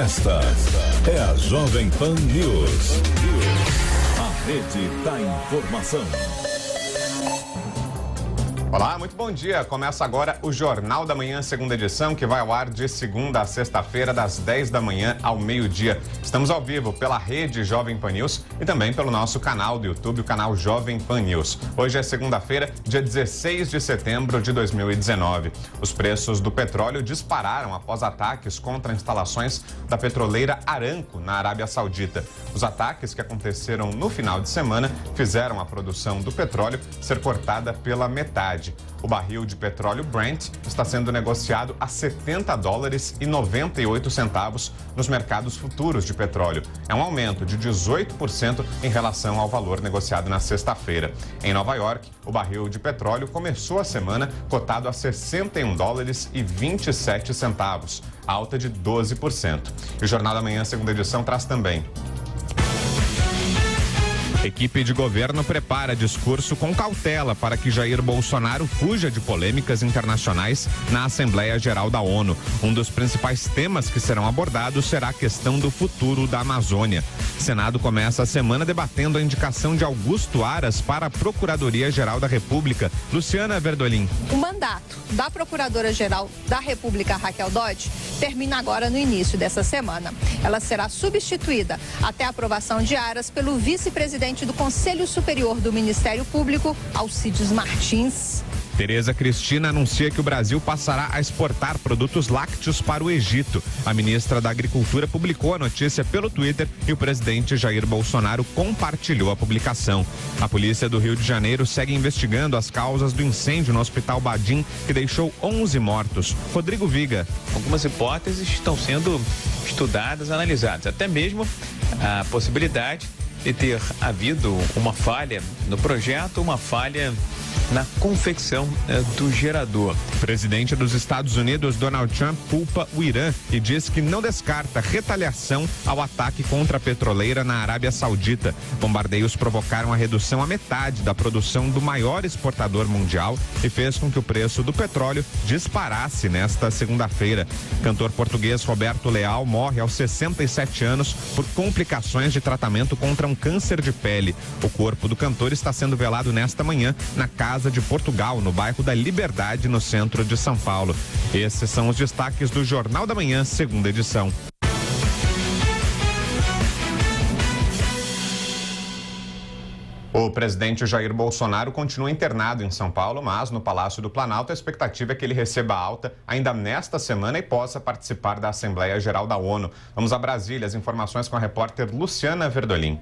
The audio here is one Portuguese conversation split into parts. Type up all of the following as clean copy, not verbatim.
Esta é a Jovem Pan News. A rede da informação. Olá, muito bom dia. Começa agora o Jornal da Manhã, segunda edição, que vai ao ar de segunda a sexta-feira, das 10 da manhã ao meio-dia. Estamos ao vivo pela rede Jovem Pan News e também pelo nosso canal do YouTube, o canal Jovem Pan News. Hoje é segunda-feira, dia 16 de setembro de 2019. Os preços do petróleo dispararam após ataques contra instalações da petroleira Aramco, na Arábia Saudita. Os ataques, que aconteceram no final de semana, fizeram a produção do petróleo ser cortada pela metade. O barril de petróleo Brent está sendo negociado a $70,98 nos mercados futuros de petróleo. É um aumento de 18% em relação ao valor negociado na sexta-feira. Em Nova York, o barril de petróleo começou a semana cotado a $61,27, alta de 12%. E o Jornal da Manhã, segunda edição, traz também: equipe de governo prepara discurso com cautela para que Jair Bolsonaro fuja de polêmicas internacionais na Assembleia Geral da ONU. Um dos principais temas que serão abordados será a questão do futuro da Amazônia. O Senado começa a semana debatendo a indicação de Augusto Aras para a Procuradoria-Geral da República. Luciana Verdolim. O mandato da Procuradora-Geral da República, Raquel Dodge, termina agora no início dessa semana. Ela será substituída até a aprovação de Aras pelo vice-presidente do Conselho Superior do Ministério Público, Alcides Martins. Tereza Cristina anuncia que o Brasil passará a exportar produtos lácteos para o Egito. A ministra da Agricultura publicou a notícia pelo Twitter e o presidente Jair Bolsonaro compartilhou a publicação. A polícia do Rio de Janeiro segue investigando as causas do incêndio no Hospital Badim, que deixou 11 mortos. Rodrigo Viga. Algumas hipóteses estão sendo estudadas, analisadas, até mesmo a possibilidade de ter havido uma falha no projeto, uma falha na confecção do gerador. O presidente dos Estados Unidos, Donald Trump, culpa o Irã e diz que não descarta retaliação ao ataque contra a petroleira na Arábia Saudita. Bombardeios provocaram a redução à metade da produção do maior exportador mundial e fez com que o preço do petróleo disparasse nesta segunda-feira. Cantor português Roberto Leal morre aos 67 anos por complicações de tratamento contra um câncer de pele. O corpo do cantor está sendo velado nesta manhã na Casa de Portugal, no bairro da Liberdade, no centro de São Paulo. Esses são os destaques do Jornal da Manhã, segunda edição. O presidente Jair Bolsonaro continua internado em São Paulo, mas no Palácio do Planalto a expectativa é que ele receba alta ainda nesta semana e possa participar da Assembleia Geral da ONU. Vamos a Brasília, as informações com a repórter Luciana Verdolim.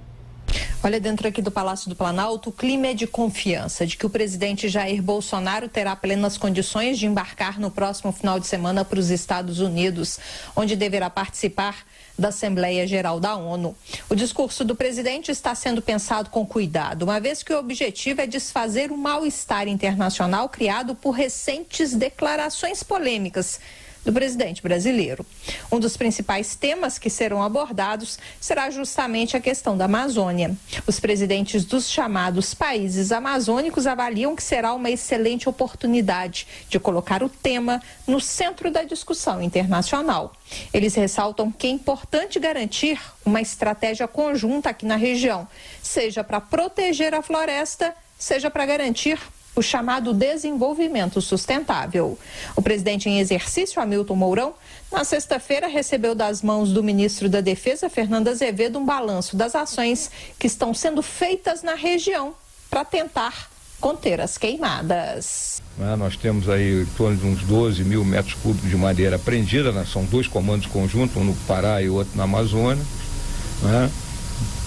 Olha, dentro aqui do Palácio do Planalto, o clima é de confiança de que o presidente Jair Bolsonaro terá plenas condições de embarcar no próximo final de semana para os Estados Unidos, onde deverá participar da Assembleia Geral da ONU. O discurso do presidente está sendo pensado com cuidado, uma vez que o objetivo é desfazer o mal-estar internacional criado por recentes declarações polêmicas do presidente brasileiro. Um dos principais temas que serão abordados será justamente a questão da Amazônia. Os presidentes dos chamados países amazônicos avaliam que será uma excelente oportunidade de colocar o tema no centro da discussão internacional. Eles ressaltam que é importante garantir uma estratégia conjunta aqui na região, seja para proteger a floresta, seja para garantir o chamado desenvolvimento sustentável. O presidente em exercício, Hamilton Mourão, na sexta-feira recebeu das mãos do ministro da Defesa, Fernando Azevedo, um balanço das ações que estão sendo feitas na região para tentar conter as queimadas. Nós temos aí em torno de uns 12 mil metros cúbicos de madeira apreendida, né? São dois comandos conjuntos, um no Pará e outro na Amazônia, né?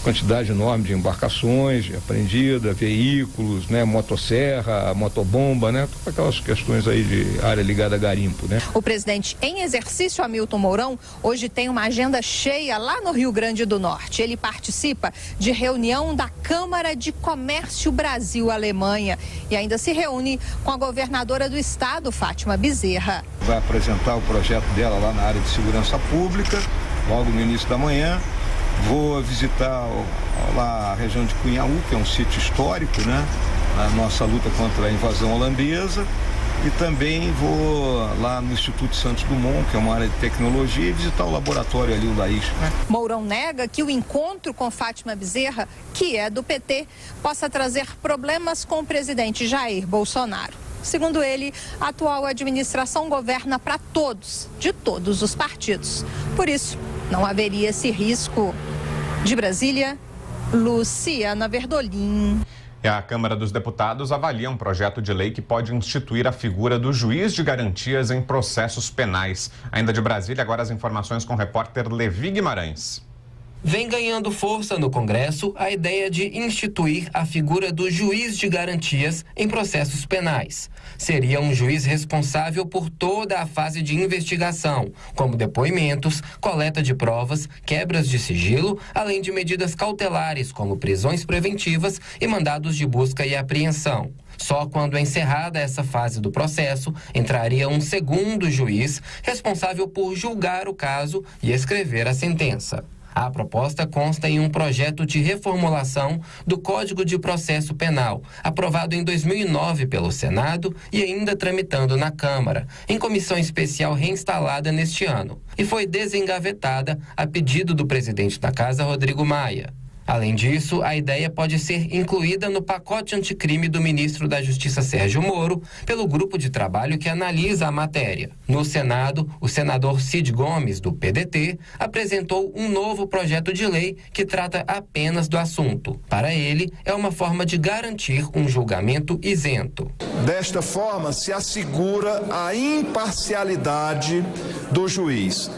Quantidade enorme de embarcações apreendidas, veículos, né, motosserra, motobomba, né, todas aquelas questões aí de área ligada a garimpo, né. O presidente em exercício, Hamilton Mourão, hoje tem uma agenda cheia lá no Rio Grande do Norte. Ele participa de reunião da Câmara de Comércio Brasil-Alemanha e ainda se reúne com a governadora do estado, Fátima Bezerra. Vai apresentar o projeto dela lá na área de segurança pública, logo no início da manhã. Vou visitar lá a região de Cunhaú, que é um sítio histórico, né? A nossa luta contra a invasão holandesa. E também vou lá no Instituto Santos Dumont, que é uma área de tecnologia, e visitar o laboratório ali, o Laís. Mourão nega que o encontro com Fátima Bezerra, que é do PT, possa trazer problemas com o presidente Jair Bolsonaro. Segundo ele, a atual administração governa para todos, de todos os partidos. Por isso, não haveria esse risco. De Brasília, Luciana Verdolim. E a Câmara dos Deputados avalia um projeto de lei que pode instituir a figura do juiz de garantias em processos penais. Ainda de Brasília, agora as informações com o repórter Levi Guimarães. Vem ganhando força no Congresso a ideia de instituir a figura do juiz de garantias em processos penais. Seria um juiz responsável por toda a fase de investigação, como depoimentos, coleta de provas, quebras de sigilo, além de medidas cautelares, como prisões preventivas e mandados de busca e apreensão. Só quando encerrada essa fase do processo, entraria um segundo juiz responsável por julgar o caso e escrever a sentença. A proposta consta em um projeto de reformulação do Código de Processo Penal, aprovado em 2009 pelo Senado e ainda tramitando na Câmara, em comissão especial reinstalada neste ano, e foi desengavetada a pedido do presidente da Casa, Rodrigo Maia. Além disso, a ideia pode ser incluída no pacote anticrime do ministro da Justiça Sérgio Moro, pelo grupo de trabalho que analisa a matéria. No Senado, o senador Cid Gomes, do PDT, apresentou um novo projeto de lei que trata apenas do assunto. Para ele, é uma forma de garantir um julgamento isento. Desta forma, se assegura a imparcialidade do juiz.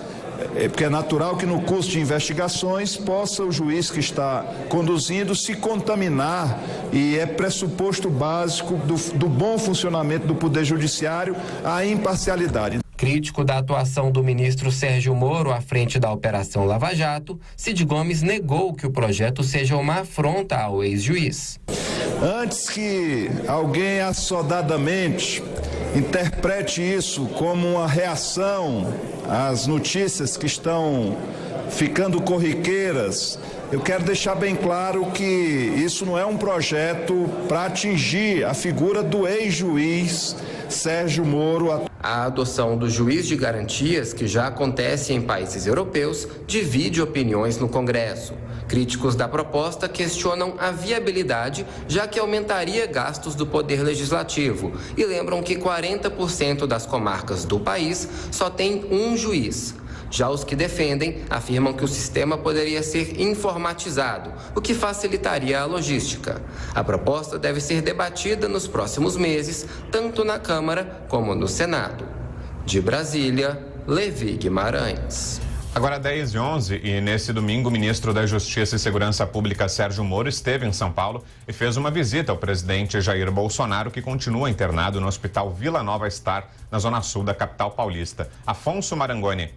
Porque é natural que no curso de investigações possa o juiz que está conduzindo se contaminar, e é pressuposto básico do bom funcionamento do Poder Judiciário a imparcialidade. Crítico da atuação do ministro Sérgio Moro à frente da Operação Lava Jato, Cid Gomes negou que o projeto seja uma afronta ao ex-juiz. Antes que alguém assodadamente interprete isso como uma reação às notícias que estão ficando corriqueiras, eu quero deixar bem claro que isso não é um projeto para atingir a figura do ex-juiz Sérgio Moro. A adoção do juiz de garantias, que já acontece em países europeus, divide opiniões no Congresso. Críticos da proposta questionam a viabilidade, já que aumentaria gastos do Poder Legislativo, e lembram que 40% das comarcas do país só tem um juiz. Já os que defendem afirmam que o sistema poderia ser informatizado, o que facilitaria a logística. A proposta deve ser debatida nos próximos meses, tanto na Câmara como no Senado. De Brasília, Levi Guimarães. Agora 10h11, e nesse domingo o ministro da Justiça e Segurança Pública Sérgio Moro esteve em São Paulo e fez uma visita ao presidente Jair Bolsonaro, que continua internado no Hospital Vila Nova Star, na zona sul da capital paulista. Afonso Marangoni.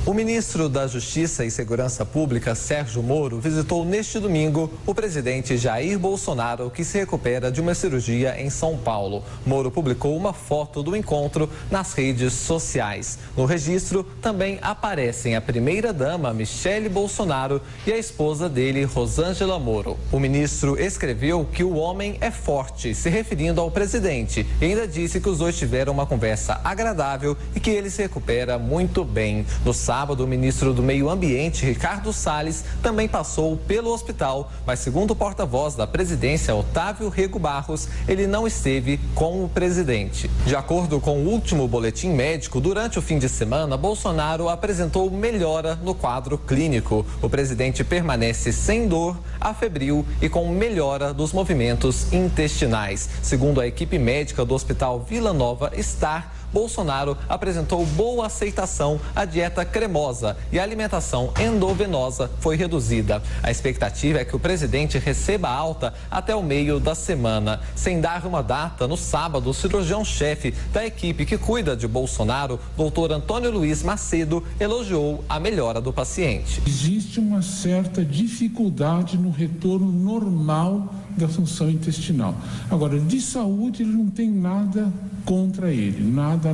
O ministro da Justiça e Segurança Pública, Sérgio Moro, visitou neste domingo o presidente Jair Bolsonaro, que se recupera de uma cirurgia em São Paulo. Moro publicou uma foto do encontro nas redes sociais. No registro também aparecem a primeira-dama, Michele Bolsonaro, e a esposa dele, Rosângela Moro. O ministro escreveu que o homem é forte, se referindo ao presidente, e ainda disse que os dois tiveram uma conversa agradável e que ele se recupera muito bem. No sábado, o ministro do Meio Ambiente, Ricardo Salles, também passou pelo hospital, mas segundo o porta-voz da presidência, Otávio Rego Barros, ele não esteve com o presidente. De acordo com o último boletim médico, durante o fim de semana, Bolsonaro apresentou melhora no quadro clínico. O presidente permanece sem dor, afebril e com melhora dos movimentos intestinais. Segundo a equipe médica do Hospital Vila Nova Star, Bolsonaro apresentou boa aceitação à dieta cremosa e a alimentação endovenosa foi reduzida. A expectativa é que o presidente receba alta até o meio da semana. Sem dar uma data, no sábado, o cirurgião-chefe da equipe que cuida de Bolsonaro, doutor Antônio Luiz Macedo, elogiou a melhora do paciente. Existe uma certa dificuldade no retorno normal da função intestinal. Agora, de saúde, ele não tem nada contra ele, nada.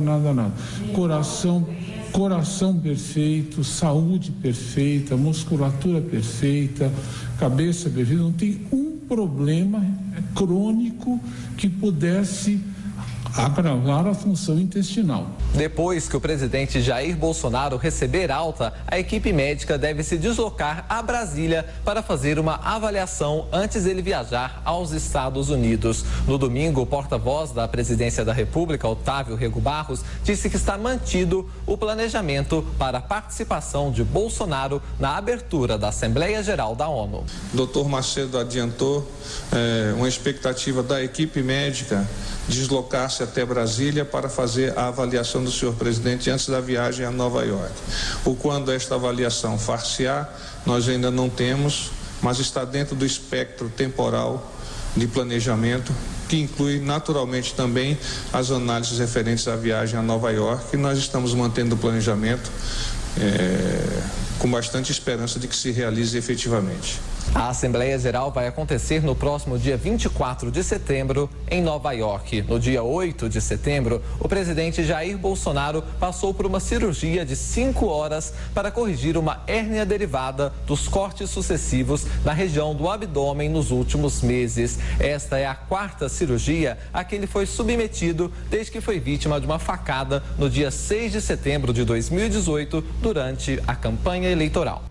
Coração perfeito, saúde perfeita, musculatura perfeita, cabeça perfeita, não tem um problema crônico que pudesse agravar a função intestinal. Depois que o presidente Jair Bolsonaro receber alta, a equipe médica deve se deslocar a Brasília para fazer uma avaliação antes dele viajar aos Estados Unidos. No domingo, o porta-voz da Presidência da República, Otávio Rego Barros, disse que está mantido o planejamento para a participação de Bolsonaro na abertura da Assembleia Geral da ONU. Dr. Macedo adiantou uma expectativa da equipe médica deslocar-se até Brasília para fazer a avaliação do senhor presidente antes da viagem a Nova York. O quando esta avaliação far-se-á, nós ainda não temos, mas está dentro do espectro temporal de planejamento, que inclui naturalmente também as análises referentes à viagem a Nova York, e nós estamos mantendo o planejamento com bastante esperança de que se realize efetivamente. A Assembleia Geral vai acontecer no próximo dia 24 de setembro, em Nova York. No dia 8 de setembro, o presidente Jair Bolsonaro passou por uma cirurgia de 5 horas para corrigir uma hérnia derivada dos cortes sucessivos na região do abdômen nos últimos meses. Esta é a 4ª cirurgia a que ele foi submetido desde que foi vítima de uma facada no dia 6 de setembro de 2018, durante a campanha eleitoral.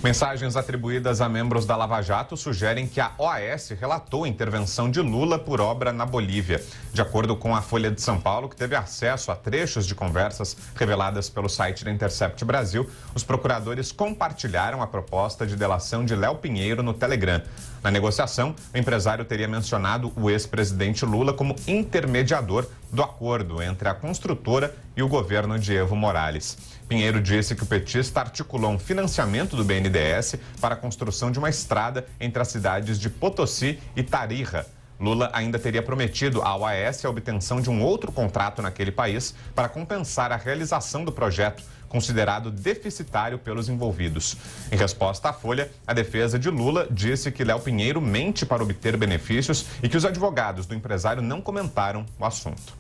Mensagens atribuídas a membros da Lava Jato sugerem que a OAS relatou a intervenção de Lula por obra na Bolívia. De acordo com a Folha de São Paulo, que teve acesso a trechos de conversas reveladas pelo site da Intercept Brasil, os procuradores compartilharam a proposta de delação de Léo Pinheiro no Telegram. Na negociação, o empresário teria mencionado o ex-presidente Lula como intermediador do acordo entre a construtora e o governo de Evo Morales. Pinheiro disse que o petista articulou um financiamento do BNDES para a construção de uma estrada entre as cidades de Potosí e Tarija. Lula ainda teria prometido à OAS a obtenção de um outro contrato naquele país para compensar a realização do projeto, considerado deficitário pelos envolvidos. Em resposta à Folha, a defesa de Lula disse que Léo Pinheiro mente para obter benefícios e que os advogados do empresário não comentaram o assunto.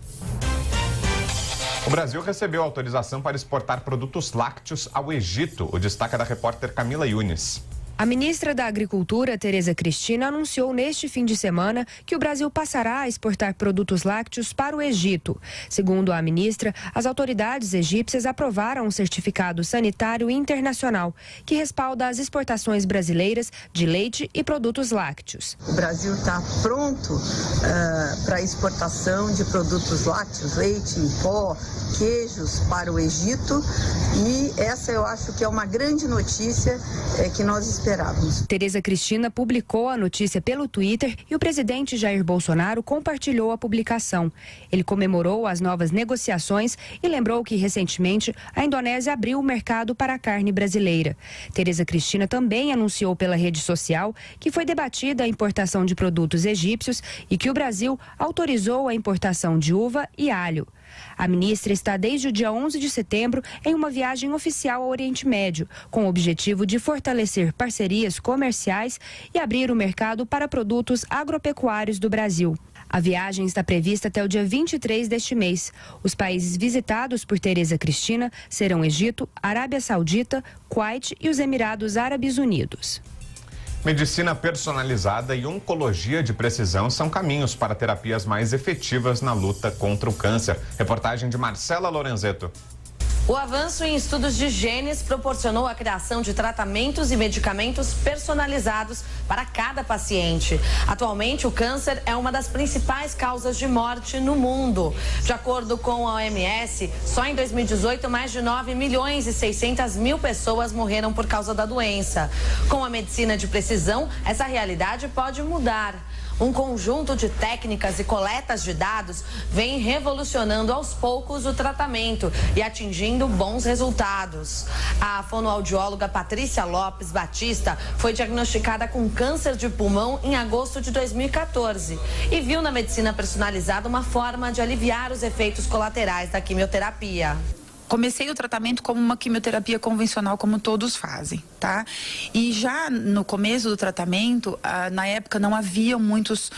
O Brasil recebeu autorização para exportar produtos lácteos ao Egito. O destaque é da repórter Camila Yunes. A ministra da Agricultura, Tereza Cristina, anunciou neste fim de semana que o Brasil passará a exportar produtos lácteos para o Egito. Segundo a ministra, as autoridades egípcias aprovaram um certificado sanitário internacional que respalda as exportações brasileiras de leite e produtos lácteos. O Brasil está pronto para a exportação de produtos lácteos, leite em pó, queijos para o Egito, e essa eu acho que é uma grande notícia que nós esperávamos. Tereza Cristina publicou a notícia pelo Twitter e o presidente Jair Bolsonaro compartilhou a publicação. Ele comemorou as novas negociações e lembrou que, recentemente, a Indonésia abriu o mercado para a carne brasileira. Tereza Cristina também anunciou pela rede social que foi debatida a importação de produtos egípcios e que o Brasil autorizou a importação de uva e alho. A ministra está desde o dia 11 de setembro em uma viagem oficial ao Oriente Médio, com o objetivo de fortalecer parcerias comerciais e abrir o mercado para produtos agropecuários do Brasil. A viagem está prevista até o dia 23 deste mês. Os países visitados por Tereza Cristina serão Egito, Arábia Saudita, Kuwait e os Emirados Árabes Unidos. Medicina personalizada e oncologia de precisão são caminhos para terapias mais efetivas na luta contra o câncer. Reportagem de Marcela Lorenzetto. O avanço em estudos de genes proporcionou a criação de tratamentos e medicamentos personalizados para cada paciente. Atualmente, o câncer é uma das principais causas de morte no mundo. De acordo com a OMS, só em 2018, mais de 9.600.000 pessoas morreram por causa da doença. Com a medicina de precisão, essa realidade pode mudar. Um conjunto de técnicas e coletas de dados vem revolucionando aos poucos o tratamento e atingindo bons resultados. A fonoaudióloga Patrícia Lopes Batista foi diagnosticada com câncer de pulmão em agosto de 2014 e viu na medicina personalizada uma forma de aliviar os efeitos colaterais da quimioterapia. comecei o tratamento como uma quimioterapia convencional, como todos fazem, tá? E já no começo do tratamento, na época não havia muitos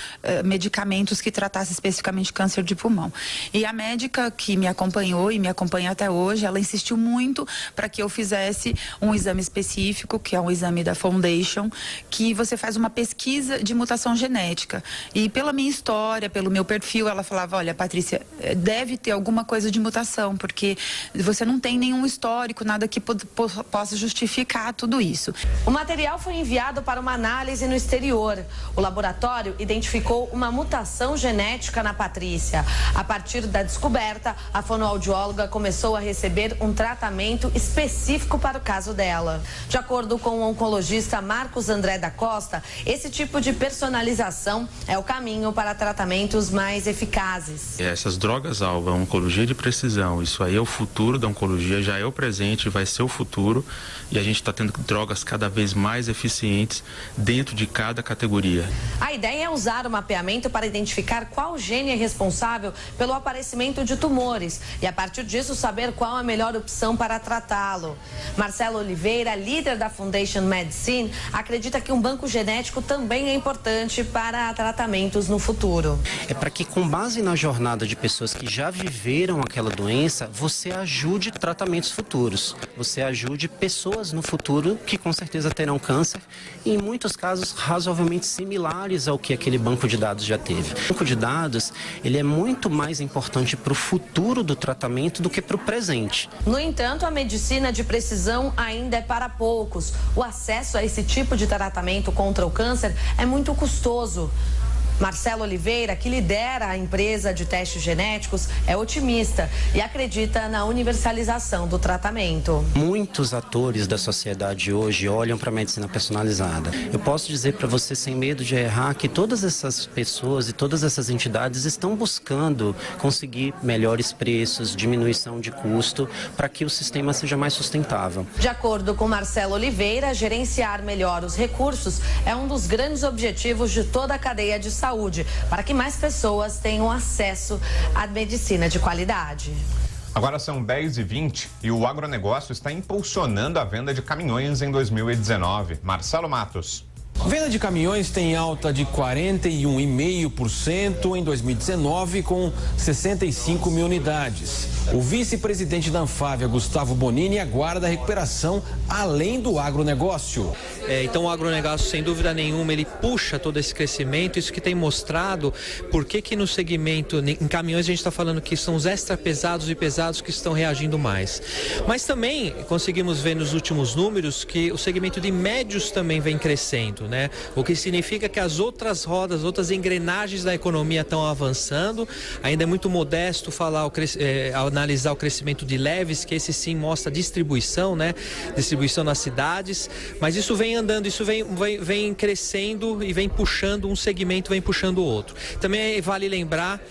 medicamentos que tratassem especificamente câncer de pulmão. E a médica que me acompanhou e me acompanha até hoje, ela insistiu muito para que eu fizesse um exame específico, que é um exame da Foundation, que você faz uma pesquisa de mutação genética. E pela minha história, pelo meu perfil, ela falava, olha, Patrícia, deve ter alguma coisa de mutação, porque você não tem nenhum histórico, nada que possa justificar tudo isso. O material foi enviado para uma análise no exterior. O laboratório identificou uma mutação genética na Patrícia. A partir da descoberta, a fonoaudióloga começou a receber um tratamento específico para o caso dela. De acordo com o oncologista Marcos André da Costa, esse tipo de personalização é o caminho para tratamentos mais eficazes. Essas drogas-alvo, a oncologia de precisão, isso aí é o futuro da oncologia, já é o presente, vai ser o futuro, e a gente está tendo drogas cada vez mais eficientes dentro de cada categoria. A ideia é usar o mapeamento para identificar qual gene é responsável pelo aparecimento de tumores e, a partir disso, saber qual a melhor opção para tratá-lo. Marcelo Oliveira, líder da Foundation Medicine, acredita que um banco genético também é importante para tratamentos no futuro. É para que, com base na jornada de pessoas que já viveram aquela doença, você ajude tratamentos futuros. Você ajude pessoas no futuro que com certeza terão câncer e, em muitos casos, razoavelmente similares ao que aquele banco de dados já teve. O banco de dados, ele é muito mais importante para o futuro do tratamento do que para o presente. No entanto, a medicina de precisão ainda é para poucos. O acesso a esse tipo de tratamento contra o câncer é muito custoso. Marcelo Oliveira, que lidera a empresa de testes genéticos, é otimista e acredita na universalização do tratamento. Muitos atores da sociedade hoje olham para a medicina personalizada. Eu posso dizer para você, sem medo de errar, que todas essas pessoas e todas essas entidades estão buscando conseguir melhores preços, diminuição de custo, para que o sistema seja mais sustentável. De acordo com Marcelo Oliveira, gerenciar melhor os recursos é um dos grandes objetivos de toda a cadeia de saúde, para que mais pessoas tenham acesso à medicina de qualidade. Agora são 10h20 e o agronegócio está impulsionando a venda de caminhões em 2019. Marcelo Matos. Venda de caminhões tem alta de 41,5% em 2019, com 65 mil unidades. O vice-presidente da Anfávia, Gustavo Bonini, aguarda a recuperação além do agronegócio. Então o agronegócio, sem dúvida nenhuma, ele puxa todo esse crescimento, isso que tem mostrado por que no segmento, em caminhões a gente está falando que são os extra pesados e pesados que estão reagindo mais. Mas também conseguimos ver nos últimos números que o segmento de médios também vem crescendo, né? O que significa que as outras rodas, outras engrenagens da economia estão avançando. Ainda é muito modesto falar, analisar o crescimento de leves, que esse sim mostra distribuição, né? Distribuição nas cidades, mas isso vem andando, isso vem crescendo e vem puxando um segmento, vem puxando o outro. Também vale lembrar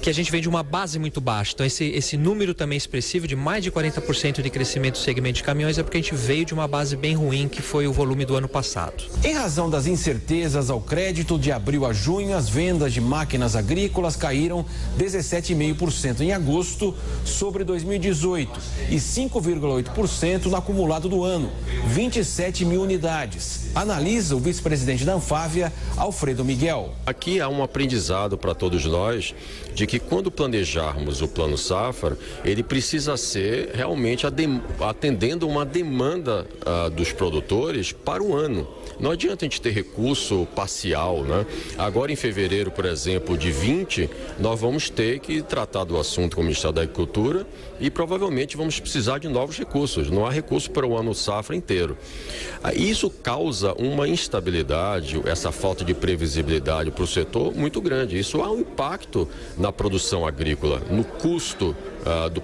que a gente vem de uma base muito baixa. Então esse número também expressivo de mais de 40% de crescimento do segmento de caminhões é porque a gente veio de uma base bem ruim, que foi o volume do ano passado. Em razão das incertezas ao crédito, de abril a junho, as vendas de máquinas agrícolas caíram 17,5% em agosto sobre 2018 e 5,8% no acumulado do ano, 27 mil unidades. Analisa o vice-presidente da Anfávia, Alfredo Miguel. Aqui há um aprendizado para todos nós de que quando planejarmos o Plano Safra, ele precisa ser realmente atendendo uma demanda dos produtores para o ano. Não adianta a gente ter recurso parcial, né? Agora em fevereiro, por exemplo, de 20, nós vamos ter que tratar do assunto com o Ministério da Agricultura e provavelmente vamos precisar de novos recursos. Não há recurso para o ano Safra inteiro. Isso causa uma instabilidade, essa falta de previsibilidade para o setor muito grande. Isso há um impacto na produção agrícola, no custo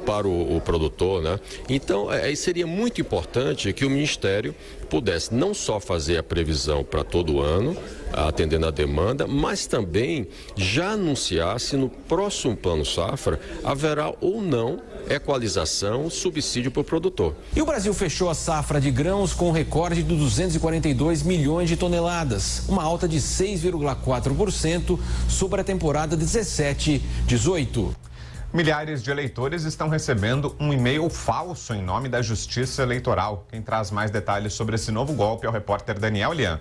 para o produtor, né? Então, seria muito importante que o Ministério pudesse não só fazer a previsão para todo o ano, atendendo a demanda, mas também já anunciar se no próximo Plano Safra haverá ou não equalização, subsídio para o produtor. E o Brasil fechou a safra de grãos com um recorde de 242 milhões de toneladas, uma alta de 6,4% sobre a temporada 17-18. Milhares de eleitores estão recebendo um e-mail falso em nome da Justiça Eleitoral. Quem traz mais detalhes sobre esse novo golpe é o repórter Daniel Lian.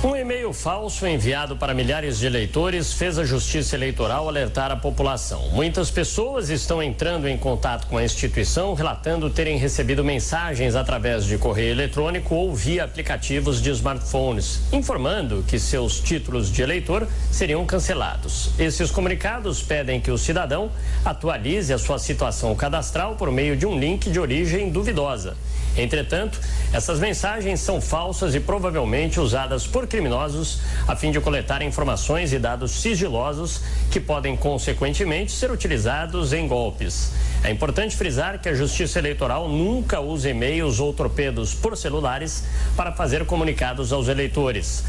Um e-mail falso enviado para milhares de eleitores fez a Justiça Eleitoral alertar a população. Muitas pessoas estão entrando em contato com a instituição, relatando terem recebido mensagens através de correio eletrônico ou via aplicativos de smartphones, informando que seus títulos de eleitor seriam cancelados. Esses comunicados pedem que o cidadão atualize a sua situação cadastral por meio de um link de origem duvidosa. Entretanto, essas mensagens são falsas e provavelmente usadas por criminosos a fim de coletar informações e dados sigilosos que podem, consequentemente, ser utilizados em golpes. É importante frisar que a Justiça Eleitoral nunca usa e-mails ou torpedos por celulares para fazer comunicados aos eleitores.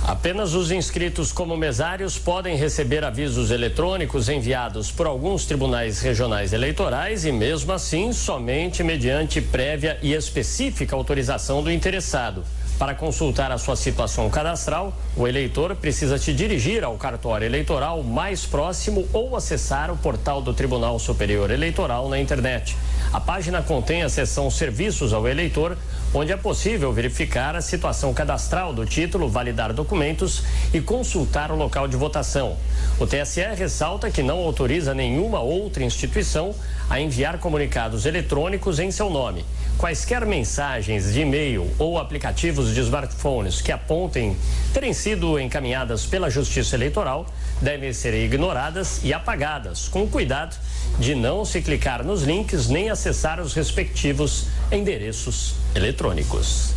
Apenas os inscritos como mesários podem receber avisos eletrônicos enviados por alguns tribunais regionais eleitorais e, mesmo assim, somente mediante prévia e específica autorização do interessado. Para consultar a sua situação cadastral, o eleitor precisa se dirigir ao cartório eleitoral mais próximo ou acessar o portal do Tribunal Superior Eleitoral na internet. A página contém a seção Serviços ao Eleitor, onde é possível verificar a situação cadastral do título, validar documentos e consultar o local de votação. O TSE ressalta que não autoriza nenhuma outra instituição a enviar comunicados eletrônicos em seu nome. Quaisquer mensagens de e-mail ou aplicativos de smartphones que apontem terem sido encaminhadas pela Justiça Eleitoral devem ser ignoradas e apagadas, com cuidado de não se clicar nos links nem acessar os respectivos endereços eletrônicos.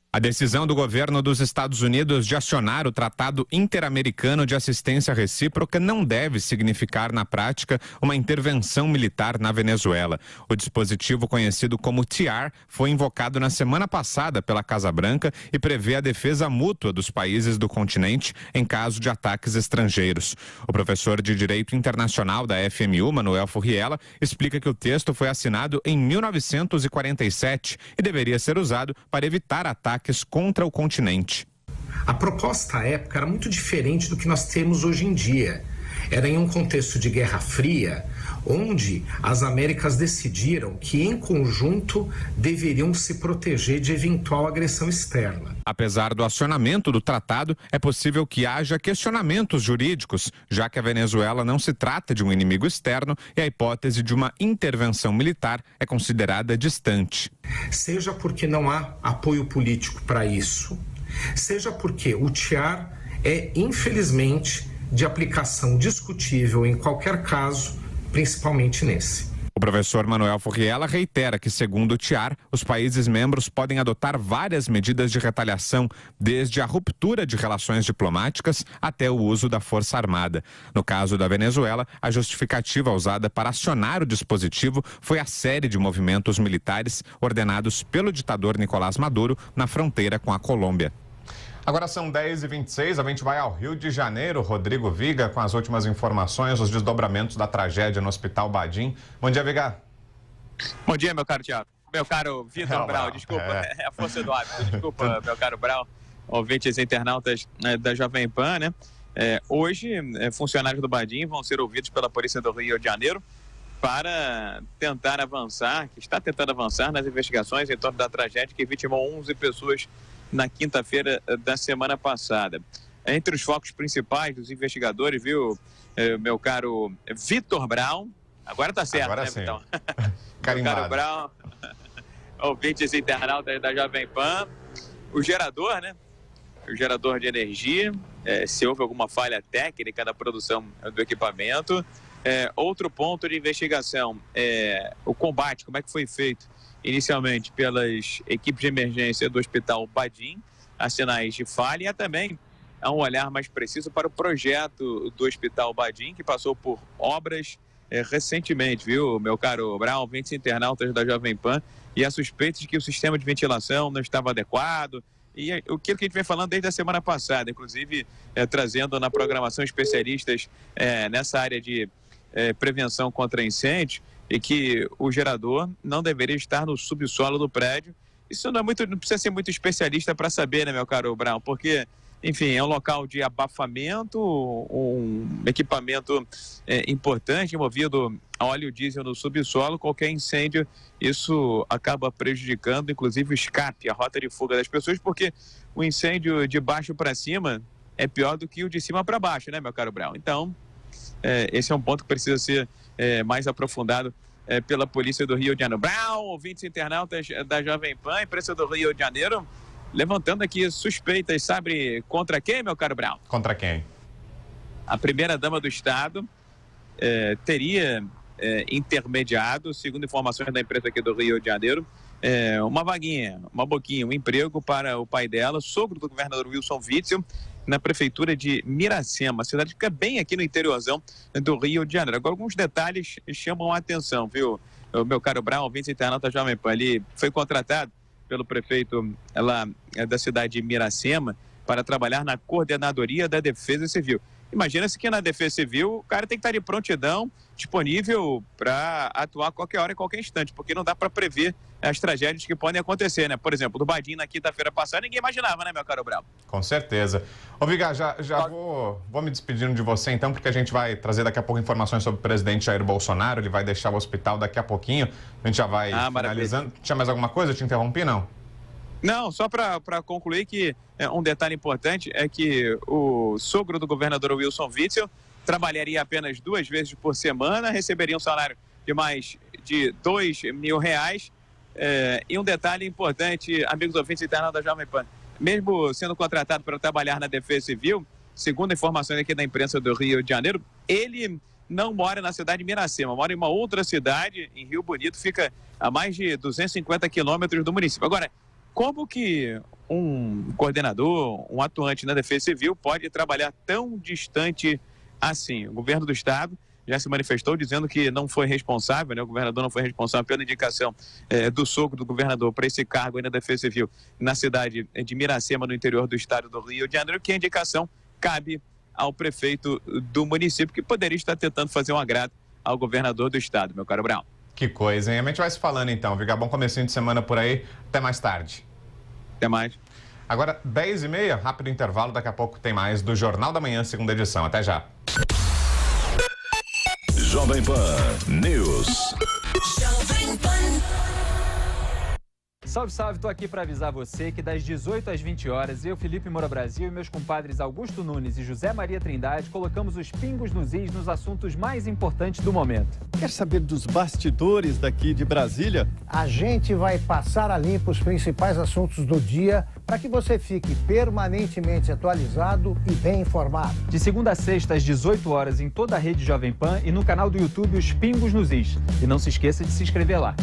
A decisão do governo dos Estados Unidos de acionar o Tratado Interamericano de Assistência Recíproca não deve significar, na prática, uma intervenção militar na Venezuela. O dispositivo conhecido como TIAR foi invocado na semana passada pela Casa Branca e prevê a defesa mútua dos países do continente em caso de ataques estrangeiros. O professor de Direito Internacional da FMU, Manuel Furriela, explica que o texto foi assinado em 1947 e deveria ser usado para evitar ataques contra o continente. A proposta à época era muito diferente do que nós temos hoje em dia. Era em um contexto de Guerra Fria, onde as Américas decidiram que, em conjunto, deveriam se proteger de eventual agressão externa. Apesar do acionamento do tratado, é possível que haja questionamentos jurídicos, já que a Venezuela não se trata de um inimigo externo e a hipótese de uma intervenção militar é considerada distante. Seja porque não há apoio político para isso, seja porque o TIAR é, infelizmente, de aplicação discutível em qualquer caso, principalmente nesse. O professor Manuel Furriela reitera que, segundo o TIAR, os países membros podem adotar várias medidas de retaliação, desde a ruptura de relações diplomáticas até o uso da força armada. No caso da Venezuela, a justificativa usada para acionar o dispositivo foi a série de movimentos militares ordenados pelo ditador Nicolás Maduro na fronteira com a Colômbia. Agora são 10h26, a gente vai ao Rio de Janeiro. Rodrigo Viga com as últimas informações, os desdobramentos da tragédia no Hospital Badim. Bom dia, Viga. Bom dia, meu caro Thiago. Meu caro Vitor Brau, desculpa, é a força do hábito. Desculpa, meu caro Brau, ouvintes internautas da Jovem Pan, né? Hoje, funcionários do Badim vão ser ouvidos pela Polícia do Rio de Janeiro para tentar avançar, que está tentando avançar nas investigações em torno da tragédia que vitimou 11 pessoas na quinta-feira da semana passada. Entre os focos principais dos investigadores, viu, meu caro Vitor Brau, agora tá certo, agora né, sim. Então? Meu caro Brau, ouvintes internautas da Jovem Pan, o gerador, né? O gerador de energia, se houve alguma falha técnica na produção do equipamento. Outro ponto de investigação, o combate, como é que foi feito inicialmente pelas equipes de emergência do Hospital Badim, a sinais de falha e também a um olhar mais preciso para o projeto do Hospital Badim, que passou por obras recentemente, viu, meu caro Brown, ouvintes internautas da Jovem Pan, e a suspeita de que o sistema de ventilação não estava adequado, e aquilo que a gente vem falando desde a semana passada, inclusive trazendo na programação especialistas nessa área de prevenção contra incêndio, e que o gerador não deveria estar no subsolo do prédio. Isso não precisa ser muito especialista para saber, né, meu caro Brown? Porque enfim, é um local de abafamento, um equipamento importante envolvido a óleo diesel no subsolo. Qualquer incêndio, isso acaba prejudicando, inclusive, o escape, a rota de fuga das pessoas, porque o incêndio de baixo para cima é pior do que o de cima para baixo, né, meu caro Brown? Então, esse é um ponto que precisa ser mais aprofundado pela Polícia do Rio de Janeiro. Brown, ouvintes internautas da Jovem Pan, imprensa do Rio de Janeiro, levantando aqui suspeitas, sabe contra quem, meu caro Brown? Contra quem? A primeira-dama do Estado teria intermediado, segundo informações da imprensa aqui do Rio de Janeiro, uma vaguinha, uma boquinha, um emprego para o pai dela, sogro do governador Wilson Witzel, na prefeitura de Miracema, a cidade que fica bem aqui no interiorzão do Rio de Janeiro. Agora, alguns detalhes chamam a atenção, viu, o meu caro Brown, ouvinte internauta Jovem Pan. Ele foi contratado pelo prefeito lá da cidade de Miracema para trabalhar na Coordenadoria da Defesa Civil. Imagina-se que na Defesa Civil o cara tem que estar de prontidão, disponível para atuar a qualquer hora, em qualquer instante, porque não dá para prever as tragédias que podem acontecer, né? Por exemplo, do Badinho na quinta-feira passada, ninguém imaginava, né, meu caro Brau? Com certeza. Ô, Vigar, já vou me despedindo de você, então, porque a gente vai trazer daqui a pouco informações sobre o presidente Jair Bolsonaro. Ele vai deixar o hospital daqui a pouquinho. A gente já vai finalizando. Maravilha. Tinha mais alguma coisa? Eu te interrompi, não? Não, só para concluir que um detalhe importante é que o sogro do governador Wilson Witzel trabalharia apenas 2 vezes por semana, receberia um salário de mais de R$2.000. E um detalhe importante, amigos ouvintes internautas da Jovem Pan, mesmo sendo contratado para trabalhar na Defesa Civil, segundo informações aqui da imprensa do Rio de Janeiro, ele não mora na cidade de Miracema, mora em uma outra cidade, em Rio Bonito, fica a mais de 250 quilômetros do município. Agora, como que um coordenador, um atuante na Defesa Civil pode trabalhar tão distante assim? O governo do estado já se manifestou dizendo que não foi responsável, né? O governador não foi responsável pela indicação do sogro do governador para esse cargo aí na Defesa Civil na cidade de Miracema, no interior do estado do Rio de Janeiro, que a indicação cabe ao prefeito do município, que poderia estar tentando fazer um agrado ao governador do estado, meu caro Brown. Que coisa, hein? A gente vai se falando então, Vigar. Bom comecinho de semana por aí. Até mais tarde. Até mais. Agora, 10h30, rápido intervalo. Daqui a pouco tem mais do Jornal da Manhã, segunda edição. Até já. Jovem Pan News. Jovem Pan. Salve, salve, tô aqui para avisar você que das 18 às 20 horas, eu, Felipe Moura Brasil e meus compadres Augusto Nunes e José Maria Trindade colocamos os pingos nos is nos assuntos mais importantes do momento. Quer saber dos bastidores daqui de Brasília? A gente vai passar a limpo os principais assuntos do dia para que você fique permanentemente atualizado e bem informado. De segunda a sexta às 18 horas em toda a rede Jovem Pan e no canal do YouTube Os Pingos nos Is. E não se esqueça de se inscrever lá.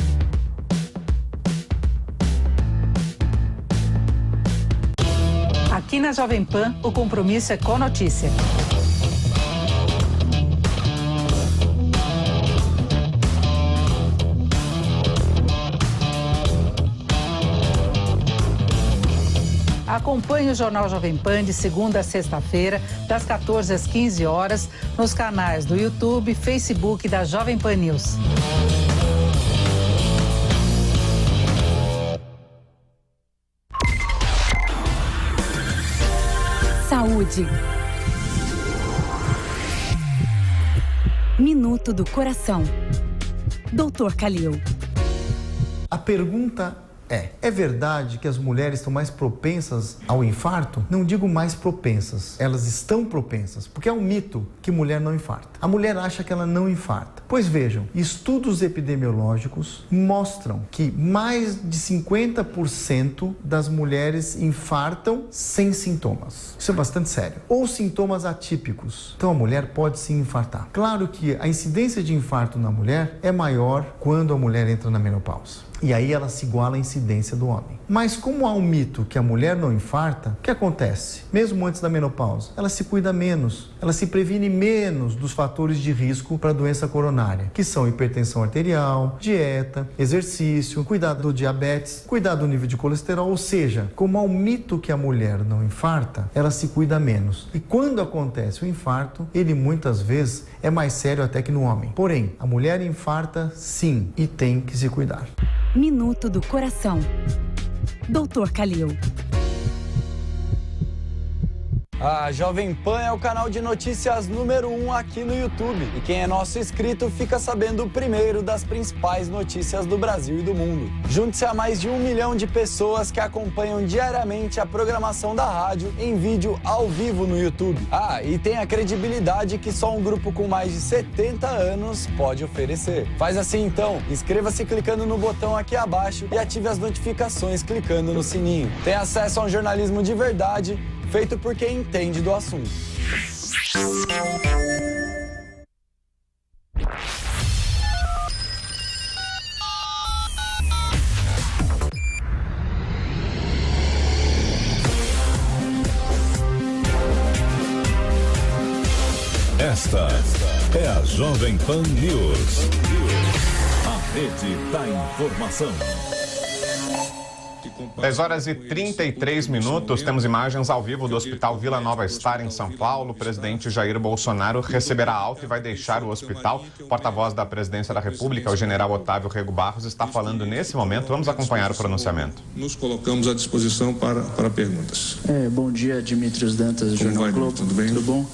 Aqui na Jovem Pan, o compromisso é com notícia. Acompanhe o Jornal Jovem Pan de segunda a sexta-feira, das 14 às 15 horas, nos canais do YouTube e Facebook da Jovem Pan News. Saúde. Minuto do Coração. Dr. Kalil. A pergunta é verdade que as mulheres estão mais propensas ao infarto? Não digo mais propensas, elas estão propensas, porque é um mito que mulher não infarta. A mulher acha que ela não infarta. Pois vejam, estudos epidemiológicos mostram que mais de 50% das mulheres infartam sem sintomas. Isso é bastante sério. Ou sintomas atípicos. Então a mulher pode sim infartar. Claro que a incidência de infarto na mulher é maior quando a mulher entra na menopausa. E aí ela se iguala à incidência do homem. Mas como há um mito que a mulher não infarta, o que acontece? Mesmo antes da menopausa, ela se cuida menos, ela se previne menos dos fatores de risco para a doença coronária, que são hipertensão arterial, dieta, exercício, cuidado do diabetes, cuidado do nível de colesterol, ou seja, como há um mito que a mulher não infarta, ela se cuida menos. E quando acontece o infarto, ele muitas vezes é mais sério até que no homem. Porém, a mulher infarta sim e tem que se cuidar. Minuto do Coração. Dr. Kalil. A Jovem Pan é o canal de notícias número 1 aqui no YouTube. E quem é nosso inscrito fica sabendo primeiro das principais notícias do Brasil e do mundo. Junte-se a mais de 1 milhão de pessoas que acompanham diariamente a programação da rádio em vídeo ao vivo no YouTube. Ah, e tem a credibilidade que só um grupo com mais de 70 anos pode oferecer. Faz assim então, inscreva-se clicando no botão aqui abaixo e ative as notificações clicando no sininho. Tem acesso a um jornalismo de verdade, feito por quem entende do assunto. Esta é a Jovem Pan News. A rede da informação. 10 horas e 33 minutos, temos imagens ao vivo do Hospital Vila Nova Star, em São Paulo. O presidente Jair Bolsonaro receberá alta e vai deixar o hospital. O porta-voz da Presidência da República, o general Otávio Rego Barros, está falando nesse momento. Vamos acompanhar o pronunciamento. Nos colocamos à disposição para perguntas. Bom dia, Dimitrios Dantas, do Jornal Globo. Tudo bem? Tudo bom?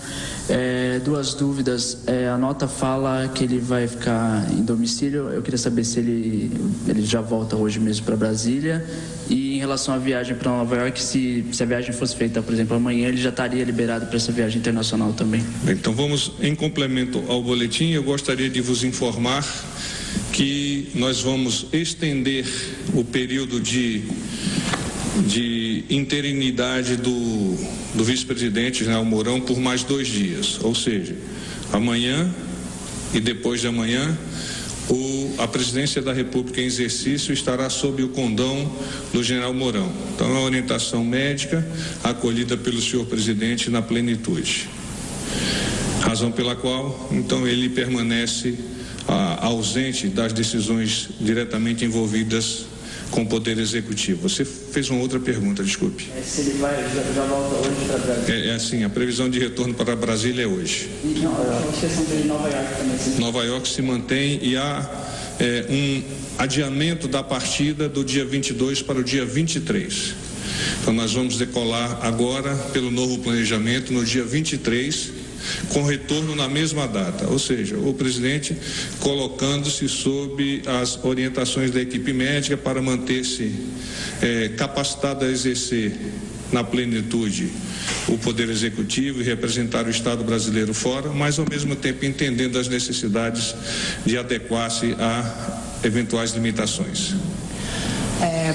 Duas dúvidas. A nota fala que ele vai ficar em domicílio. Eu queria saber se ele já volta hoje mesmo para Brasília. E em relação à viagem para Nova York, se a viagem fosse feita, por exemplo, amanhã, ele já estaria liberado para essa viagem internacional também. Então vamos, em complemento ao boletim, eu gostaria de vos informar que nós vamos estender o período de interinidade do vice-presidente General Mourão por mais 2 dias, ou seja, amanhã e depois de amanhã, a Presidência da República em exercício estará sob o condão do General Mourão. Então, é uma orientação médica acolhida pelo senhor presidente na plenitude. Razão pela qual, então, ele permanece ausente das decisões diretamente envolvidas com o Poder Executivo. Você fez uma outra pergunta, desculpe. Se ele já volta hoje para Brasília? É assim, a previsão de retorno para Brasília é hoje. Não, a questão de Nova York também. Sim. Nova York se mantém e há um adiamento da partida do dia 22 para o dia 23. Então nós vamos decolar agora, pelo novo planejamento, no dia 23, com retorno na mesma data, ou seja, o presidente colocando-se sob as orientações da equipe médica para manter-se capacitado a exercer na plenitude o Poder Executivo e representar o Estado brasileiro fora, mas ao mesmo tempo entendendo as necessidades de adequar-se a eventuais limitações.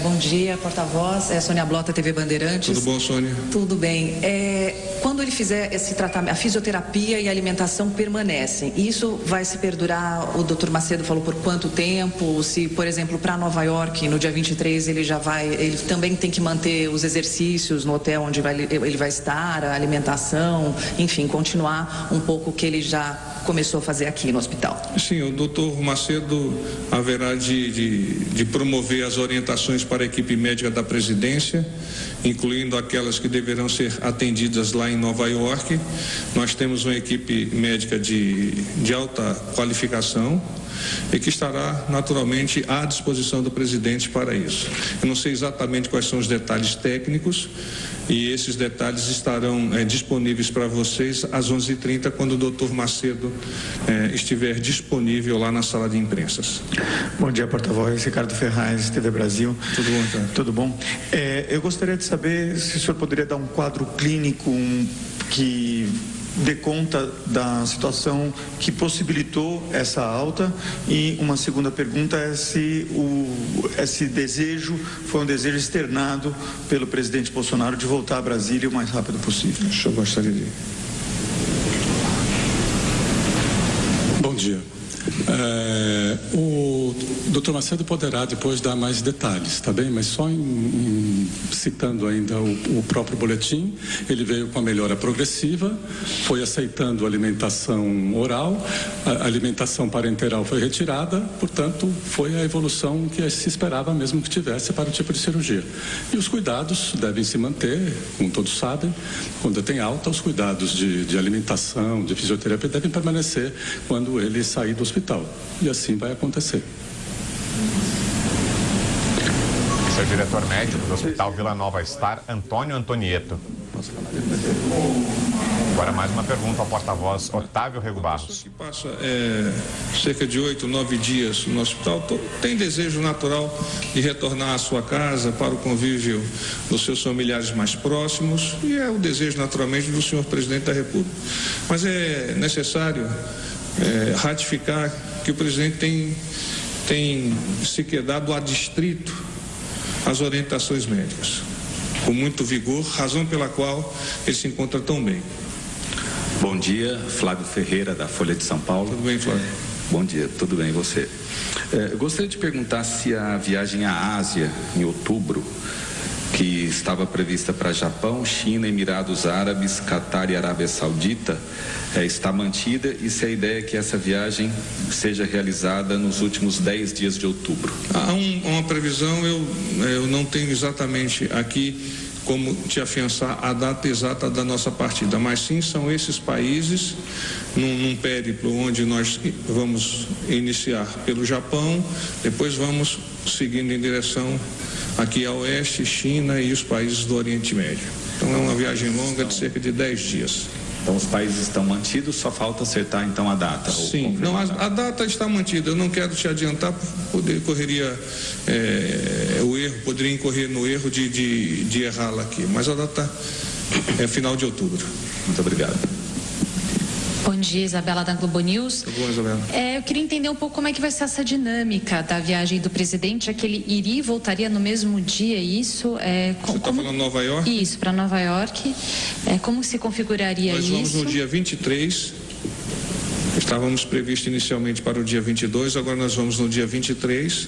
Bom dia, porta-voz. Sônia Blota, TV Bandeirantes. Tudo bom, Sônia? Tudo bem. Quando ele fizer esse tratamento, a fisioterapia e a alimentação permanecem. Isso vai se perdurar? O doutor Macedo falou por quanto tempo? Se, por exemplo, para Nova York, no dia 23, ele também tem que manter os exercícios no hotel onde ele vai estar, a alimentação, enfim, continuar um pouco o que ele já começou a fazer aqui no hospital. Sim, o doutor Macedo haverá de promover as orientações para a equipe médica da presidência, incluindo aquelas que deverão ser atendidas lá em Nova York. Nós temos uma equipe médica de alta qualificação e que estará naturalmente à disposição do presidente para isso. Eu não sei exatamente quais são os detalhes técnicos e esses detalhes estarão disponíveis para vocês às 11h30, quando o doutor Macedo estiver disponível lá na sala de imprensas. Bom dia, porta-voz. Ricardo Ferraz, TV Brasil. Tudo bom, então? Tudo bom. Eu gostaria de saber se o senhor poderia dar um quadro clínico que dê conta da situação que possibilitou essa alta, e uma segunda pergunta é se esse desejo foi um desejo externado pelo presidente Bolsonaro de voltar a Brasília o mais rápido possível. Eu gostaria de... Bom dia. O Dr. Macedo poderá depois dar mais detalhes, tá bem? Mas só citando ainda o próprio boletim, ele veio com a melhora progressiva, foi aceitando alimentação oral, a alimentação parenteral foi retirada, portanto, foi a evolução que se esperava mesmo que tivesse para o tipo de cirurgia. E os cuidados devem se manter, como todos sabem, quando tem alta, os cuidados de alimentação, de fisioterapia devem permanecer quando ele sair do hospital. E assim vai acontecer. Esse é o diretor médico do Hospital Vila Nova Star, Antônio Antonieto. Agora mais uma pergunta ao porta-voz Otávio Rego Barros. Que passa cerca de 8, 9 dias no hospital tem desejo natural de retornar à sua casa para o convívio dos seus familiares mais próximos, e é o desejo naturalmente do senhor presidente da República. Mas é necessário ratificar que o presidente tem se quedado adstrito às orientações médicas, com muito vigor, razão pela qual ele se encontra tão bem. Bom dia, Flávio Ferreira, da Folha de São Paulo. Tudo bem, Flávio? Bom dia, tudo bem, e você? Gostaria de perguntar se a viagem à Ásia, em outubro, que estava prevista para Japão, China, Emirados Árabes, Catar e Arábia Saudita, está mantida, e se a ideia é que essa viagem seja realizada nos últimos 10 dias de outubro. Há uma previsão, eu não tenho exatamente aqui como te afiançar a data exata da nossa partida, mas sim são esses países num périplo onde nós vamos iniciar pelo Japão, depois vamos seguindo em direção aqui a oeste, China e os países do Oriente Médio. Então é uma viagem longa de cerca de 10 dias. Então os países estão mantidos, só falta acertar então a data. Sim, não, a data está mantida. Eu não quero te adiantar, poderia incorrer no erro de errá-la aqui. Mas a data é final de outubro. Muito obrigado. Bom dia, Isabela da Globo News. Tudo bom, Isabela? Eu queria entender um pouco como é que vai ser essa dinâmica da viagem do presidente, já que ele iria e voltaria no mesmo dia, isso? Você está falando Nova York? Isso, para Nova York. Como se configuraria isso? Nós vamos no dia 23, estávamos previstos inicialmente para o dia 22, agora nós vamos no dia 23.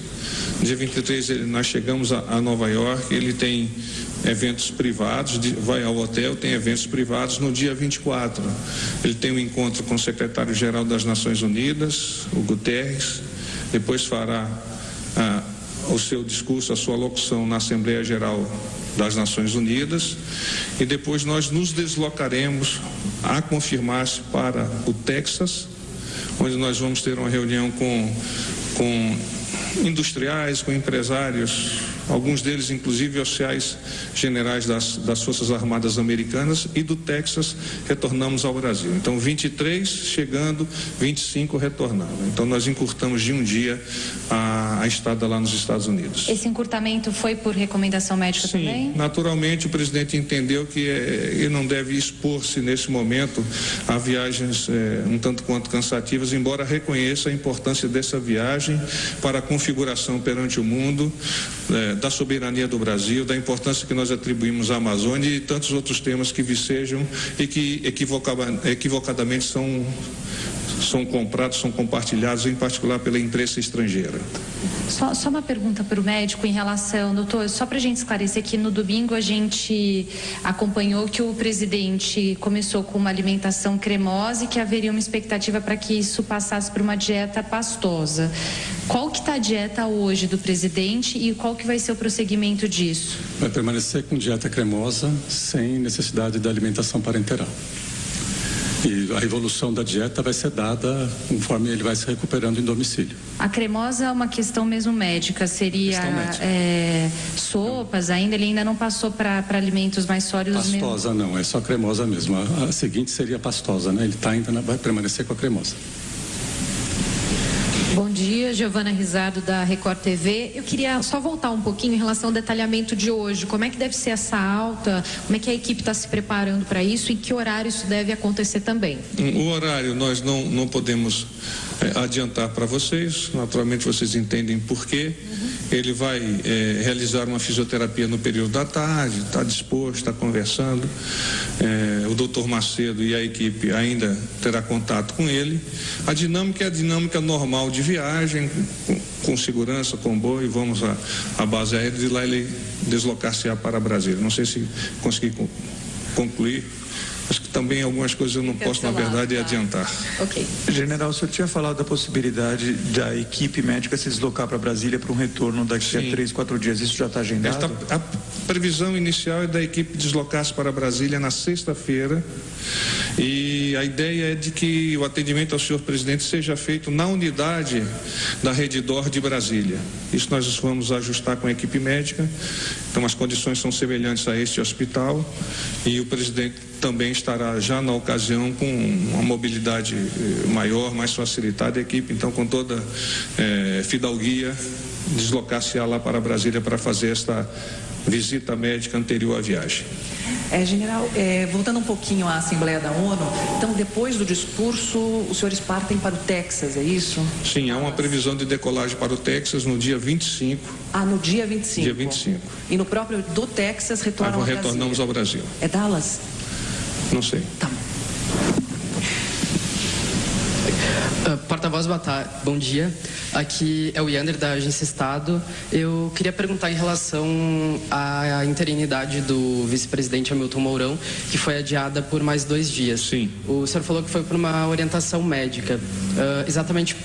No dia 23 nós chegamos a Nova York, ele tem eventos privados, vai ao hotel, tem eventos privados. No dia 24 ele tem um encontro com o secretário-geral das Nações Unidas, o Guterres, depois fará o seu discurso, a sua locução na Assembleia Geral das Nações Unidas, e depois nós nos deslocaremos, a confirmar-se, para o Texas, onde nós vamos ter uma reunião com industriais, com empresários, alguns deles inclusive oficiais generais das Forças Armadas Americanas, e do Texas retornamos ao Brasil. Então 23 chegando, 25 retornando. Então nós encurtamos de um dia a estada lá nos Estados Unidos. Esse encurtamento foi por recomendação médica? Sim, também? Naturalmente o presidente entendeu que ele não deve expor-se nesse momento a viagens um tanto quanto cansativas, embora reconheça a importância dessa viagem para a configuração perante o mundo, da soberania do Brasil, da importância que nós atribuímos à Amazônia e tantos outros temas que vicejam e que equivocadamente são comprados, são compartilhados, em particular pela imprensa estrangeira. Só uma pergunta para o médico em relação, doutor, só para a gente esclarecer que no domingo a gente acompanhou que o presidente começou com uma alimentação cremosa e que haveria uma expectativa para que isso passasse por uma dieta pastosa. Qual que está a dieta hoje do presidente e qual que vai ser o prosseguimento disso? Vai permanecer com dieta cremosa, sem necessidade da alimentação parenteral. E a evolução da dieta vai ser dada conforme ele vai se recuperando em domicílio. A cremosa é uma questão mesmo médica, seria sopas ainda, ele ainda não passou para alimentos mais sólidos mesmo? Pastosa não, é só cremosa mesmo. A seguinte seria pastosa, né? Ele ainda vai permanecer com a cremosa. Bom dia, Giovana Rizardo da Record TV. Eu queria só voltar um pouquinho em relação ao detalhamento de hoje. Como é que deve ser essa alta? Como é que a equipe está se preparando para isso? E que horário isso deve acontecer também? O horário nós não podemos adiantar para vocês. Naturalmente vocês entendem por quê. Ele vai realizar uma fisioterapia no período da tarde, está disposto, está conversando. O doutor Macedo e a equipe ainda terá contato com ele. A dinâmica é a dinâmica normal de viagem, com segurança, comboio, vamos à base aérea, de lá ele deslocar-se para Brasília. Não sei se consegui concluir. Acho que também algumas coisas eu não posso, na verdade, adiantar. Ok. General, o senhor tinha falado da possibilidade da equipe médica se deslocar para Brasília para um retorno daqui a 3, 4 dias. Isso já está agendado? A previsão inicial é da equipe deslocar-se para Brasília na sexta-feira e a ideia é de que o atendimento ao senhor presidente seja feito na unidade da Rede D'Or de Brasília. Isso nós vamos ajustar com a equipe médica. Então, as condições são semelhantes a este hospital e o presidente também estará já na ocasião com uma mobilidade maior, mais facilitada, a equipe, então, com toda fidalguia, deslocar-se lá para Brasília para fazer esta visita médica anterior à viagem. General, voltando um pouquinho à Assembleia da ONU, então depois do discurso os senhores partem para o Texas, é isso? Sim, há uma previsão de decolagem para o Texas no dia 25. No dia 25? Dia 25. E no próprio do Texas retornam ao Brasil? Retornamos ao Brasil. É Dallas? Não sei. Tá. Porta-voz, bom dia. Aqui é o Yander, da Agência Estado. Eu queria perguntar em relação à interinidade do vice-presidente Hamilton Mourão, que foi adiada por mais 2 dias. Sim. O senhor falou que foi por uma orientação médica. Exatamente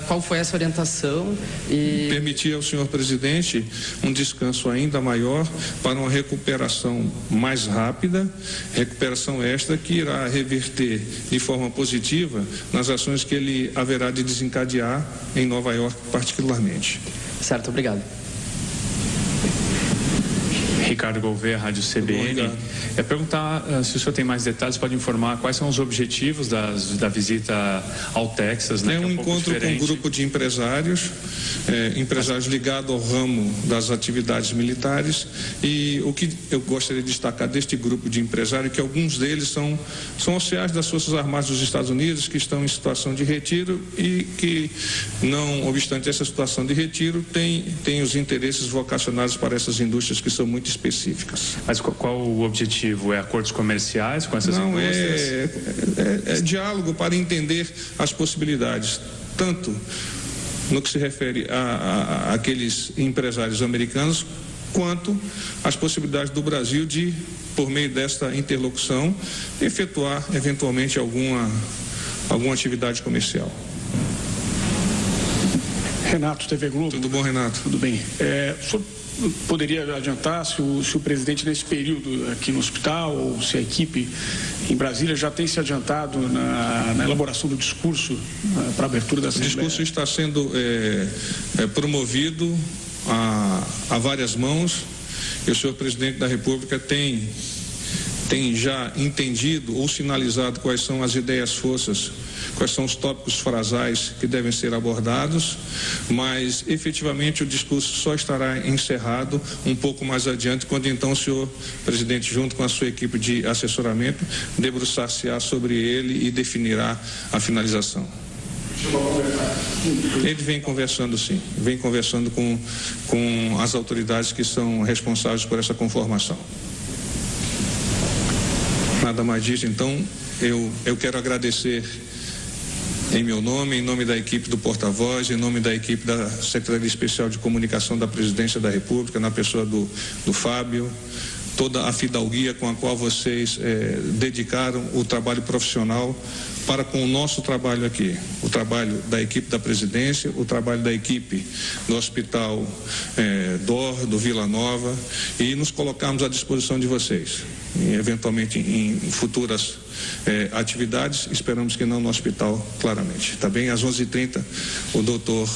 qual foi essa orientação? E permitir ao senhor presidente um descanso ainda maior para uma recuperação mais rápida, recuperação esta que irá reverter de forma positiva nas ações que ele haverá de desencadear em Nova York particularmente. Certo, obrigado. Ricardo Gouveia, Rádio CBN. Perguntar se o senhor tem mais detalhes, pode informar quais são os objetivos da visita ao Texas, né? É um encontro com um grupo de empresários, empresários ligados ao ramo das atividades militares, e o que eu gostaria de destacar deste grupo de empresários é que alguns deles são oficiais das Forças Armadas dos Estados Unidos que estão em situação de retiro e que, não obstante essa situação de retiro, têm os interesses vocacionados para essas indústrias que são muito específicas. Mas qual o objetivo? É acordos comerciais com essas indústrias? É diálogo para entender as possibilidades, tanto no que se refere a aqueles empresários americanos, quanto as possibilidades do Brasil de, por meio desta interlocução, efetuar eventualmente alguma atividade comercial. Renato, TV Globo. Tudo bom, Renato? Tudo bem. O senhor poderia adiantar se o presidente, nesse período aqui no hospital, ou se a equipe em Brasília já tem se adiantado na elaboração do discurso para a abertura da Assembleia? O discurso está sendo promovido a várias mãos, e o senhor presidente da República tem já entendido ou sinalizado quais são as ideias forças, quais são os tópicos frasais que devem ser abordados, mas efetivamente o discurso só estará encerrado um pouco mais adiante, quando então o senhor presidente, junto com a sua equipe de assessoramento, debruçar-se-á sobre ele e definirá a finalização. Ele vem conversando, sim, vem conversando com as autoridades que são responsáveis por essa conformação. Nada mais disso, então eu quero agradecer em meu nome, em nome da equipe do porta-voz, em nome da equipe da Secretaria Especial de Comunicação da Presidência da República, na pessoa do Fábio, toda a fidalguia com a qual vocês dedicaram o trabalho profissional para com o nosso trabalho aqui, o trabalho da equipe da presidência, o trabalho da equipe do Hospital D'Or, do Vila Nova, e nos colocarmos à disposição de vocês, e, eventualmente em futuras atividades, esperamos que não no hospital, claramente. Tá bem? Às 11h30, o doutor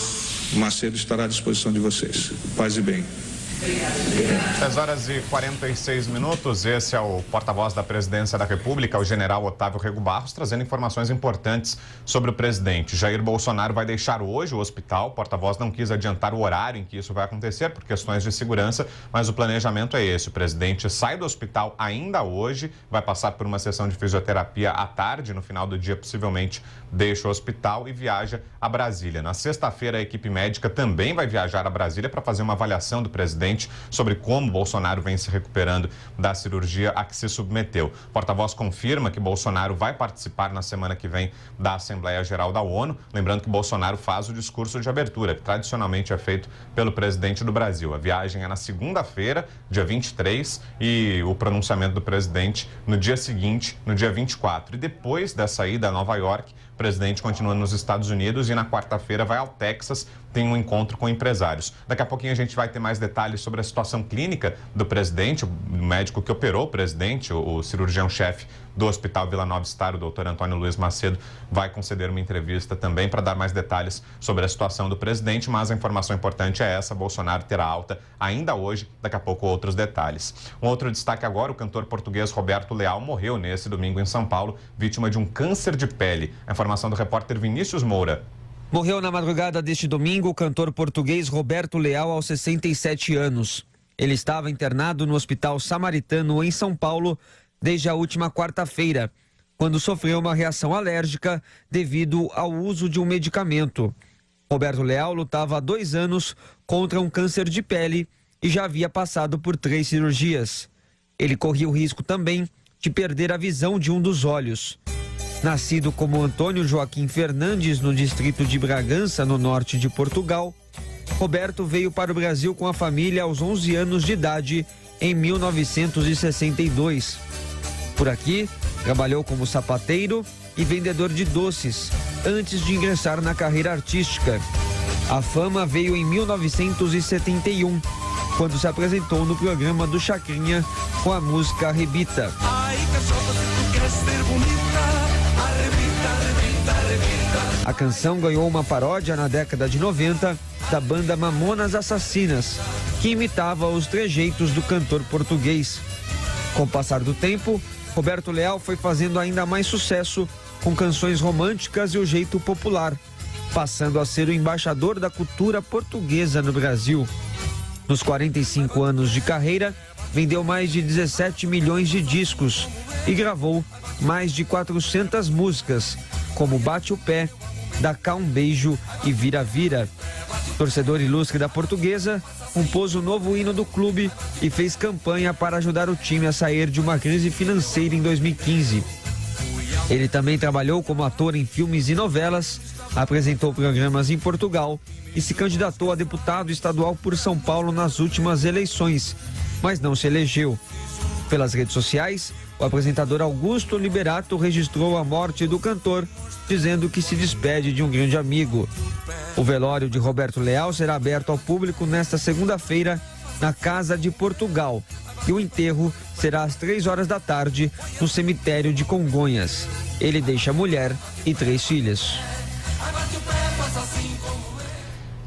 Macedo estará à disposição de vocês. Paz e bem. 10h46, esse é o porta-voz da Presidência da República, o general Otávio Rego Barros, trazendo informações importantes sobre o presidente. Jair Bolsonaro vai deixar hoje o hospital, o porta-voz não quis adiantar o horário em que isso vai acontecer por questões de segurança, mas o planejamento é esse, o presidente sai do hospital ainda hoje, vai passar por uma sessão de fisioterapia à tarde, no final do dia possivelmente deixa o hospital e viaja a Brasília. Na sexta-feira a equipe médica também vai viajar a Brasília para fazer uma avaliação do presidente sobre como Bolsonaro vem se recuperando da cirurgia a que se submeteu. O porta-voz confirma que Bolsonaro vai participar na semana que vem da Assembleia Geral da ONU, lembrando que Bolsonaro faz o discurso de abertura, que tradicionalmente é feito pelo presidente do Brasil. A viagem é na segunda-feira, dia 23, e o pronunciamento do presidente no dia seguinte, no dia 24. E depois dessa ida a Nova York, o presidente continua nos Estados Unidos e na quarta-feira vai ao Texas, tem um encontro com empresários. Daqui a pouquinho a gente vai ter mais detalhes sobre a situação clínica do presidente, o médico que operou o presidente, o cirurgião-chefe do Hospital Vila Nova Star, o doutor Antônio Luiz Macedo, vai conceder uma entrevista também para dar mais detalhes sobre a situação do presidente, mas a informação importante é essa: Bolsonaro terá alta ainda hoje, daqui a pouco outros detalhes. Um outro destaque agora: o cantor português Roberto Leal morreu nesse domingo em São Paulo, vítima de um câncer de pele. A informação do repórter Vinícius Moura. Morreu na madrugada deste domingo o cantor português Roberto Leal, aos 67 anos. Ele estava internado no Hospital Samaritano, em São Paulo, desde a última quarta-feira, quando sofreu uma reação alérgica devido ao uso de um medicamento. Roberto Leal lutava há 2 anos contra um câncer de pele e já havia passado por 3 cirurgias. Ele corria o risco também de perder a visão de um dos olhos. Nascido como Antônio Joaquim Fernandes, no distrito de Bragança, no norte de Portugal, Roberto veio para o Brasil com a família aos 11 anos de idade, em 1962. Por aqui, trabalhou como sapateiro e vendedor de doces, antes de ingressar na carreira artística. A fama veio em 1971, quando se apresentou no programa do Chacrinha com a música Arrebita. A canção ganhou uma paródia na década de 90 da banda Mamonas Assassinas, que imitava os trejeitos do cantor português. Com o passar do tempo, Roberto Leal foi fazendo ainda mais sucesso com canções românticas e o jeito popular, passando a ser o embaixador da cultura portuguesa no Brasil. Nos 45 anos de carreira, vendeu mais de 17 milhões de discos e gravou mais de 400 músicas, como Bate o Pé, Dá Cá um Beijo e Vira Vira. Torcedor ilustre da Portuguesa, compôs o novo hino do clube e fez campanha para ajudar o time a sair de uma crise financeira em 2015. Ele também trabalhou como ator em filmes e novelas, apresentou programas em Portugal e se candidatou a deputado estadual por São Paulo nas últimas eleições, mas não se elegeu. Pelas redes sociais, o apresentador Augusto Liberato registrou a morte do cantor, dizendo que se despede de um grande amigo. O velório de Roberto Leal será aberto ao público nesta segunda-feira na Casa de Portugal e o enterro será às 3 horas da tarde no cemitério de Congonhas. Ele deixa mulher e 3 filhos.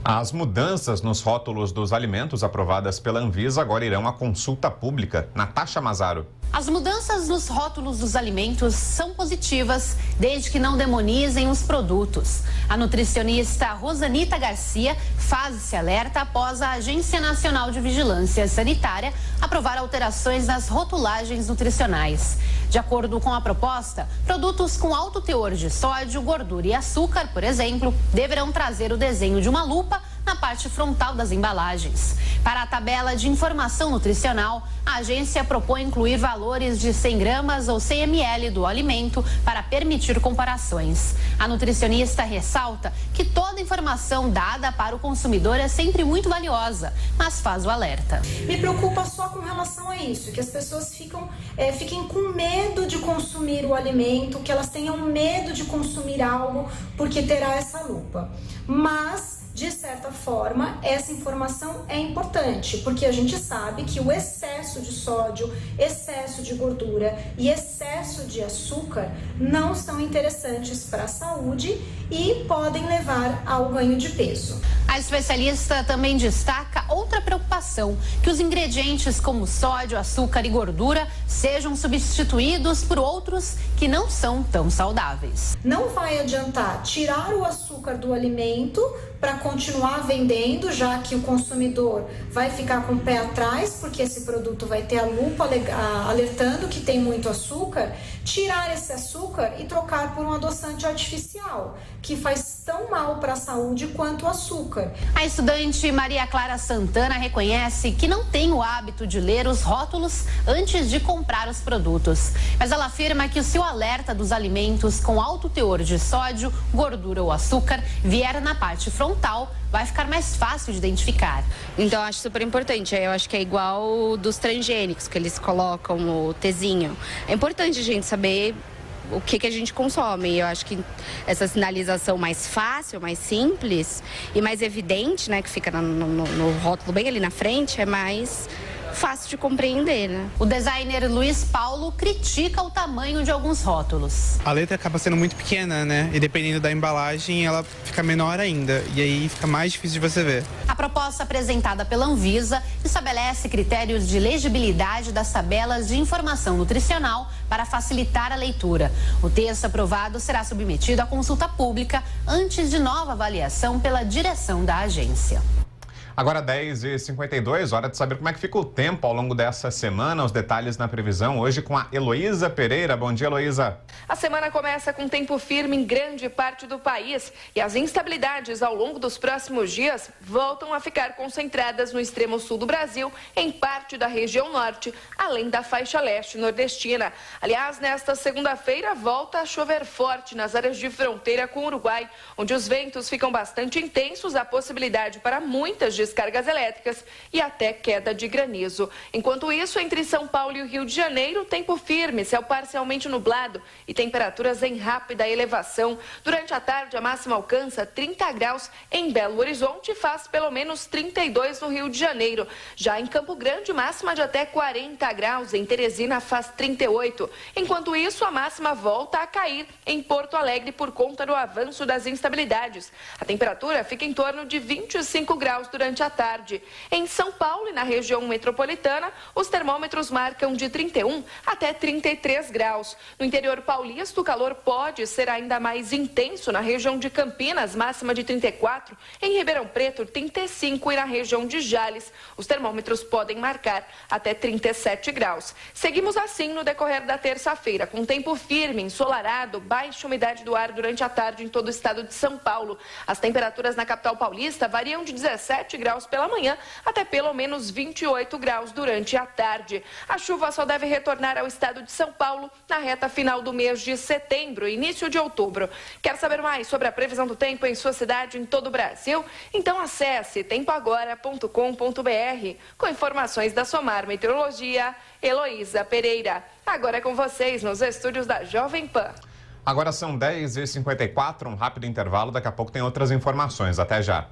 As mudanças nos rótulos dos alimentos aprovadas pela Anvisa agora irão à consulta pública. Natasha Mazaro. As mudanças nos rótulos dos alimentos são positivas, desde que não demonizem os produtos. A nutricionista Rosanita Garcia faz esse alerta após a Agência Nacional de Vigilância Sanitária aprovar alterações nas rotulagens nutricionais. De acordo com a proposta, produtos com alto teor de sódio, gordura e açúcar, por exemplo, deverão trazer o desenho de uma lupa na parte frontal das embalagens. Para a tabela de informação nutricional, a agência propõe incluir valores de 100 gramas ou 100 ml do alimento para permitir comparações. A nutricionista ressalta que toda informação dada para o consumidor é sempre muito valiosa, mas faz o alerta. Me preocupa só com relação a isso, que as pessoas fiquem com medo de consumir o alimento, que elas tenham medo de consumir algo porque terá essa lupa. Mas, de certa forma, essa informação é importante, porque a gente sabe que o excesso de sódio, excesso de gordura e excesso de açúcar não são interessantes para a saúde e podem levar ao ganho de peso. A especialista também destaca outra preocupação, que os ingredientes como sódio, açúcar e gordura sejam substituídos por outros que não são tão saudáveis. Não vai adiantar tirar o açúcar do alimento para continuar vendendo, já que o consumidor vai ficar com o pé atrás, porque esse produto vai ter a lupa alertando que tem muito açúcar, tirar esse açúcar e trocar por um adoçante artificial, que faz tão mal para a saúde quanto o açúcar. A estudante Maria Clara Santana reconhece que não tem o hábito de ler os rótulos antes de comprar os produtos, mas ela afirma que se o alerta dos alimentos com alto teor de sódio, gordura ou açúcar vier na parte frontal, vai ficar mais fácil de identificar. Então, eu acho super importante. Eu acho que é igual dos transgênicos, que eles colocam o Tzinho. É importante a gente saber o que a gente consome. Eu acho que essa sinalização mais fácil, mais simples e mais evidente, né, que fica no rótulo bem ali na frente, é mais fácil de compreender, né? O designer Luiz Paulo critica o tamanho de alguns rótulos. A letra acaba sendo muito pequena, né? E dependendo da embalagem, ela fica menor ainda. E aí fica mais difícil de você ver. A proposta apresentada pela Anvisa estabelece critérios de legibilidade das tabelas de informação nutricional para facilitar a leitura. O texto aprovado será submetido à consulta pública antes de nova avaliação pela direção da agência. Agora 10h52, hora de saber como é que fica o tempo ao longo dessa semana. Os detalhes na previsão hoje com a Heloísa Pereira. Bom dia, Heloísa. A semana começa com tempo firme em grande parte do país e as instabilidades ao longo dos próximos dias voltam a ficar concentradas no extremo sul do Brasil, em parte da região norte, além da faixa leste nordestina. Aliás, nesta segunda-feira volta a chover forte nas áreas de fronteira com o Uruguai, onde os ventos ficam bastante intensos, a possibilidade para muitas descargas elétricas e até queda de granizo. Enquanto isso, entre São Paulo e o Rio de Janeiro, tempo firme, céu parcialmente nublado e temperaturas em rápida elevação. Durante a tarde, a máxima alcança 30 graus em Belo Horizonte e faz pelo menos 32 no Rio de Janeiro. Já em Campo Grande, máxima de até 40 graus. Em Teresina faz 38. Enquanto isso, a máxima volta a cair em Porto Alegre por conta do avanço das instabilidades. A temperatura fica em torno de 25 graus durante a tarde. Em São Paulo e na região metropolitana, os termômetros marcam de 31 até 33 graus. No interior paulista, o calor pode ser ainda mais intenso na região de Campinas, máxima de 34, em Ribeirão Preto, 35 e na região de Jales, os termômetros podem marcar até 37 graus. Seguimos assim no decorrer da terça-feira, com tempo firme, ensolarado, baixa umidade do ar durante a tarde em todo o estado de São Paulo. As temperaturas na capital paulista variam de 17 graus pela manhã até pelo menos 28 graus durante a tarde. A chuva só deve retornar ao estado de São Paulo na reta final do mês de setembro e início de outubro. Quer saber mais sobre a previsão do tempo em sua cidade e em todo o Brasil? Então acesse tempoagora.com.br com informações da Somar Meteorologia, Heloísa Pereira. Agora é com vocês nos estúdios da Jovem Pan. Agora são 10h54, um rápido intervalo, daqui a pouco tem outras informações. Até já.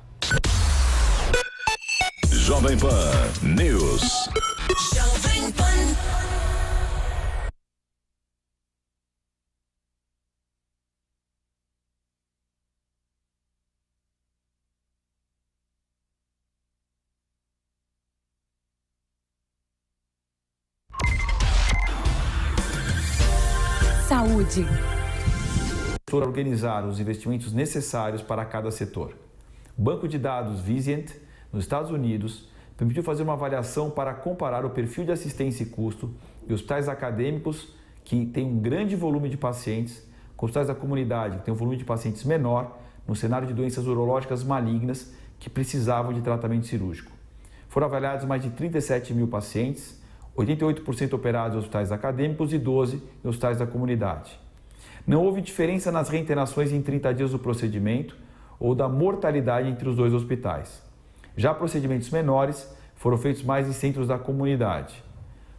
Jovem Pan News. Jovem Pan. Saúde. Para organizar os investimentos necessários para cada setor. O banco de dados Vizient, nos Estados Unidos, permitiu fazer uma avaliação para comparar o perfil de assistência e custo de hospitais acadêmicos que têm um grande volume de pacientes com hospitais da comunidade que têm um volume de pacientes menor no cenário de doenças urológicas malignas que precisavam de tratamento cirúrgico. Foram avaliados mais de 37 mil pacientes, 88% operados em hospitais acadêmicos e 12 em hospitais da comunidade. Não houve diferença nas reinternações em 30 dias do procedimento ou da mortalidade entre os dois hospitais. Já procedimentos menores foram feitos mais em centros da comunidade.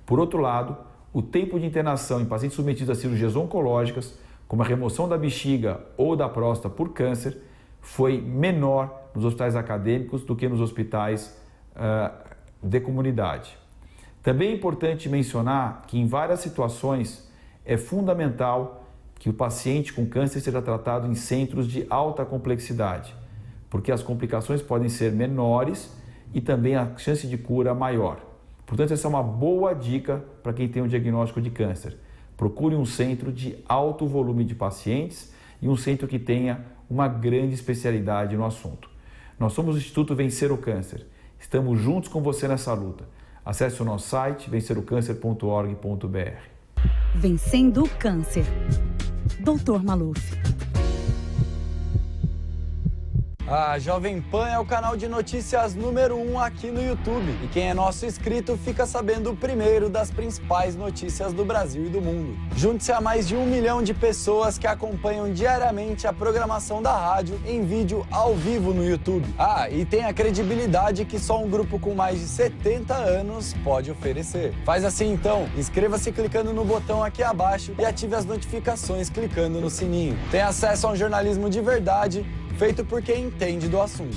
Por outro lado, o tempo de internação em pacientes submetidos a cirurgias oncológicas, como a remoção da bexiga ou da próstata por câncer, foi menor nos hospitais acadêmicos do que nos hospitais de comunidade. Também é importante mencionar que em várias situações é fundamental que o paciente com câncer seja tratado em centros de alta complexidade, porque as complicações podem ser menores e também a chance de cura maior. Portanto, essa é uma boa dica para quem tem um diagnóstico de câncer. Procure um centro de alto volume de pacientes e um centro que tenha uma grande especialidade no assunto. Nós somos o Instituto Vencer o Câncer. Estamos juntos com você nessa luta. Acesse o nosso site vencerocâncer.org.br. Vencendo o câncer. Dr. Maluf. A Jovem Pan é o canal de notícias número 1 aqui no YouTube. E quem é nosso inscrito fica sabendo primeiro das principais notícias do Brasil e do mundo. Junte-se a mais de 1 milhão de pessoas que acompanham diariamente a programação da rádio em vídeo ao vivo no YouTube. Ah, e tem a credibilidade que só um grupo com mais de 70 anos pode oferecer. Faz assim então, inscreva-se clicando no botão aqui abaixo e ative as notificações clicando no sininho. Tem acesso a um jornalismo de verdade, feito por quem entende do assunto.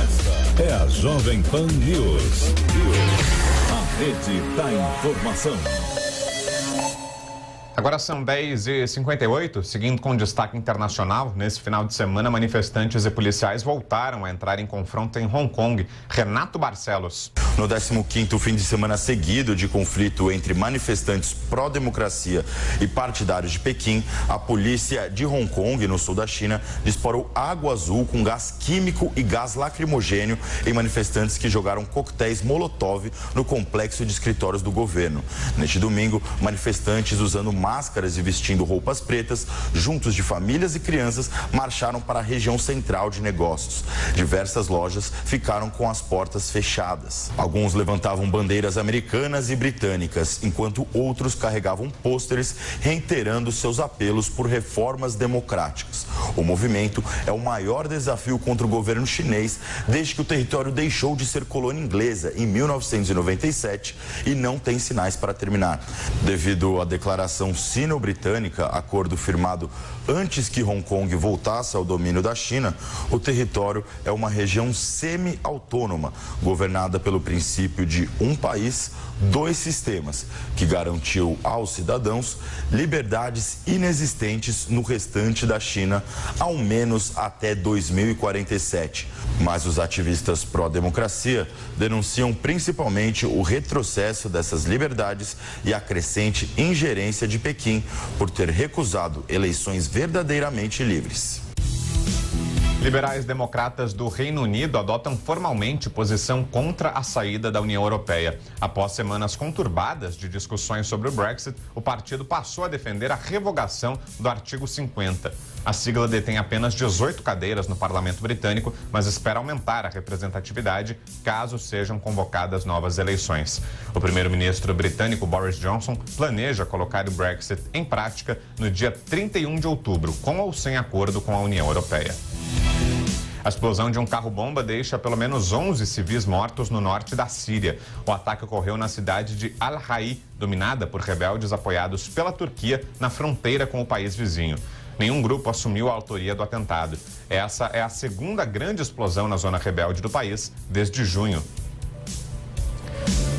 Esta é a Jovem Pan News. A rede da informação. Agora são 10h58, seguindo com destaque internacional. Nesse final de semana, manifestantes e policiais voltaram a entrar em confronto em Hong Kong. Renato Barcelos. No 15º fim de semana seguido de conflito entre manifestantes pró-democracia e partidários de Pequim, a polícia de Hong Kong, no sul da China, disparou água azul com gás químico e gás lacrimogênio em manifestantes que jogaram coquetéis Molotov no complexo de escritórios do governo. Neste domingo, manifestantes usando máscaras e vestindo roupas pretas, juntos de famílias e crianças, marcharam para a região central de negócios. Diversas lojas ficaram com as portas fechadas. Alguns levantavam bandeiras americanas e britânicas, enquanto outros carregavam pôsteres reiterando seus apelos por reformas democráticas. O movimento é o maior desafio contra o governo chinês desde que o território deixou de ser colônia inglesa em 1997 e não tem sinais para terminar. Devido à declaração sino-britânica, acordo firmado antes que Hong Kong voltasse ao domínio da China, o território é uma região semi-autônoma, governada pelo princípio de um país, dois sistemas, que garantiu aos cidadãos liberdades inexistentes no restante da China, ao menos até 2047. Mas os ativistas pró-democracia denunciam principalmente o retrocesso dessas liberdades e a crescente ingerência de Pequim por ter recusado eleições verdadeiramente livres. Liberais democratas do Reino Unido adotam formalmente posição contra a saída da União Europeia. Após semanas conturbadas de discussões sobre o Brexit, o partido passou a defender a revogação do artigo 50. A sigla detém apenas 18 cadeiras no parlamento britânico, mas espera aumentar a representatividade caso sejam convocadas novas eleições. O primeiro-ministro britânico Boris Johnson planeja colocar o Brexit em prática no dia 31 de outubro, com ou sem acordo com a União Europeia. A explosão de um carro-bomba deixa pelo menos 11 civis mortos no norte da Síria. O ataque ocorreu na cidade de Al-Rai, dominada por rebeldes apoiados pela Turquia na fronteira com o país vizinho. Nenhum grupo assumiu a autoria do atentado. Essa é a segunda grande explosão na zona rebelde do país desde junho.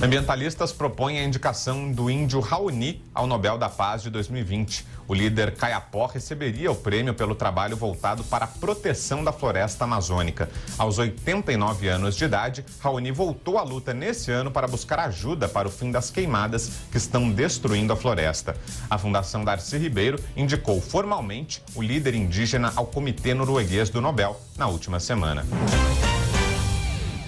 Ambientalistas propõem a indicação do índio Raoni ao Nobel da Paz de 2020. O líder Kayapó receberia o prêmio pelo trabalho voltado para a proteção da floresta amazônica. Aos 89 anos de idade, Raoni voltou à luta nesse ano para buscar ajuda para o fim das queimadas que estão destruindo a floresta. A Fundação Darcy Ribeiro indicou formalmente o líder indígena ao Comitê Norueguês do Nobel na última semana.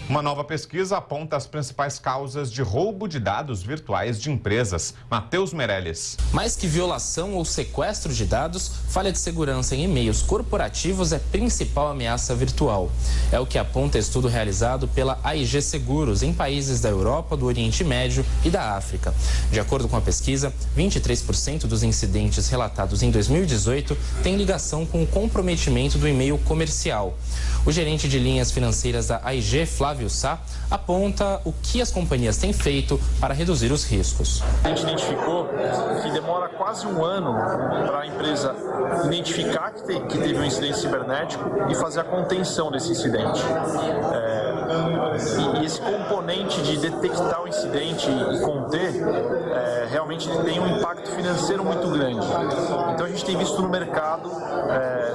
Uma nova pesquisa aponta as principais causas de roubo de dados virtuais de empresas. Matheus Meirelles. Mais que violação ou sequestro de dados, falha de segurança em e-mails corporativos é a principal ameaça virtual. É o que aponta estudo realizado pela AIG Seguros em países da Europa, do Oriente Médio e da África. De acordo com a pesquisa, 23% dos incidentes relatados em 2018 têm ligação com o comprometimento do e-mail comercial. O gerente de linhas financeiras da AIG, Flávio Sá, aponta o que as companhias têm feito para reduzir os riscos. A gente identificou que demora quase um ano para a empresa identificar que teve um incidente cibernético e fazer a contenção desse incidente. E esse componente de detectar o incidente e conter, realmente tem um impacto financeiro muito grande. Então a gente tem visto no mercado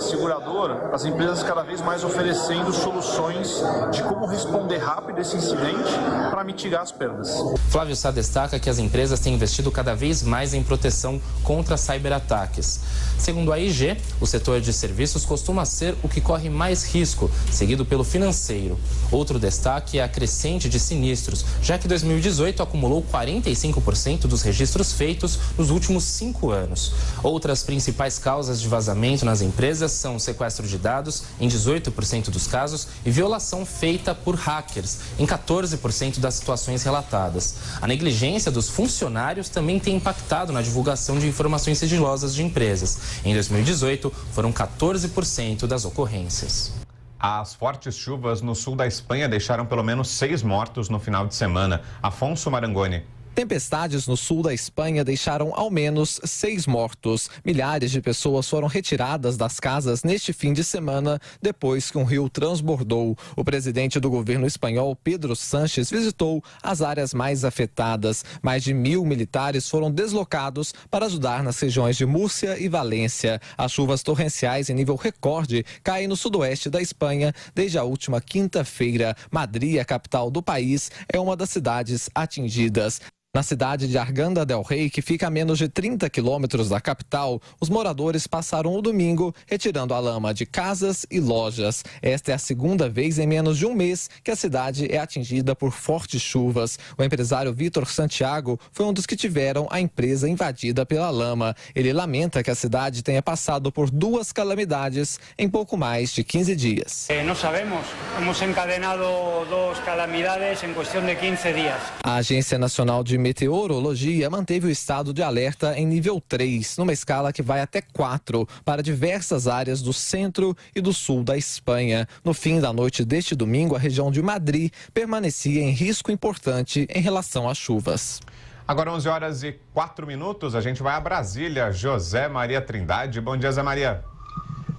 segurador as empresas cada vez mais oferecendo soluções de como responder rápido esse incidente para mitigar as perdas. Flávio Sá destaca que as empresas têm investido cada vez mais em proteção contra cyberataques. Segundo a AIG, o setor de serviços costuma ser o que corre mais risco, seguido pelo financeiro. Outro destaque é a crescente de sinistros, já que 2018 acumulou 45% dos registros feitos nos últimos 5 anos. Outras principais causas de vazamento nas empresas são sequestro de dados, em 18% dos casos, e violação feita por hackers, em 14% das situações relatadas. A negligência dos funcionários também tem impactado na divulgação de informações sigilosas de empresas. Em 2018, foram 14% das ocorrências. As fortes chuvas no sul da Espanha deixaram pelo menos 6 mortos no final de semana. Afonso Marangoni. Tempestades no sul da Espanha deixaram ao menos 6 mortos. Milhares de pessoas foram retiradas das casas neste fim de semana depois que um rio transbordou. O presidente do governo espanhol, Pedro Sánchez, visitou as áreas mais afetadas. Mais de 1.000 militares foram deslocados para ajudar nas regiões de Múrcia e Valência. As chuvas torrenciais em nível recorde caem no sudoeste da Espanha desde a última quinta-feira. Madrid, a capital do país, é uma das cidades atingidas. Na cidade de Arganda del Rei, que fica a menos de 30 quilômetros da capital, os moradores passaram o domingo retirando a lama de casas e lojas. Esta é a segunda vez em menos de um mês que a cidade é atingida por fortes chuvas. O empresário Vítor Santiago foi um dos que tiveram a empresa invadida pela lama. Ele lamenta que a cidade tenha passado por 2 calamidades em pouco mais de 15 dias. Não sabemos. Hemos encadenado 2 calamidades em questão de 15 dias. A Agência Nacional de Meteorologia manteve o estado de alerta em nível 3, numa escala que vai até 4, para diversas áreas do centro e do sul da Espanha. No fim da noite deste domingo, a região de Madrid permanecia em risco importante em relação às chuvas. Agora 11h04, a gente vai a Brasília. José Maria Trindade. Bom dia, Zé Maria.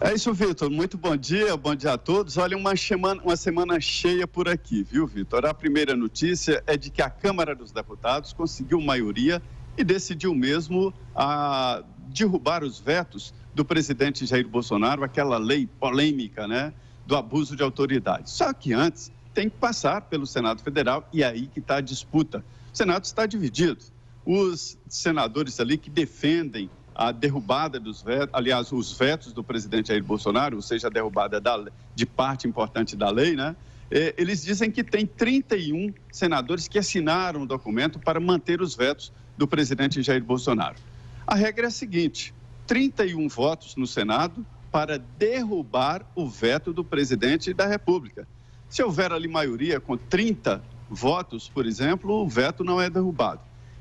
É isso, Vitor. Muito bom dia a todos. Olha, uma semana cheia por aqui, viu, Vitor? A primeira notícia é de que a Câmara dos Deputados conseguiu maioria e decidiu mesmo derrubar os vetos do presidente Jair Bolsonaro, aquela lei polêmica, né, do abuso de autoridade. Só que antes tem que passar pelo Senado Federal e é aí que está a disputa. O Senado está dividido. Os senadores ali que defendem a derrubada dos vetos, aliás, os vetos do presidente Jair Bolsonaro, ou seja, a derrubada de parte importante da lei, né? Eles dizem que tem 31 senadores que assinaram o documento para manter os vetos do presidente Jair Bolsonaro. A regra é a seguinte: 31 votos no Senado para derrubar o veto do presidente da República. Se houver ali maioria com 30 votos, por exemplo, o veto não é derrubado.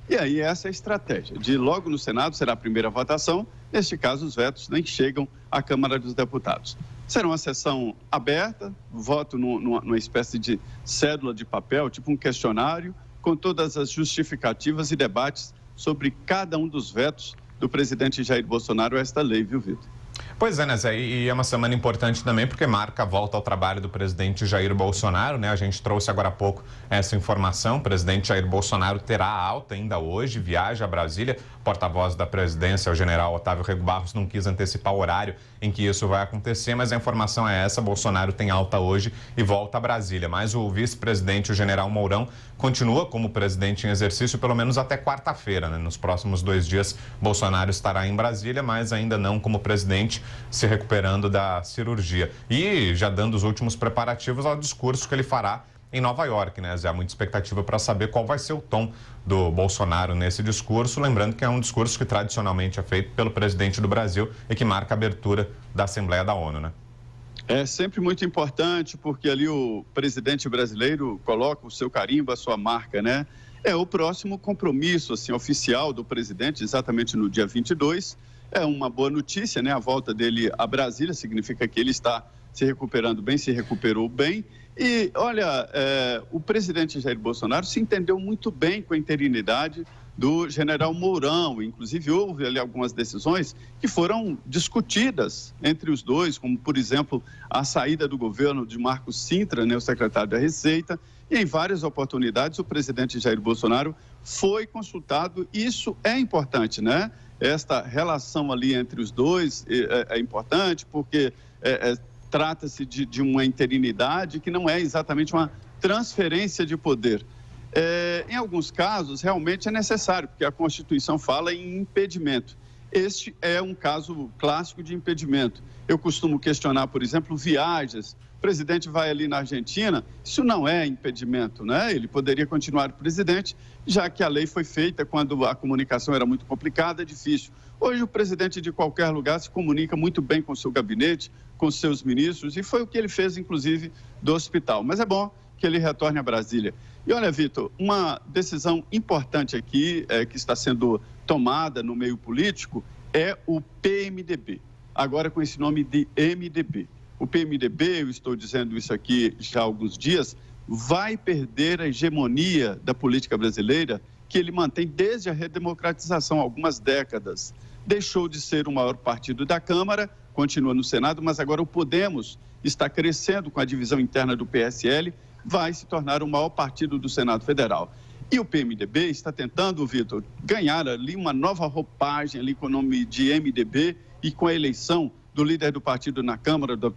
E aí essa é a estratégia, de logo no Senado será a primeira votação, neste caso os vetos nem chegam à Câmara dos Deputados. Será uma sessão aberta, voto numa espécie de cédula de papel, tipo um questionário, com todas as justificativas e debates sobre cada um dos vetos do presidente Jair Bolsonaro a esta lei, viu, Vitor? Pois é, né, Zé? E é uma semana importante também porque marca a volta ao trabalho do presidente Jair Bolsonaro, né? A gente trouxe agora há pouco essa informação. O presidente Jair Bolsonaro terá alta ainda hoje, viaja a Brasília. Porta-voz da presidência, o general Otávio Rego Barros, não quis antecipar o horário em que isso vai acontecer, mas a informação é essa: Bolsonaro tem alta hoje e volta a Brasília. Mas o vice-presidente, o general Mourão, continua como presidente em exercício pelo menos até quarta-feira, né? Nos próximos 2 dias, Bolsonaro estará em Brasília, mas ainda não como presidente, se recuperando da cirurgia. E já dando os últimos preparativos ao discurso que ele fará em Nova York, né, Zé? Há muita expectativa para saber qual vai ser o tom do Bolsonaro nesse discurso, lembrando que é um discurso que tradicionalmente é feito pelo presidente do Brasil e que marca a abertura da Assembleia da ONU, né? É sempre muito importante porque ali o presidente brasileiro coloca o seu carimbo, a sua marca, né? É o próximo compromisso, assim, oficial do presidente, exatamente no dia 22. É uma boa notícia, né? A volta dele a Brasília significa que ele está se recuperando bem, se recuperou bem. E, olha, o presidente Jair Bolsonaro se entendeu muito bem com a interinidade do general Mourão. Inclusive, houve ali algumas decisões que foram discutidas entre os dois, como, por exemplo, a saída do governo de Marcos Cintra, né, o secretário da Receita, e em várias oportunidades o presidente Jair Bolsonaro foi consultado. Isso é importante, né? Esta relação ali entre os dois é importante porque trata-se de uma interinidade que não é exatamente uma transferência de poder. Em alguns casos, realmente é necessário, porque a Constituição fala em impedimento. Este é um caso clássico de impedimento. Eu costumo questionar, por exemplo, viagens. O presidente vai ali na Argentina, isso não é impedimento, né? Ele poderia continuar presidente, já que a lei foi feita quando a comunicação era muito complicada, difícil. Hoje o presidente de qualquer lugar se comunica muito bem com o seu gabinete, com seus ministros, e foi o que ele fez, inclusive, do hospital. Mas é bom que ele retorne a Brasília. E olha, Vitor, uma decisão importante aqui que está sendo tomada no meio político é o PMDB, agora com esse nome de MDB. O PMDB, eu estou dizendo isso aqui já há alguns dias, vai perder a hegemonia da política brasileira, que ele mantém desde a redemocratização, algumas décadas. Deixou de ser o maior partido da Câmara, continua no Senado, mas agora o Podemos está crescendo com a divisão interna do PSL, vai se tornar o maior partido do Senado Federal. E o PMDB está tentando, Vitor, ganhar ali uma nova roupagem ali com o nome de MDB e com a eleição do líder do partido na Câmara, do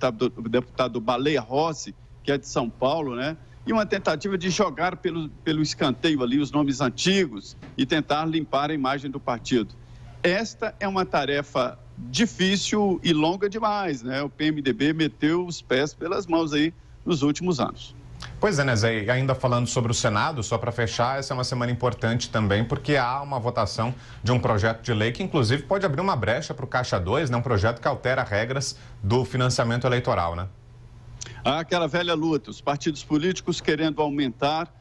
deputado Baleia Rossi, que é de São Paulo, né? E uma tentativa de jogar pelo escanteio ali os nomes antigos e tentar limpar a imagem do partido. Esta é uma tarefa difícil e longa demais, né? O PMDB meteu os pés pelas mãos aí nos últimos anos. Pois é, né, Zé? E ainda falando sobre o Senado, só para fechar, essa é uma semana importante também, porque há uma votação de um projeto de lei que, inclusive, pode abrir uma brecha para o Caixa 2, né? Um projeto que altera regras do financiamento eleitoral, né? Há aquela velha luta, os partidos políticos querendo aumentar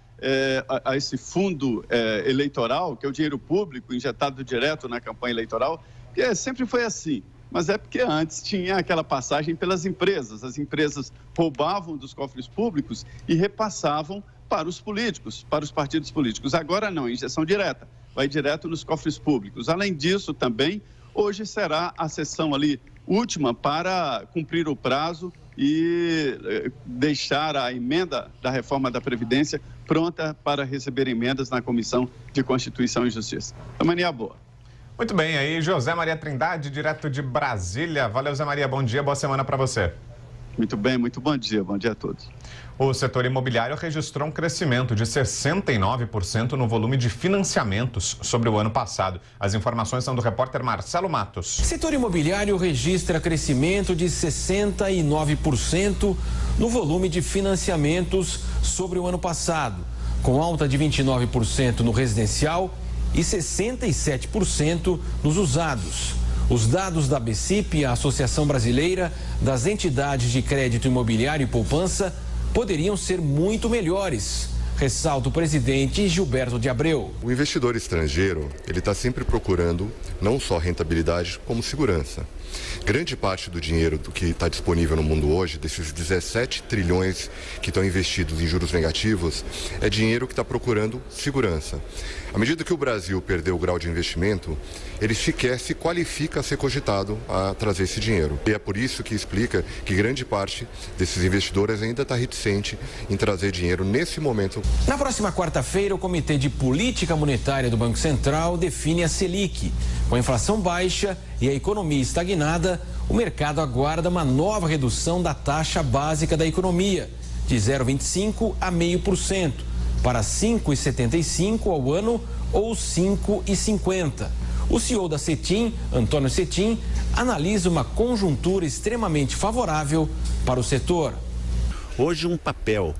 a esse fundo eleitoral, que é o dinheiro público injetado direto na campanha eleitoral, que sempre foi assim. Mas é porque antes tinha aquela passagem pelas empresas. As empresas roubavam dos cofres públicos e repassavam para os políticos, para os partidos políticos. Agora não, injeção direta, vai direto nos cofres públicos. Além disso, também, hoje será a sessão ali última para cumprir o prazo e deixar a emenda da reforma da Previdência pronta para receber emendas na Comissão de Constituição e Justiça. Amanhã boa. Muito bem, aí José Maria Trindade, direto de Brasília. Valeu, Zé Maria, bom dia, boa semana para você. Muito bem, muito bom dia a todos. O setor imobiliário registrou um crescimento de 69% no volume de financiamentos sobre o ano passado. As informações são do repórter Marcelo Matos. O setor imobiliário registra crescimento de 69% no volume de financiamentos sobre o ano passado, com alta de 29% no residencial e 67% nos usados. Os dados da BCIP, a Associação Brasileira das Entidades de Crédito Imobiliário e Poupança, poderiam ser muito melhores, ressalta o presidente Gilberto de Abreu. O investidor estrangeiro, ele está sempre procurando não só rentabilidade, como segurança. Grande parte do dinheiro que está disponível no mundo hoje, desses 17 trilhões que estão investidos em juros negativos, é dinheiro que está procurando segurança. À medida que o Brasil perdeu o grau de investimento, ele sequer se qualifica a ser cogitado a trazer esse dinheiro. E é por isso que explica que grande parte desses investidores ainda está reticente em trazer dinheiro nesse momento. Na próxima quarta-feira, o Comitê de Política Monetária do Banco Central define a Selic. Com a inflação baixa e a economia estagnada, o mercado aguarda uma nova redução da taxa básica da economia, de 0,25% a 0,5%, para 5,75% ao ano ou 5,50%. O CEO da Cetim, Antônio Cetim, analisa uma conjuntura extremamente favorável para o setor. Hoje um papel,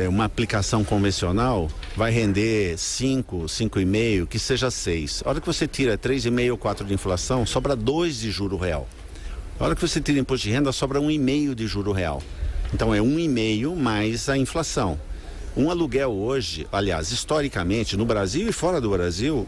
uma aplicação convencional vai render 5, 5,5, que seja 6. A hora que você tira 3,5 ou 4 de inflação, sobra 2 de juro real. A hora que você tira imposto de renda, sobra 1,5 de juro real. Então é 1,5 mais a inflação. Um aluguel hoje, aliás, historicamente, no Brasil e fora do Brasil,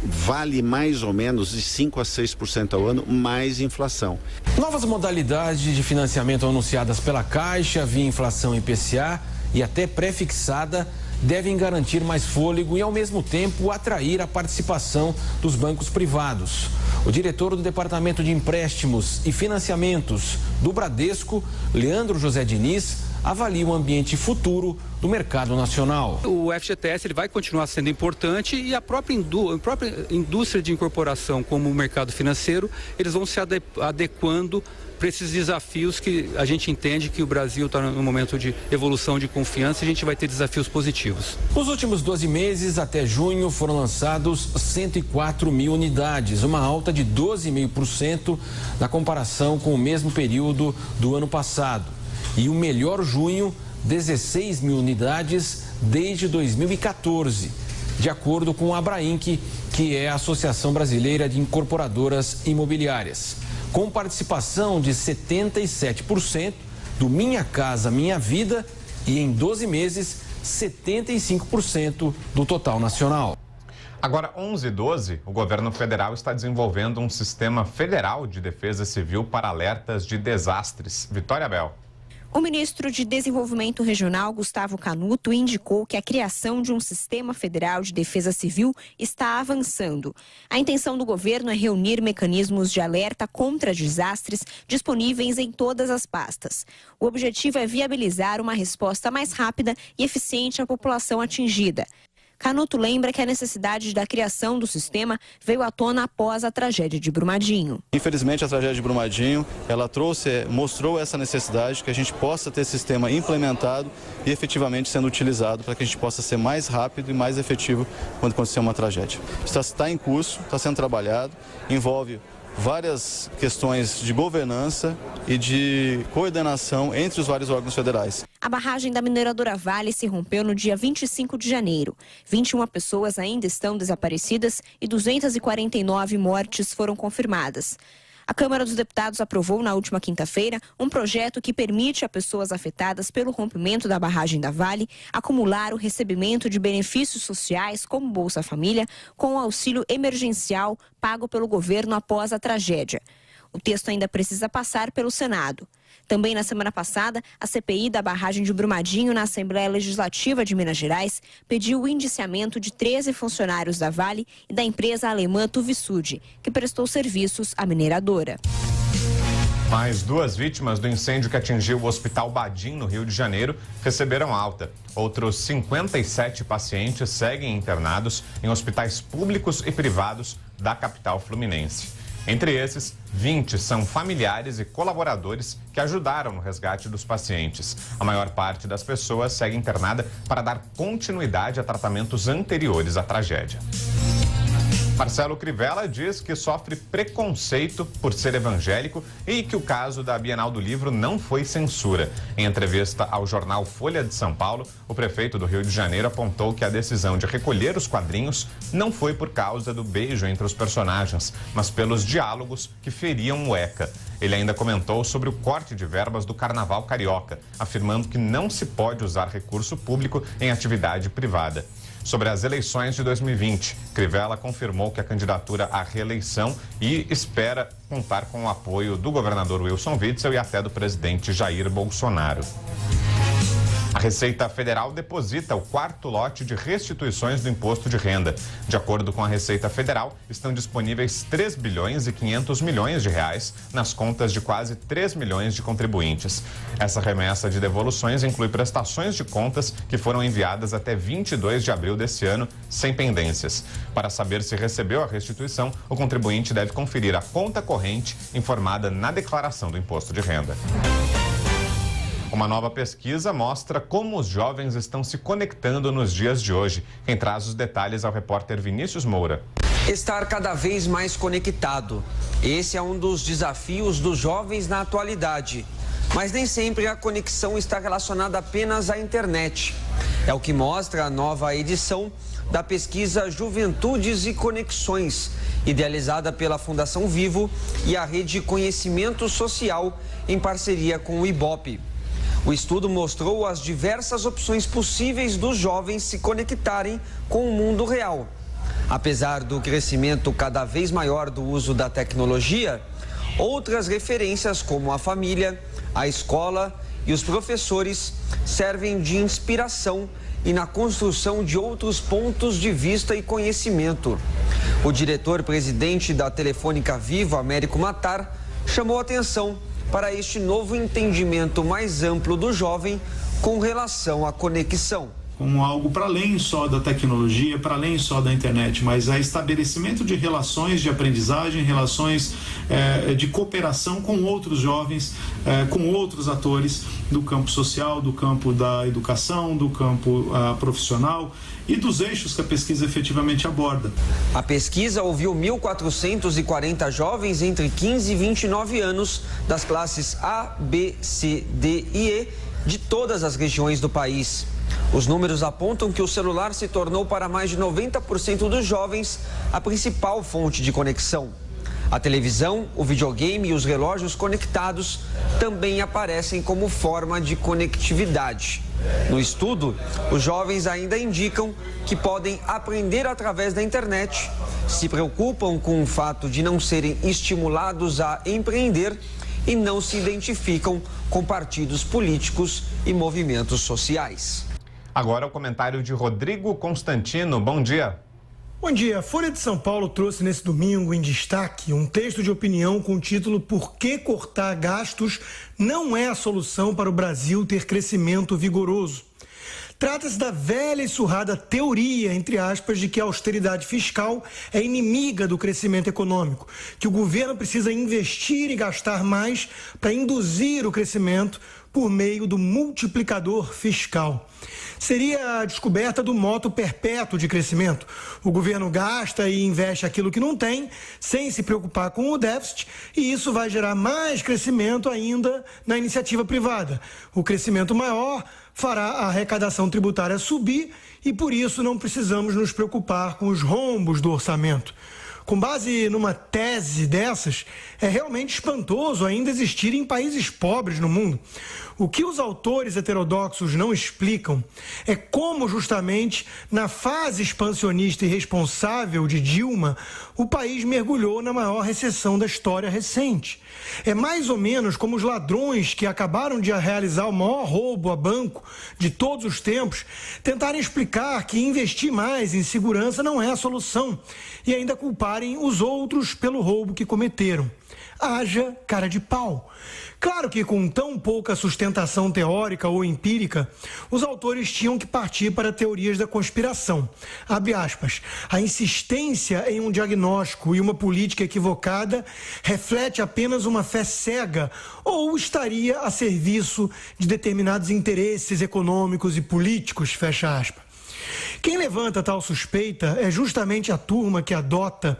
vale mais ou menos de 5 a 6% ao ano, mais inflação. Novas modalidades de financiamento anunciadas pela Caixa, via inflação IPCA e até pré-fixada, devem garantir mais fôlego e, ao mesmo tempo, atrair a participação dos bancos privados. O diretor do Departamento de Empréstimos e Financiamentos do Bradesco, Leandro José Diniz, avalia o ambiente futuro do mercado nacional. O FGTS ele vai continuar sendo importante e a própria indústria de incorporação, como o mercado financeiro, eles vão se adequando para esses desafios que a gente entende que o Brasil está num momento de evolução de confiança e a gente vai ter desafios positivos. Nos últimos 12 meses, até junho, foram lançados 104 mil unidades, uma alta de 12,5% na comparação com o mesmo período do ano passado. E o melhor junho, 16 mil unidades desde 2014, de acordo com a Abrainc, que é a Associação Brasileira de Incorporadoras Imobiliárias, com participação de 77% do Minha Casa Minha Vida e, em 12 meses, 75% do total nacional. Agora, 11h12, o governo federal está desenvolvendo um sistema federal de defesa civil para alertas de desastres. Vitória Bel. O ministro de Desenvolvimento Regional, Gustavo Canuto, indicou que a criação de um sistema federal de defesa civil está avançando. A intenção do governo é reunir mecanismos de alerta contra desastres disponíveis em todas as pastas. O objetivo é viabilizar uma resposta mais rápida e eficiente à população atingida. Canuto lembra que a necessidade da criação do sistema veio à tona após a tragédia de Brumadinho. Infelizmente, a tragédia de Brumadinho, ela mostrou essa necessidade que a gente possa ter esse sistema implementado e efetivamente sendo utilizado para que a gente possa ser mais rápido e mais efetivo quando acontecer uma tragédia. Está em curso, está sendo trabalhado, envolve várias questões de governança e de coordenação entre os vários órgãos federais. A barragem da mineradora Vale se rompeu no dia 25 de janeiro. 21 pessoas ainda estão desaparecidas e 249 mortes foram confirmadas. A Câmara dos Deputados aprovou na última quinta-feira um projeto que permite a pessoas afetadas pelo rompimento da barragem da Vale acumular o recebimento de benefícios sociais como Bolsa Família com o auxílio emergencial pago pelo governo após a tragédia. O texto ainda precisa passar pelo Senado. Também na semana passada, a CPI da barragem de Brumadinho na Assembleia Legislativa de Minas Gerais pediu o indiciamento de 13 funcionários da Vale e da empresa alemã Tuvisud, que prestou serviços à mineradora. Mais 2 vítimas do incêndio que atingiu o Hospital Badim, no Rio de Janeiro, receberam alta. Outros 57 pacientes seguem internados em hospitais públicos e privados da capital fluminense. Entre esses, 20 são familiares e colaboradores que ajudaram no resgate dos pacientes. A maior parte das pessoas segue internada para dar continuidade a tratamentos anteriores à tragédia. Marcelo Crivella diz que sofre preconceito por ser evangélico e que o caso da Bienal do Livro não foi censura. Em entrevista ao jornal Folha de São Paulo, o prefeito do Rio de Janeiro apontou que a decisão de recolher os quadrinhos não foi por causa do beijo entre os personagens, mas pelos diálogos que feriam o ECA. Ele ainda comentou sobre o corte de verbas do Carnaval Carioca, afirmando que não se pode usar recurso público em atividade privada. Sobre as eleições de 2020, Crivella confirmou que a candidatura à reeleição e espera contar com o apoio do governador Wilson Witzel e até do presidente Jair Bolsonaro. A Receita Federal deposita o 4º lote de restituições do imposto de renda. De acordo com a Receita Federal, estão disponíveis 3 bilhões e 500 milhões de reais nas contas de quase 3 milhões de contribuintes. Essa remessa de devoluções inclui prestações de contas que foram enviadas até 22 de abril desse ano, sem pendências. Para saber se recebeu a restituição, o contribuinte deve conferir a conta corrente informada na declaração do imposto de renda. Uma nova pesquisa mostra como os jovens estão se conectando nos dias de hoje. Quem traz os detalhes é o repórter Vinícius Moura. Estar cada vez mais conectado. Esse é um dos desafios dos jovens na atualidade. Mas nem sempre a conexão está relacionada apenas à internet. É o que mostra a nova edição da pesquisa Juventudes e Conexões, idealizada pela Fundação Vivo e a Rede Conhecimento Social, em parceria com o IBOP. O estudo mostrou as diversas opções possíveis dos jovens se conectarem com o mundo real. Apesar do crescimento cada vez maior do uso da tecnologia, outras referências como a família, a escola e os professores servem de inspiração e na construção de outros pontos de vista e conhecimento. O diretor-presidente da Telefônica Vivo, Américo Matar, chamou atenção para este novo entendimento mais amplo do jovem com relação à conexão. Como algo para além só da tecnologia, para além só da internet, mas é estabelecimento de relações de aprendizagem, relações de cooperação com outros jovens, com outros atores do campo social, do campo da educação, do campo profissional e dos eixos que a pesquisa efetivamente aborda. A pesquisa ouviu 1.440 jovens entre 15 e 29 anos das classes A, B, C, D e E de todas as regiões do país. Os números apontam que o celular se tornou para mais de 90% dos jovens a principal fonte de conexão. A televisão, o videogame e os relógios conectados também aparecem como forma de conectividade. No estudo, os jovens ainda indicam que podem aprender através da internet, se preocupam com o fato de não serem estimulados a empreender e não se identificam com partidos políticos e movimentos sociais. Agora o comentário de Rodrigo Constantino. Bom dia. Bom dia. A Folha de São Paulo trouxe nesse domingo em destaque um texto de opinião com o título "Por que cortar gastos não é a solução para o Brasil ter crescimento vigoroso?". Trata-se da velha e surrada teoria, entre aspas, de que a austeridade fiscal é inimiga do crescimento econômico, que o governo precisa investir e gastar mais para induzir o crescimento por meio do multiplicador fiscal. Seria a descoberta do moto perpétuo de crescimento. O governo gasta e investe aquilo que não tem, sem se preocupar com o déficit, e isso vai gerar mais crescimento ainda na iniciativa privada. O crescimento maior fará a arrecadação tributária subir e, por isso, não precisamos nos preocupar com os rombos do orçamento. Com base numa tese dessas, é realmente espantoso ainda existir em países pobres no mundo. O que os autores heterodoxos não explicam é como, justamente, na fase expansionista e irresponsável de Dilma, o país mergulhou na maior recessão da história recente. É mais ou menos como os ladrões que acabaram de realizar o maior roubo a banco de todos os tempos tentarem explicar que investir mais em segurança não é a solução e ainda culparem os outros pelo roubo que cometeram. Haja cara de pau. Claro que com tão pouca sustentação teórica ou empírica, os autores tinham que partir para teorias da conspiração. Abre aspas. A insistência em um diagnóstico e uma política equivocada reflete apenas uma fé cega ou estaria a serviço de determinados interesses econômicos e políticos, fecha aspas. Quem levanta tal suspeita é justamente a turma que adota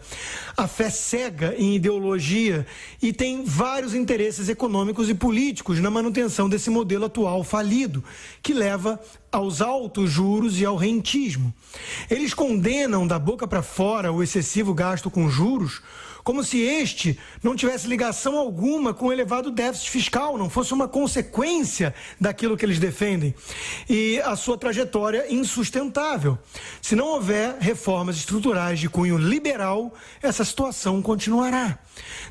a fé cega em ideologia e tem vários interesses econômicos e políticos na manutenção desse modelo atual falido, que leva aos altos juros e ao rentismo. Eles condenam da boca para fora o excessivo gasto com juros, como se este não tivesse ligação alguma com o elevado déficit fiscal, não fosse uma consequência daquilo que eles defendem, e a sua trajetória insustentável. Se não houver reformas estruturais de cunho liberal, essa situação continuará.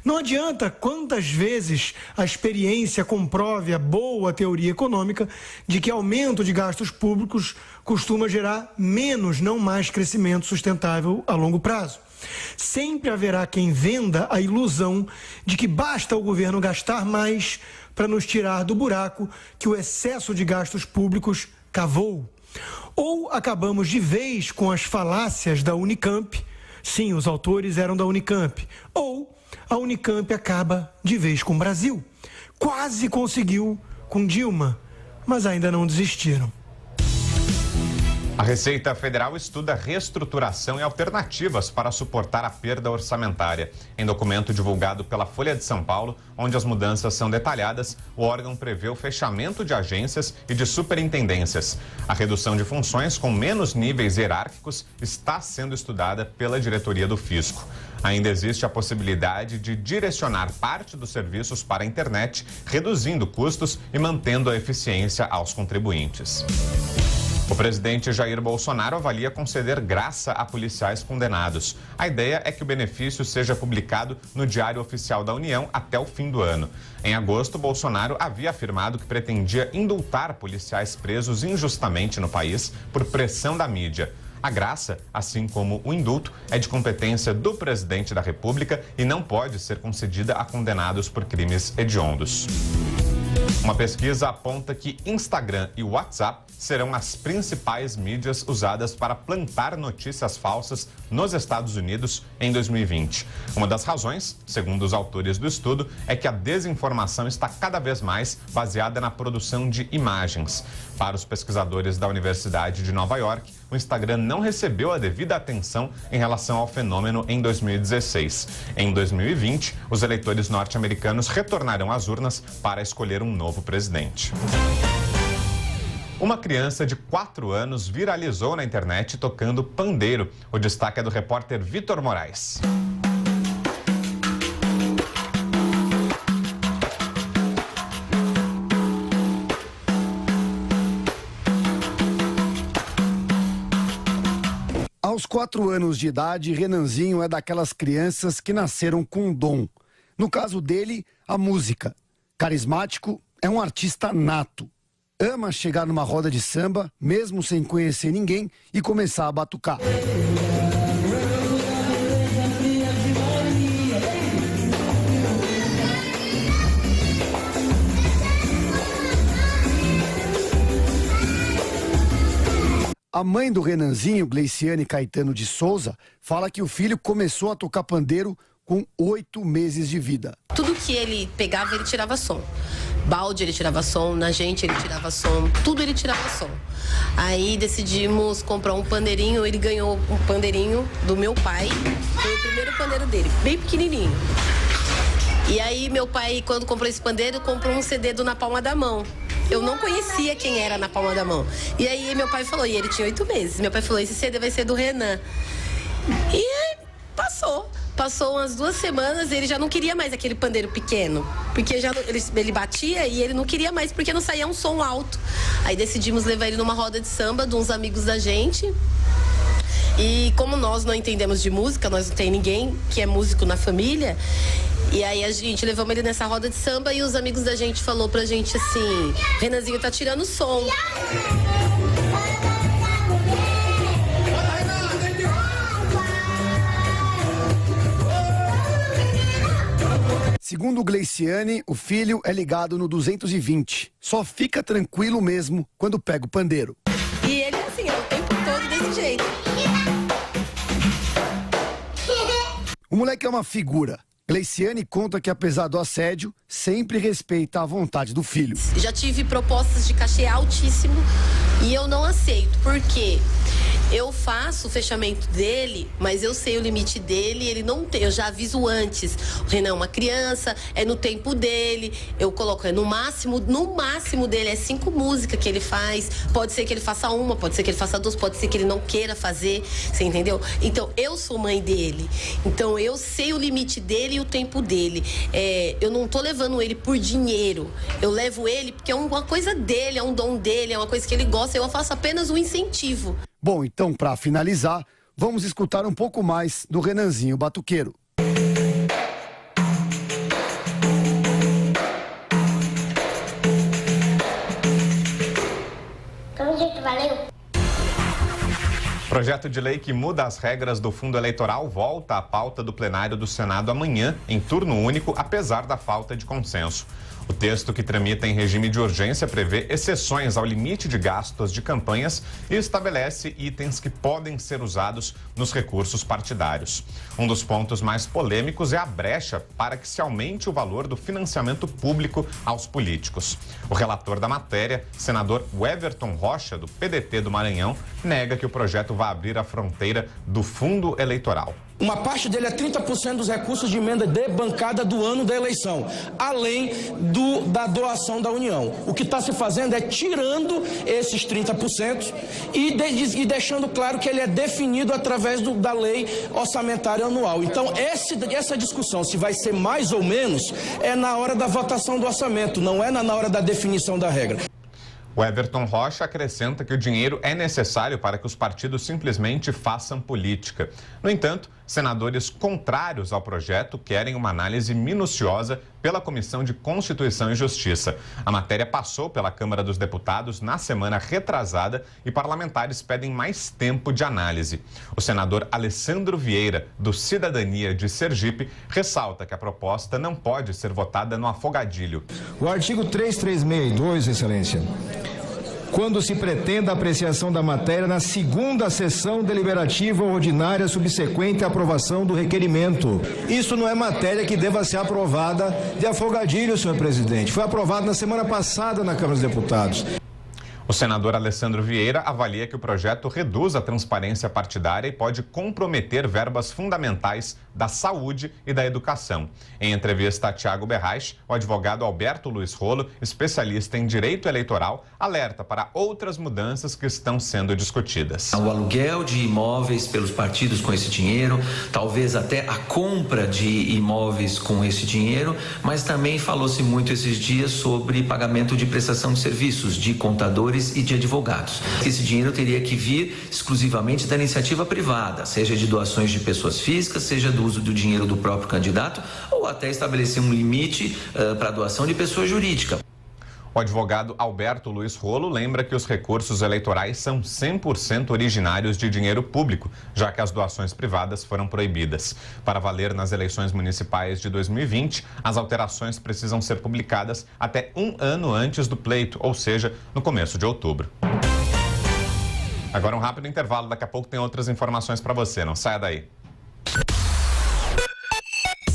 Não adianta quantas vezes a experiência comprove a boa teoria econômica de que aumento de gastos públicos costuma gerar menos, não mais crescimento sustentável a longo prazo. Sempre haverá quem venda a ilusão de que basta o governo gastar mais para nos tirar do buraco que o excesso de gastos públicos cavou. Ou acabamos de vez com as falácias da Unicamp, sim, os autores eram da Unicamp, ou a Unicamp acaba de vez com o Brasil. Quase conseguiu com Dilma, mas ainda não desistiram. A Receita Federal estuda reestruturação e alternativas para suportar a perda orçamentária. Em documento divulgado pela Folha de São Paulo, onde as mudanças são detalhadas, o órgão prevê o fechamento de agências e de superintendências. A redução de funções com menos níveis hierárquicos está sendo estudada pela diretoria do Fisco. Ainda existe a possibilidade de direcionar parte dos serviços para a internet, reduzindo custos e mantendo a eficiência aos contribuintes. O presidente Jair Bolsonaro avalia conceder graça a policiais condenados. A ideia é que o benefício seja publicado no Diário Oficial da União até o fim do ano. Em agosto, Bolsonaro havia afirmado que pretendia indultar policiais presos injustamente no país por pressão da mídia. A graça, assim como o indulto, é de competência do presidente da República e não pode ser concedida a condenados por crimes hediondos. Uma pesquisa aponta que Instagram e WhatsApp serão as principais mídias usadas para plantar notícias falsas nos Estados Unidos em 2020. Uma das razões, segundo os autores do estudo, é que a desinformação está cada vez mais baseada na produção de imagens. Para os pesquisadores da Universidade de Nova York, o Instagram não recebeu a devida atenção em relação ao fenômeno em 2016. Em 2020, os eleitores norte-americanos retornarão às urnas para escolher um novo presidente. Uma criança de 4 anos viralizou na internet tocando pandeiro. O destaque é do repórter Vitor Moraes. Aos 4 anos de idade, Renanzinho é daquelas crianças que nasceram com um dom. No caso dele, a música. Carismático, é um artista nato. Ama chegar numa roda de samba, mesmo sem conhecer ninguém, e começar a batucar. A mãe do Renanzinho, Gleiciane Caetano de Souza, fala que o filho começou a tocar pandeiro com 8 meses de vida. Tudo que ele pegava, ele tirava som. Balde ele tirava som, na gente ele tirava som, tudo ele tirava som. Aí decidimos comprar um pandeirinho, ele ganhou um pandeirinho do meu pai, foi o primeiro pandeiro dele, bem pequenininho. E aí meu pai, quando comprou esse pandeiro, comprou um CD do Na Palma da Mão. Eu não conhecia quem era Na Palma da Mão. E aí meu pai falou, e ele tinha 8 meses, meu pai falou, esse CD vai ser do Renan. E passou. Passou umas 2 semanas, ele já não queria mais aquele pandeiro pequeno. Porque já ele batia e ele não queria mais, porque não saía um som alto. Aí decidimos levar ele numa roda de samba de uns amigos da gente. E como nós não entendemos de música, nós não tem ninguém que é músico na família. E aí a gente levamos ele nessa roda de samba e os amigos da gente falou pra gente assim, Renanzinho tá tirando som. Segundo Gleiciane, o filho é ligado no 220. Só fica tranquilo mesmo quando pega o pandeiro. E ele assim, é o tempo todo desse jeito. O moleque é uma figura. Gleiciane conta que, apesar do assédio, sempre respeita a vontade do filho. Já tive propostas de cachê altíssimo e eu não aceito, porque eu faço o fechamento dele, mas eu sei o limite dele, ele não tem, eu já aviso antes. O Renan é uma criança, é no tempo dele, eu coloco, no máximo dele é 5 músicas que ele faz, pode ser que ele faça 1, pode ser que ele faça 2, pode ser que ele não queira fazer, você entendeu? Então, eu sou mãe dele, então eu sei o limite dele e o tempo dele. Eu não tô levando ele por dinheiro, eu levo ele porque é uma coisa dele, é um dom dele, é uma coisa que ele gosta, eu faço apenas um incentivo. Bom, então, para finalizar, vamos escutar um pouco mais do Renanzinho Batuqueiro. Valeu. Projeto de lei que muda as regras do fundo eleitoral volta à pauta do plenário do Senado amanhã, em turno único, apesar da falta de consenso. O texto, que tramita em regime de urgência, prevê exceções ao limite de gastos de campanhas e estabelece itens que podem ser usados nos recursos partidários. Um dos pontos mais polêmicos é a brecha para que se aumente o valor do financiamento público aos políticos. O relator da matéria, senador Everton Rocha, do PDT do Maranhão, nega que o projeto vá abrir a fronteira do fundo eleitoral. Uma parte dele é 30% dos recursos de emenda de bancada do ano da eleição, além da doação da União. O que está se fazendo é tirando esses 30% e deixando claro que ele é definido através da lei orçamentária anual. Então, essa discussão, se vai ser mais ou menos, é na hora da votação do orçamento, não é na hora da definição da regra. O Everton Rocha acrescenta que o dinheiro é necessário para que os partidos simplesmente façam política. No entanto, senadores contrários ao projeto querem uma análise minuciosa pela Comissão de Constituição e Justiça. A matéria passou pela Câmara dos Deputados na semana retrasada e parlamentares pedem mais tempo de análise. O senador Alessandro Vieira, do Cidadania de Sergipe, ressalta que a proposta não pode ser votada no afogadilho. O artigo 3362, Excelência, quando se pretenda a apreciação da matéria na segunda sessão deliberativa ordinária subsequente à aprovação do requerimento. Isso não é matéria que deva ser aprovada de afogadilho, senhor presidente. Foi aprovado na semana passada na Câmara dos Deputados. O senador Alessandro Vieira avalia que o projeto reduz a transparência partidária e pode comprometer verbas fundamentais da saúde e da educação. Em entrevista a Tiago Berraich, o advogado Alberto Luiz Rolo, especialista em direito eleitoral, alerta para outras mudanças que estão sendo discutidas. O aluguel de imóveis pelos partidos com esse dinheiro, talvez até a compra de imóveis com esse dinheiro, mas também falou-se muito esses dias sobre pagamento de prestação de serviços de contadores contadores e de advogados. Esse dinheiro teria que vir exclusivamente da iniciativa privada, seja de doações de pessoas físicas, seja do uso do dinheiro do próprio candidato, ou até estabelecer um limite para a doação de pessoa jurídica. O advogado Alberto Luiz Rolo lembra que os recursos eleitorais são 100% originários de dinheiro público, já que as doações privadas foram proibidas. Para valer nas eleições municipais de 2020, as alterações precisam ser publicadas até um ano antes do pleito, ou seja, no começo de outubro. Agora um rápido intervalo, daqui a pouco tem outras informações para você, não saia daí.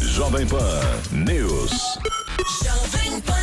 Jovem Pan News. Jovem Pan.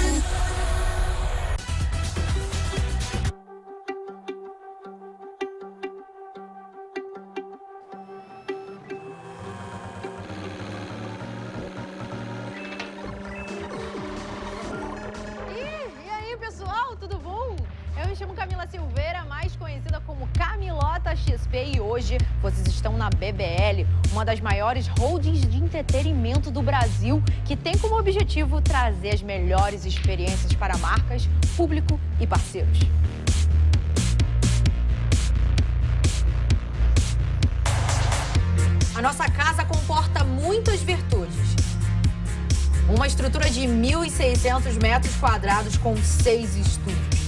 Silveira, mais conhecida como Camilota XP, e hoje vocês estão na BBL, uma das maiores holdings de entretenimento do Brasil, que tem como objetivo trazer as melhores experiências para marcas, público e parceiros. A nossa casa comporta muitas virtudes. Uma estrutura de 1.600 metros quadrados com 6 estúdios.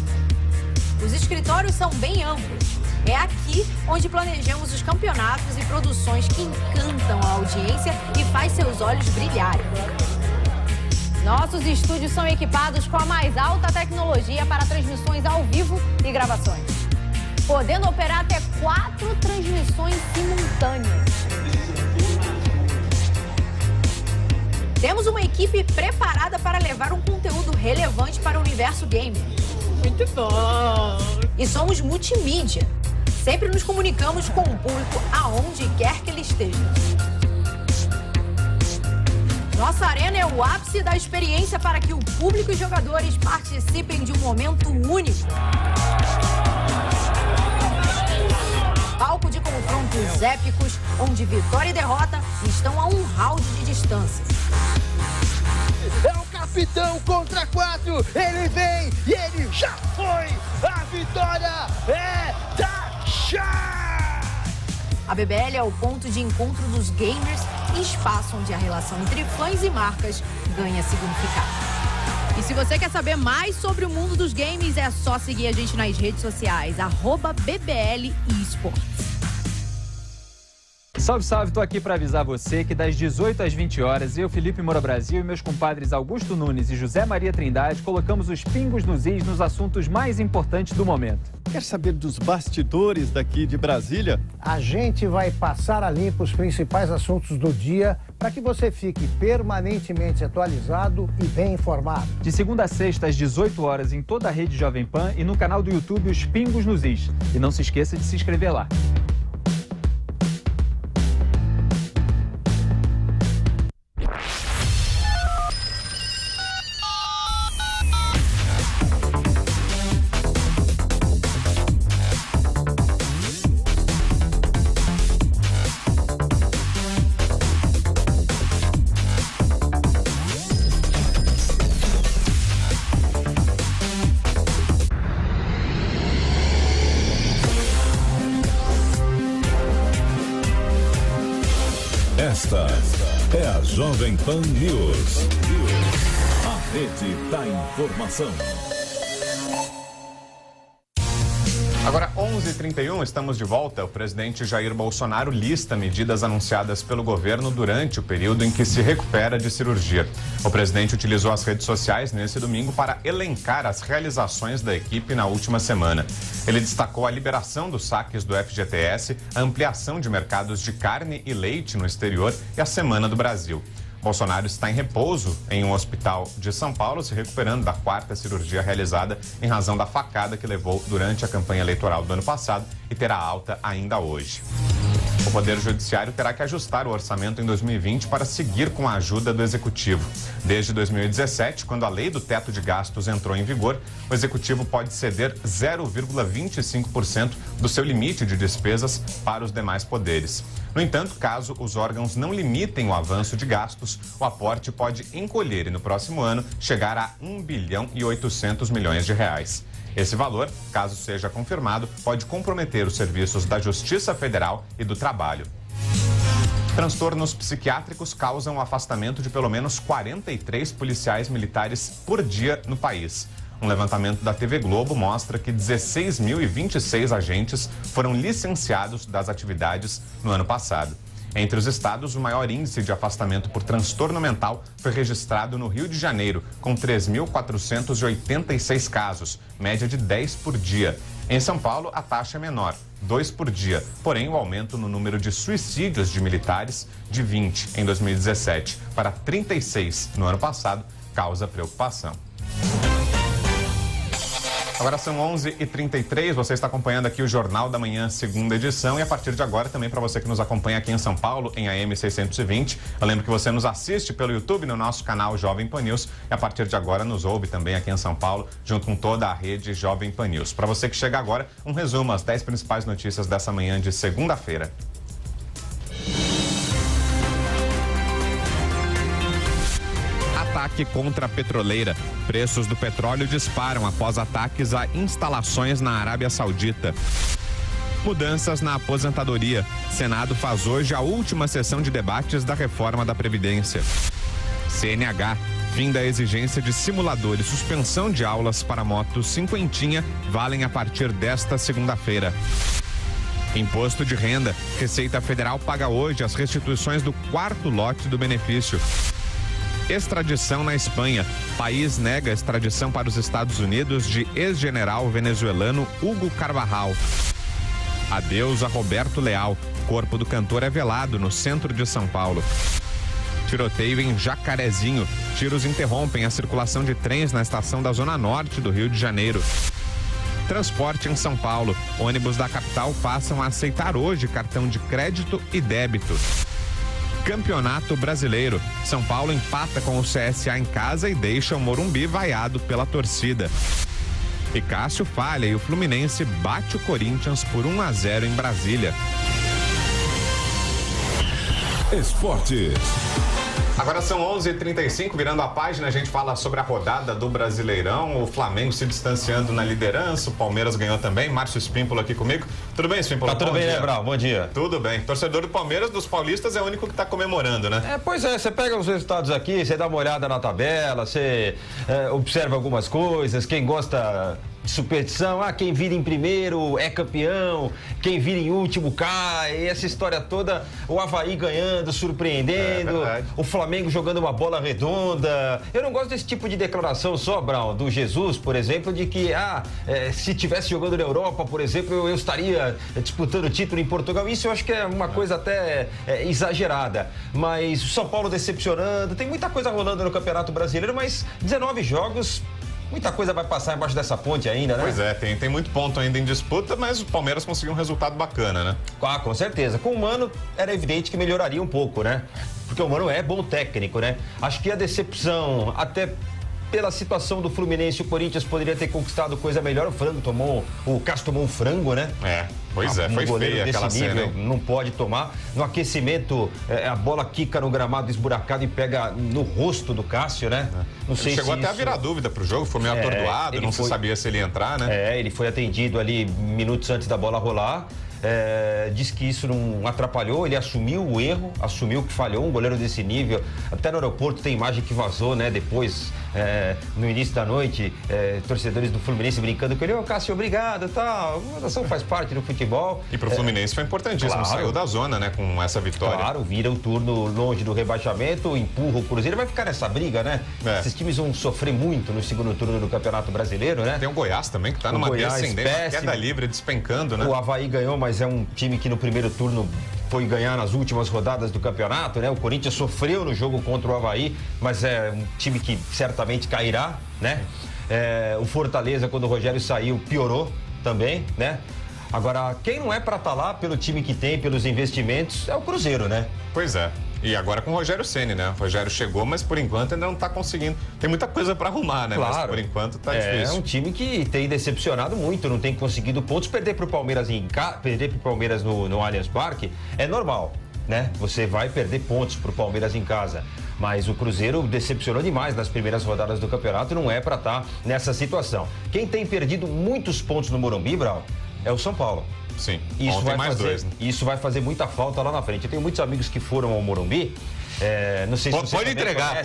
Os escritórios são bem amplos. É aqui onde planejamos os campeonatos e produções que encantam a audiência e faz seus olhos brilharem. Nossos estúdios são equipados com a mais alta tecnologia para transmissões ao vivo e gravações, podendo operar até 4 transmissões simultâneas. Temos uma equipe preparada para levar um conteúdo relevante para o universo gamer. Muito bom! E somos multimídia. Sempre nos comunicamos com o público aonde quer que ele esteja. Nossa arena é o ápice da experiência para que o público e jogadores participem de um momento único. Palco de confrontos épicos, onde vitória e derrota estão a um round de distância. É o capitão contra 4, ele vem e ele já foi! A vitória é da Chá! A BBL é o ponto de encontro dos gamers e espaço onde a relação entre fãs e marcas ganha significado. E se você quer saber mais sobre o mundo dos games, é só seguir a gente nas redes sociais, @BBL Esports. Salve, salve, tô aqui para avisar você que das 18 às 20 horas, eu, Felipe Moura Brasil e meus compadres Augusto Nunes e José Maria Trindade colocamos os pingos nos is nos assuntos mais importantes do momento. Quer saber dos bastidores daqui de Brasília? A gente vai passar a limpo os principais assuntos do dia para que você fique permanentemente atualizado e bem informado. De segunda a sexta às 18 horas em toda a rede Jovem Pan e no canal do YouTube Os Pingos nos Is. E não se esqueça de se inscrever lá. Esta é a Jovem Pan News. A rede da informação. Agora, 11h31, estamos de volta. O presidente Jair Bolsonaro lista medidas anunciadas pelo governo durante o período em que se recupera de cirurgia. O presidente utilizou as redes sociais nesse domingo para elencar as realizações da equipe na última semana. Ele destacou a liberação dos saques do FGTS, a ampliação de mercados de carne e leite no exterior e a Semana do Brasil. Bolsonaro está em repouso em um hospital de São Paulo, se recuperando da 4ª cirurgia realizada em razão da facada que levou durante a campanha eleitoral do ano passado e terá alta ainda hoje. O Poder Judiciário terá que ajustar o orçamento em 2020 para seguir com a ajuda do Executivo. Desde 2017, quando a lei do teto de gastos entrou em vigor, o Executivo pode ceder 0,25% do seu limite de despesas para os demais poderes. No entanto, caso os órgãos não limitem o avanço de gastos, o aporte pode encolher e no próximo ano chegar a 1,8 bilhão de reais. Esse valor, caso seja confirmado, pode comprometer os serviços da Justiça Federal e do Trabalho. Transtornos psiquiátricos causam o afastamento de pelo menos 43 policiais militares por dia no país. Um levantamento da TV Globo mostra que 16.026 agentes foram licenciados das atividades no ano passado. Entre os estados, o maior índice de afastamento por transtorno mental foi registrado no Rio de Janeiro, com 3.486 casos, média de 10 por dia. Em São Paulo, a taxa é menor, 2 por dia. Porém, o aumento no número de suicídios de militares, de 20 em 2017 para 36 no ano passado, causa preocupação. Agora são 11h33, você está acompanhando aqui o Jornal da Manhã, segunda edição, e a partir de agora também para você que nos acompanha aqui em São Paulo, em AM 620. Eu lembro que você nos assiste pelo YouTube no nosso canal Jovem Pan News e a partir de agora nos ouve também aqui em São Paulo, junto com toda a rede Jovem Pan News. Para você que chega agora, um resumo, as 10 principais notícias dessa manhã de segunda-feira. Ataque contra a petroleira. Preços do petróleo disparam após ataques a instalações na Arábia Saudita. Mudanças na aposentadoria. Senado faz hoje a última sessão de debates da reforma da Previdência. CNH. Fim da exigência de simulador e suspensão de aulas para motos cinquentinha valem a partir desta segunda-feira. Imposto de renda. Receita Federal paga hoje as restituições do 4º lote do benefício. Extradição na Espanha. País nega extradição para os Estados Unidos de ex-general venezuelano Hugo Carvajal. Adeus a Roberto Leal. Corpo do cantor é velado no centro de São Paulo. Tiroteio em Jacarezinho. Tiros interrompem a circulação de trens na estação da Zona Norte do Rio de Janeiro. Transporte em São Paulo. Ônibus da capital passam a aceitar hoje cartão de crédito e débito. Campeonato Brasileiro. São Paulo empata com o CSA em casa e deixa o Morumbi vaiado pela torcida. E Cássio falha e o Fluminense bate o Corinthians por 1-0 em Brasília. Esportes. Agora são 11h35, virando a página, a gente fala sobre a rodada do Brasileirão, o Flamengo se distanciando na liderança, o Palmeiras ganhou também, Márcio Espímpola aqui comigo. Tudo bem, Espímpola? Tá tudo bem, né, Brau? Bom dia. Tudo bem. Torcedor do Palmeiras, dos paulistas, é o único que tá comemorando, né? Pois é, você pega os resultados aqui, você dá uma olhada na tabela, você observa algumas coisas, quem gosta de superstição, quem vira em primeiro é campeão, quem vira em último cai, essa história toda, o Avaí ganhando, surpreendendo, o Flamengo jogando uma bola redonda. Eu não gosto desse tipo de declaração só, Brown, do Jesus, por exemplo, de que, se tivesse jogando na Europa, por exemplo, eu estaria disputando o título em Portugal. Isso eu acho que é uma coisa até exagerada, mas o São Paulo decepcionando, tem muita coisa rolando no Campeonato Brasileiro, mas 19 jogos... Muita coisa vai passar embaixo dessa ponte ainda, né? Pois é, tem muito ponto ainda em disputa, mas o Palmeiras conseguiu um resultado bacana, né? Com certeza. Com o Mano, era evidente que melhoraria um pouco, né? Porque o Mano é bom técnico, né? Acho que a decepção, até pela situação do Fluminense, o Corinthians poderia ter conquistado coisa melhor. O Cássio tomou um frango, né? Pois é, foi feia aquela cena. Não pode tomar. No aquecimento, a bola quica no gramado esburacado e pega no rosto do Cássio, né? Não sei chegou até a virar dúvida pro jogo, foi meio atordoado, não se sabia se ele ia entrar, né? Ele foi atendido ali minutos antes da bola rolar. Diz que isso não atrapalhou, ele assumiu o erro, assumiu que falhou, um goleiro desse nível. Até no aeroporto tem imagem que vazou, né? Depois, no início da noite, torcedores do Fluminense brincando com ele, Cássio, obrigado, tal. A ação faz parte do futebol. E pro Fluminense foi importantíssimo, saiu da zona, né? Com essa vitória. Claro, vira o turno longe do rebaixamento, empurra o Cruzeiro, vai ficar nessa briga, né? Esses times vão sofrer muito no segundo turno do Campeonato Brasileiro, né? Tem o Goiás também, que tá numa descendente, queda livre, despencando, né? O Avaí ganhou, mas é um time que no primeiro turno foi ganhar nas últimas rodadas do campeonato, né? O Corinthians sofreu no jogo contra o Avaí, mas é um time que certamente cairá, né? O Fortaleza, quando o Rogério saiu, piorou também, né? Agora, quem não é pra estar lá pelo time que tem, pelos investimentos, é o Cruzeiro, né? Pois é. E agora com o Rogério Ceni, né? O Rogério chegou, mas por enquanto ainda não tá conseguindo. Tem muita coisa pra arrumar, né? Claro. Mas por enquanto tá difícil. É um time que tem decepcionado muito, não tem conseguido pontos. Perder pro Palmeiras no Allianz Parque é normal. né? Você vai perder pontos pro Palmeiras em casa. Mas o Cruzeiro decepcionou demais nas primeiras rodadas do campeonato e não é para estar nessa situação. Quem tem perdido muitos pontos no Morumbi, Brau, é o São Paulo. Sim, Isso vai fazer muita falta lá na frente. Eu tenho muitos amigos que foram ao Morumbi. Não sei se você pode entregar.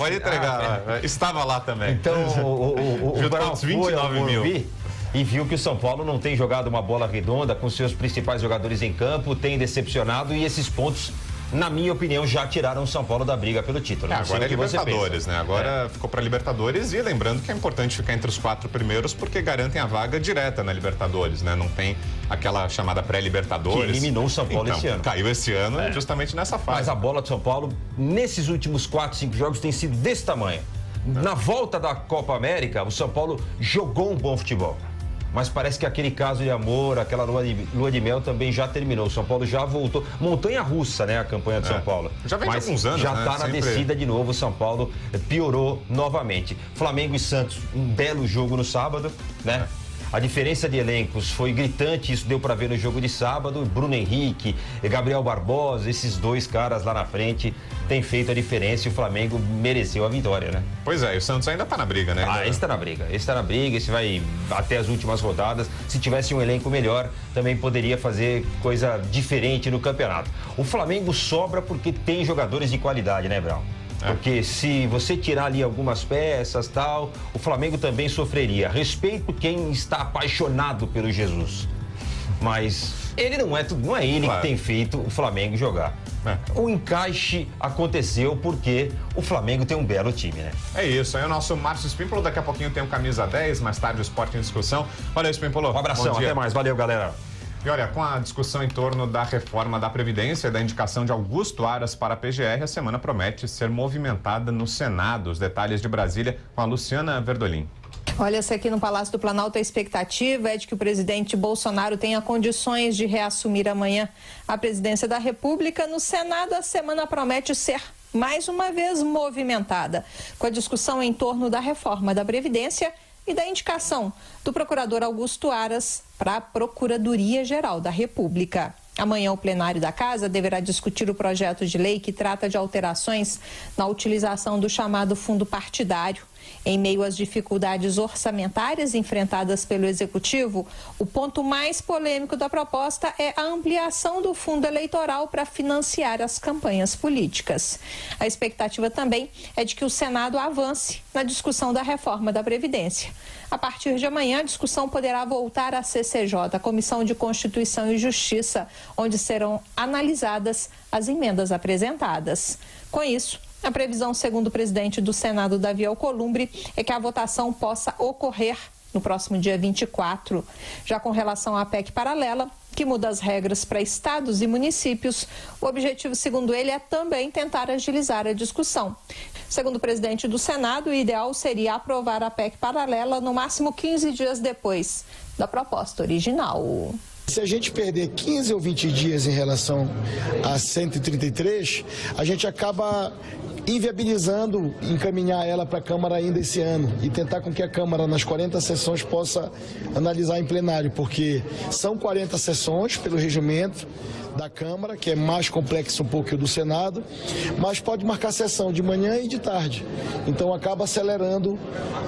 Estava lá também. Então, o Brau foi ao Morumbi e viu que o São Paulo não tem jogado uma bola redonda com seus principais jogadores em campo, tem decepcionado e esses pontos, na minha opinião, já tiraram o São Paulo da briga pelo título. Agora é Libertadores, né? Agora ficou para Libertadores e lembrando que é importante ficar entre os 4 primeiros porque garantem a vaga direta na Libertadores, né? Não tem aquela chamada pré-Libertadores. Que eliminou o São Paulo esse ano. Caiu esse ano justamente nessa fase. Mas a bola do São Paulo, nesses últimos 4, 5 jogos, tem sido desse tamanho. Na volta da Copa América, o São Paulo jogou um bom futebol. Mas parece que aquele caso de amor, aquela lua de mel também já terminou. O São Paulo já voltou. Montanha-russa, né, a campanha do São Paulo. Já vem de alguns anos, já está na descida de novo. O São Paulo piorou novamente. Flamengo e Santos, um belo jogo no sábado, né? A diferença de elencos foi gritante, isso deu para ver no jogo de sábado. Bruno Henrique, Gabriel Barbosa, esses 2 caras lá na frente têm feito a diferença e o Flamengo mereceu a vitória, né? Pois é, e o Santos ainda tá na briga, né? Esse tá na briga. Esse vai até as últimas rodadas. Se tivesse um elenco melhor, também poderia fazer coisa diferente no campeonato. O Flamengo sobra porque tem jogadores de qualidade, né, Brau? Porque se você tirar ali algumas peças tal, o Flamengo também sofreria. Respeito quem está apaixonado pelo Jesus. Mas ele não é ele que tem feito o Flamengo jogar. O encaixe aconteceu porque o Flamengo tem um belo time, né? É isso, aí o nosso Márcio Spímpolo, daqui a pouquinho tem o Camisa 10, mais tarde o Esporte em Discussão. Valeu, Spímpolo. Um abração, até mais. Valeu, galera. E olha, com a discussão em torno da reforma da Previdência e da indicação de Augusto Aras para a PGR, a semana promete ser movimentada no Senado. Os detalhes de Brasília com a Luciana Verdolim. Olha-se aqui no Palácio do Planalto, a expectativa é de que o presidente Bolsonaro tenha condições de reassumir amanhã a presidência da República. No Senado, a semana promete ser mais uma vez movimentada, com a discussão em torno da reforma da Previdência e da indicação do procurador Augusto Aras para a Procuradoria-Geral da República. Amanhã, o plenário da Casa deverá discutir o projeto de lei que trata de alterações na utilização do chamado fundo partidário. Em meio às dificuldades orçamentárias enfrentadas pelo Executivo, o ponto mais polêmico da proposta é a ampliação do fundo eleitoral para financiar as campanhas políticas. A expectativa também é de que o Senado avance na discussão da reforma da Previdência. A partir de amanhã, a discussão poderá voltar à CCJ, a Comissão de Constituição e Justiça, onde serão analisadas as emendas apresentadas. Com isso, a previsão, segundo o presidente do Senado, Davi Alcolumbre, é que a votação possa ocorrer no próximo dia 24. Já com relação à PEC paralela, que muda as regras para estados e municípios, o objetivo, segundo ele, é também tentar agilizar a discussão. Segundo o presidente do Senado, o ideal seria aprovar a PEC paralela no máximo 15 dias depois da proposta original. Se a gente perder 15 ou 20 dias em relação a 133, a gente acaba inviabilizando encaminhar ela para a Câmara ainda esse ano e tentar com que a Câmara, nas 40 sessões, possa analisar em plenário, porque são 40 sessões pelo regimento da Câmara, que é mais complexo um pouco que o do Senado, mas pode marcar sessão de manhã e de tarde. Então acaba acelerando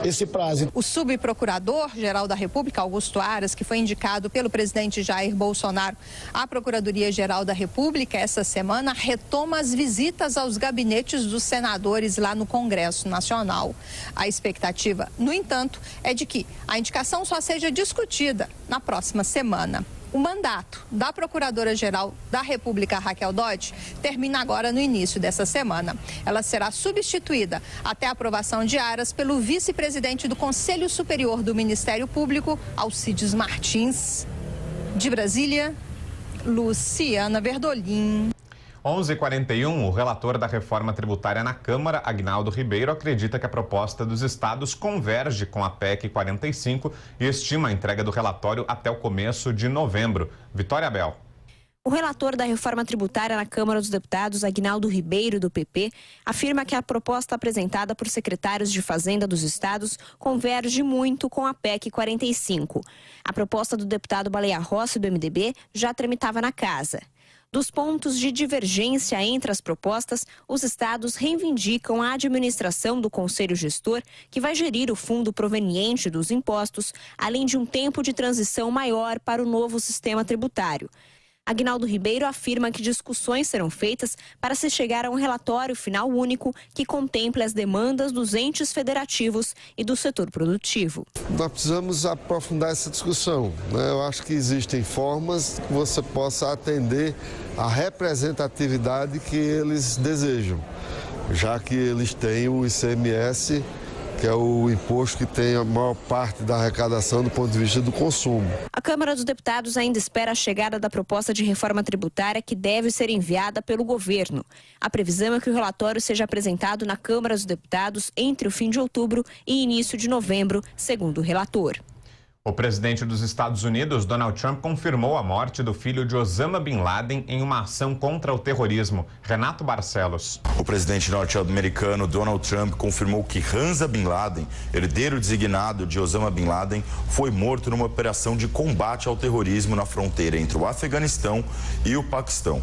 esse prazo. O subprocurador-geral da República, Augusto Aras, que foi indicado pelo presidente Jair Bolsonaro à Procuradoria-Geral da República essa semana, retoma as visitas aos gabinetes dos senadores lá no Congresso Nacional. A expectativa, no entanto, é de que a indicação só seja discutida na próxima semana. O mandato da Procuradora-Geral da República, Raquel Dodge, termina agora no início dessa semana. Ela será substituída até a aprovação de Aras pelo vice-presidente do Conselho Superior do Ministério Público, Alcides Martins. De Brasília, Luciana Verdolim. 11h41, o relator da reforma tributária na Câmara, Agnaldo Ribeiro, acredita que a proposta dos estados converge com a PEC 45 e estima a entrega do relatório até o começo de novembro. Vitória Abel. O relator da reforma tributária na Câmara dos Deputados, Agnaldo Ribeiro, do PP, afirma que a proposta apresentada por secretários de Fazenda dos estados converge muito com a PEC 45. A proposta do deputado Baleia Rossi, do MDB, já tramitava na casa. Dos pontos de divergência entre as propostas, os estados reivindicam a administração do Conselho Gestor, que vai gerir o fundo proveniente dos impostos, além de um tempo de transição maior para o novo sistema tributário. Aguinaldo Ribeiro afirma que discussões serão feitas para se chegar a um relatório final único que contemple as demandas dos entes federativos e do setor produtivo. Nós precisamos aprofundar essa discussão, né? Eu acho que existem formas que você possa atender a representatividade que eles desejam, já que eles têm o ICMS, que é o imposto que tem a maior parte da arrecadação do ponto de vista do consumo. A Câmara dos Deputados ainda espera a chegada da proposta de reforma tributária que deve ser enviada pelo governo. A previsão é que o relatório seja apresentado na Câmara dos Deputados entre o fim de outubro e início de novembro, segundo o relator. O presidente dos Estados Unidos, Donald Trump, confirmou a morte do filho de Osama Bin Laden em uma ação contra o terrorismo. Renato Barcelos. O presidente norte-americano Donald Trump confirmou que Hamza Bin Laden, herdeiro designado de Osama Bin Laden, foi morto numa operação de combate ao terrorismo na fronteira entre o Afeganistão e o Paquistão.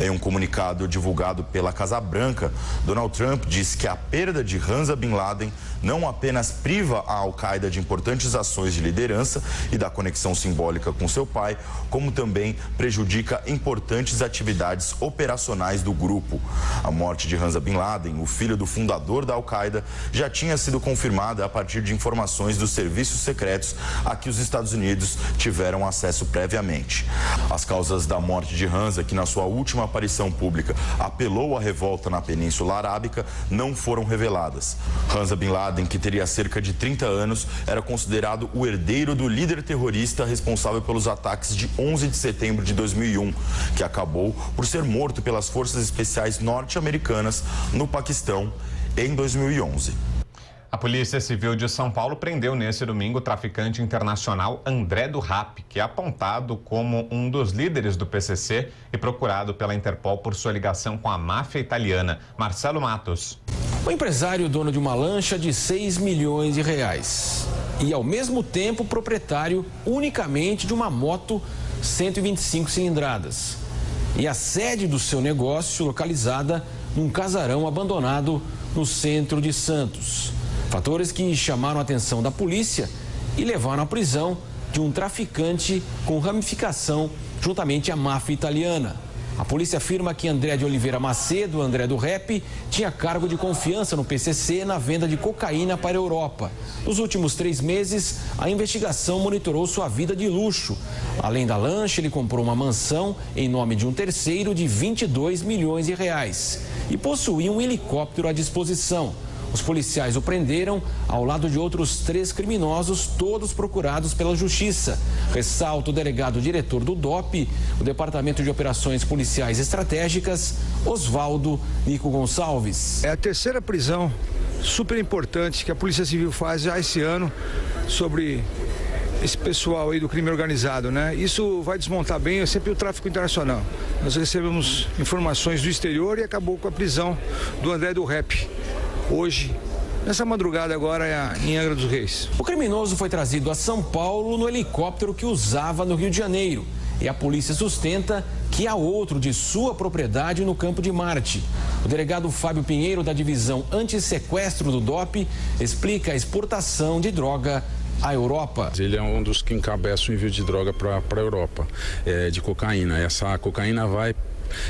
Em um comunicado divulgado pela Casa Branca, Donald Trump disse que a perda de Hamza Bin Laden não apenas priva a Al-Qaeda de importantes ações de liderança e da conexão simbólica com seu pai, como também prejudica importantes atividades operacionais do grupo. A morte de Hamza Bin Laden, o filho do fundador da Al-Qaeda, já tinha sido confirmada a partir de informações dos serviços secretos a que os Estados Unidos tiveram acesso previamente. As causas da morte de Hamza, que na sua última aparição pública apelou à revolta na Península Arábica, não foram reveladas. Hamza Bin Laden, que teria cerca de 30 anos, era considerado o herdeiro do líder terrorista responsável pelos ataques de 11 de setembro de 2001, que acabou por ser morto pelas forças especiais norte-americanas no Paquistão em 2011. A Polícia Civil de São Paulo prendeu nesse domingo o traficante internacional André do Rap, que é apontado como um dos líderes do PCC e procurado pela Interpol por sua ligação com a máfia italiana. Marcelo Matos. O empresário dono de uma lancha de 6 milhões de reais e, ao mesmo tempo, proprietário unicamente de uma moto 125 cilindradas. E a sede do seu negócio localizada num casarão abandonado no centro de Santos. Fatores que chamaram a atenção da polícia e levaram à prisão de um traficante com ramificação juntamente à máfia italiana. A polícia afirma que André de Oliveira Macedo, André do Rap, tinha cargo de confiança no PCC na venda de cocaína para a Europa. Nos últimos 3 meses, a investigação monitorou sua vida de luxo. Além da lancha, ele comprou uma mansão em nome de um terceiro de 22 milhões de reais e possuía um helicóptero à disposição. Os policiais o prenderam ao lado de outros 3 criminosos, todos procurados pela justiça. Ressalta o delegado-diretor do DOP, o Departamento de Operações Policiais Estratégicas, Oswaldo Nico Gonçalves. É a terceira prisão super importante que a Polícia Civil faz já esse ano sobre esse pessoal aí do crime organizado, né? Isso vai desmontar bem sempre o tráfico internacional. Nós recebemos informações do exterior e acabou com a prisão do André do Rap. Hoje, nessa madrugada agora em Angra dos Reis. O criminoso foi trazido a São Paulo no helicóptero que usava no Rio de Janeiro. E a polícia sustenta que há outro de sua propriedade no Campo de Marte. O delegado Fábio Pinheiro, da divisão antissequestro do DOP, explica a exportação de droga à Europa. Ele é um dos que encabeça o envio de droga para a Europa, de cocaína. Essa cocaína vai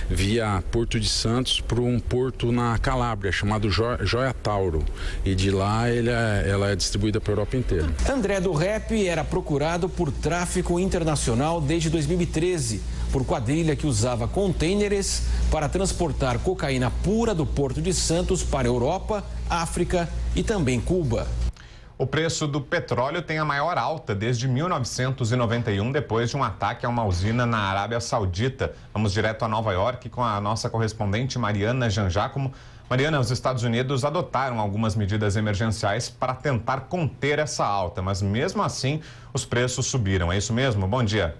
via Porto de Santos para um porto na Calábria chamado Joia Tauro, e de lá ela é distribuída para a Europa inteira. André do Rap era procurado por tráfico internacional desde 2013 por quadrilha que usava contêineres para transportar cocaína pura do Porto de Santos para a Europa, África e também Cuba. O preço do petróleo tem a maior alta desde 1991, depois de um ataque a uma usina na Arábia Saudita. Vamos direto a Nova York com a nossa correspondente Mariana Jangiacomo. Mariana, os Estados Unidos adotaram algumas medidas emergenciais para tentar conter essa alta, mas mesmo assim os preços subiram. É isso mesmo? Bom dia.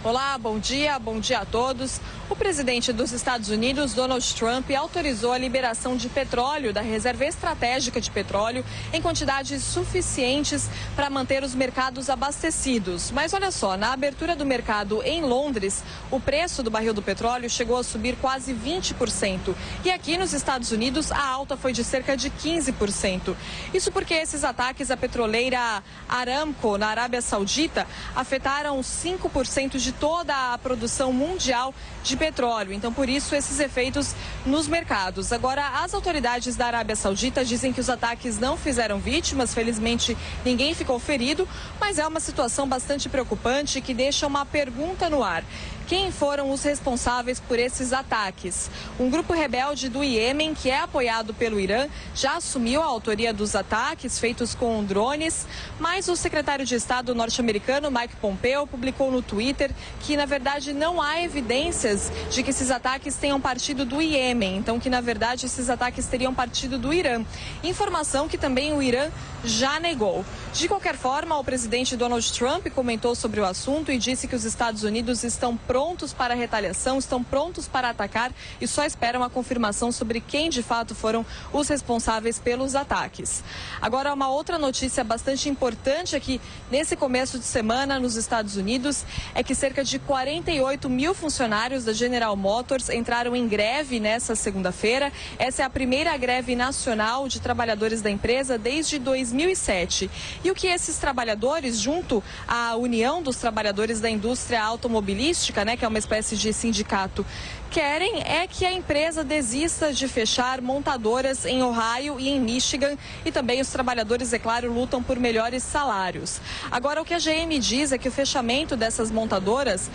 Olá, bom dia a todos. O presidente dos Estados Unidos, Donald Trump, autorizou a liberação de petróleo da reserva estratégica de petróleo em quantidades suficientes para manter os mercados abastecidos. Mas olha só, na abertura do mercado em Londres, o preço do barril do petróleo chegou a subir quase 20%. E aqui nos Estados Unidos, a alta foi de cerca de 15%. Isso porque esses ataques à petroleira Aramco, na Arábia Saudita, afetaram 5% de toda a produção mundial de petróleo. Então, por isso, esses efeitos nos mercados. Agora, as autoridades da Arábia Saudita dizem que os ataques não fizeram vítimas. Felizmente, ninguém ficou ferido, mas é uma situação bastante preocupante que deixa uma pergunta no ar. Quem foram os responsáveis por esses ataques? Um grupo rebelde do Iêmen, que é apoiado pelo Irã, já assumiu a autoria dos ataques feitos com drones, mas o secretário de Estado norte-americano, Mike Pompeo, publicou no Twitter que, na verdade, não há evidências de que esses ataques tenham partido do Iêmen, então que, na verdade, esses ataques teriam partido do Irã. Informação que também o Irã já negou. De qualquer forma, o presidente Donald Trump comentou sobre o assunto e disse que os Estados Unidos estão prontos para a retaliação, estão prontos para atacar e só esperam a confirmação sobre quem de fato foram os responsáveis pelos ataques. Agora, uma outra notícia bastante importante aqui nesse começo de semana nos Estados Unidos é que cerca de 48 mil funcionários da General Motors entraram em greve nessa segunda-feira. Essa é a primeira greve nacional de trabalhadores da empresa desde 2007. E o que esses trabalhadores, junto à União dos Trabalhadores da Indústria Automobilística, que é uma espécie de sindicato, querem é que a empresa desista de fechar montadoras em Ohio e em Michigan, e também os trabalhadores, é claro, lutam por melhores salários. Agora, o que a GM diz é que o fechamento dessas montadoras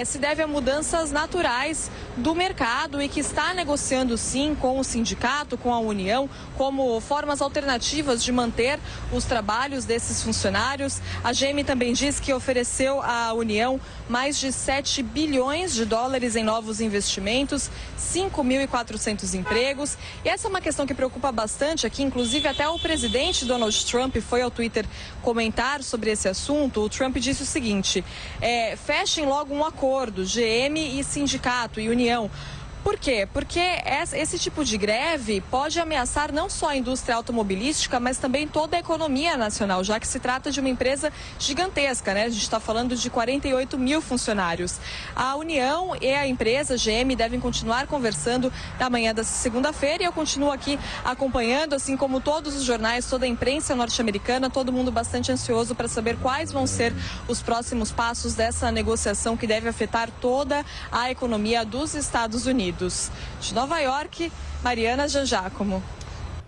se deve a mudanças naturais do mercado e que está negociando sim com o sindicato, com a União, como formas alternativas de manter os trabalhos desses funcionários. A GM também diz que ofereceu à União mais de 7 bilhões de dólares em novos investimentos, 5.400 empregos. E essa é uma questão que preocupa bastante aqui, inclusive até o presidente Donald Trump foi ao Twitter comentar sobre esse assunto. O Trump disse o seguinte: fechem logo um acordo, GM e sindicato e União. Por quê? Porque esse tipo de greve pode ameaçar não só a indústria automobilística, mas também toda a economia nacional, já que se trata de uma empresa gigantesca, A gente está falando de 48 mil funcionários. A União e a empresa GM devem continuar conversando na manhã dessa segunda-feira e eu continuo aqui acompanhando, assim como todos os jornais, toda a imprensa norte-americana, todo mundo bastante ansioso para saber quais vão ser os próximos passos dessa negociação que deve afetar toda a economia dos Estados Unidos. De Nova York, Mariana Giacomo.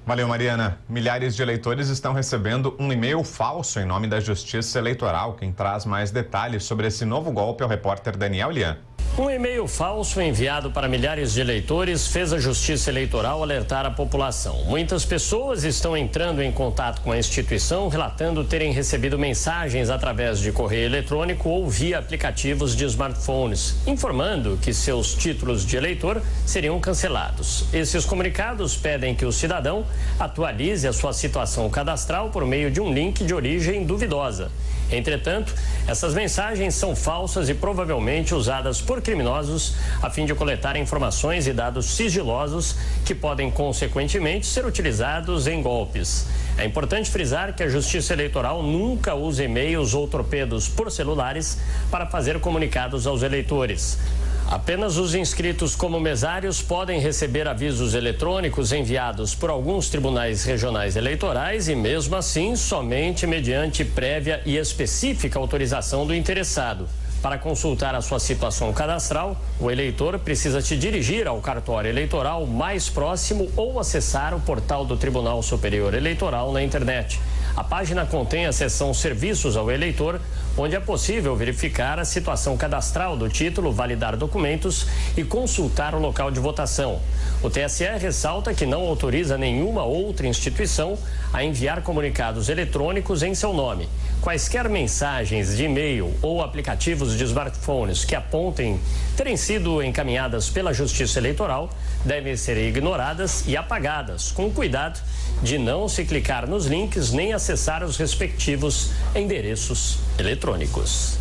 Valeu, Mariana. Milhares de eleitores estão recebendo um e-mail falso em nome da Justiça Eleitoral. Quem traz mais detalhes sobre esse novo golpe é o repórter Daniel Lian. Um e-mail falso enviado para milhares de eleitores fez a Justiça Eleitoral alertar a população. Muitas pessoas estão entrando em contato com a instituição relatando terem recebido mensagens através de correio eletrônico ou via aplicativos de smartphones, informando que seus títulos de eleitor seriam cancelados. Esses comunicados pedem que o cidadão atualize a sua situação cadastral por meio de um link de origem duvidosa. Entretanto, essas mensagens são falsas e provavelmente usadas por criminosos a fim de coletar informações e dados sigilosos que podem, consequentemente, ser utilizados em golpes. É importante frisar que a Justiça Eleitoral nunca usa e-mails ou torpedos por celulares para fazer comunicados aos eleitores. Apenas os inscritos como mesários podem receber avisos eletrônicos enviados por alguns tribunais regionais eleitorais e, mesmo assim, somente mediante prévia e específica autorização do interessado. Para consultar a sua situação cadastral, o eleitor precisa se dirigir ao cartório eleitoral mais próximo ou acessar o portal do Tribunal Superior Eleitoral na internet. A página contém a seção Serviços ao Eleitor, onde é possível verificar a situação cadastral do título, validar documentos e consultar o local de votação. O TSE ressalta que não autoriza nenhuma outra instituição a enviar comunicados eletrônicos em seu nome. Quaisquer mensagens de e-mail ou aplicativos de smartphones que apontem terem sido encaminhadas pela Justiça Eleitoral devem ser ignoradas e apagadas, com cuidado de não se clicar nos links nem acessar os respectivos endereços eletrônicos.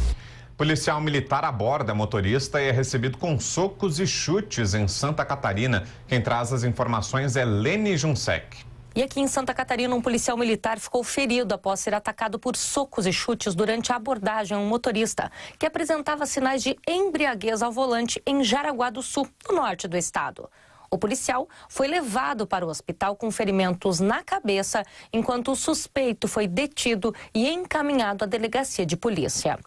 Policial militar aborda motorista e é recebido com socos e chutes em Santa Catarina. Quem traz as informações é Lene Junsec. E aqui em Santa Catarina, um policial militar ficou ferido após ser atacado por socos e chutes durante a abordagem a um motorista que apresentava sinais de embriaguez ao volante em Jaraguá do Sul, no norte do estado. O policial foi levado para o hospital com ferimentos na cabeça, enquanto o suspeito foi detido e encaminhado à delegacia de polícia.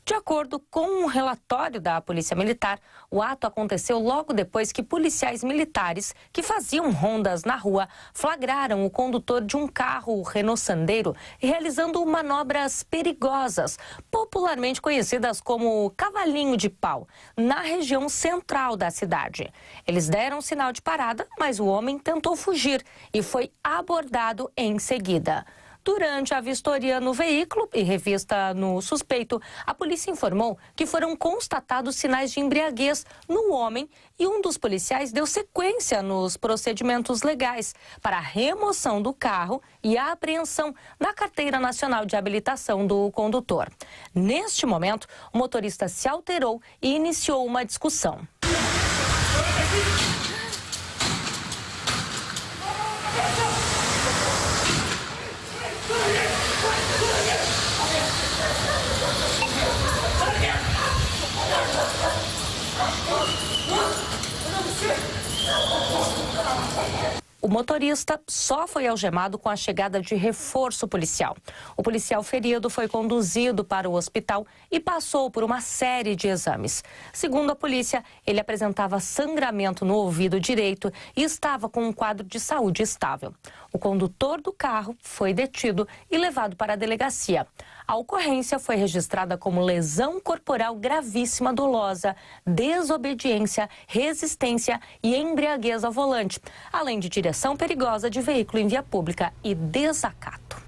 De acordo com um relatório da Polícia Militar, o ato aconteceu logo depois que policiais militares que faziam rondas na rua flagraram o condutor de um carro Renault Sandero realizando manobras perigosas, popularmente conhecidas como cavalinho de pau, na região central da cidade. Eles deram sinal de parada, mas o homem tentou fugir e foi abordado em seguida. Durante a vistoria no veículo e revista no suspeito, a polícia informou que foram constatados sinais de embriaguez no homem e um dos policiais deu sequência nos procedimentos legais para a remoção do carro e a apreensão da Carteira Nacional de Habilitação do condutor. Neste momento, o motorista se alterou e iniciou uma discussão. O motorista só foi algemado com a chegada de reforço policial. O policial ferido foi conduzido para o hospital e passou por uma série de exames. Segundo a polícia, ele apresentava sangramento no ouvido direito e estava com um quadro de saúde estável. O condutor do carro foi detido e levado para a delegacia. A ocorrência foi registrada como lesão corporal gravíssima dolosa, desobediência, resistência e embriaguez ao volante, além de direção perigosa de veículo em via pública e desacato.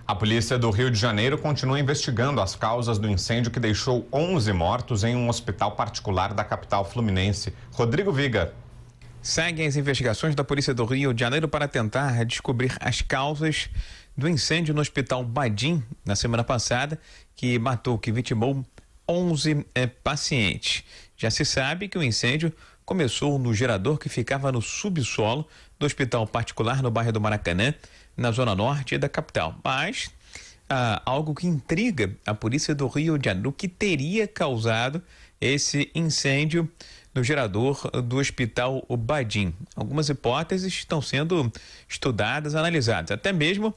A polícia do Rio de Janeiro continua investigando as causas do incêndio que deixou 11 mortos em um hospital particular da capital fluminense. Rodrigo Viga. Seguem as investigações da polícia do Rio de Janeiro para tentar descobrir as causas do incêndio no Hospital Badim na semana passada, que vitimou 11 pacientes. Já se sabe que o incêndio começou no gerador que ficava no subsolo do hospital particular no bairro do Maracanã, na zona norte da capital. Mas algo que intriga a polícia do Rio de Janeiro, que teria causado esse incêndio no gerador do Hospital Badim. Algumas hipóteses estão sendo estudadas, analisadas, até mesmo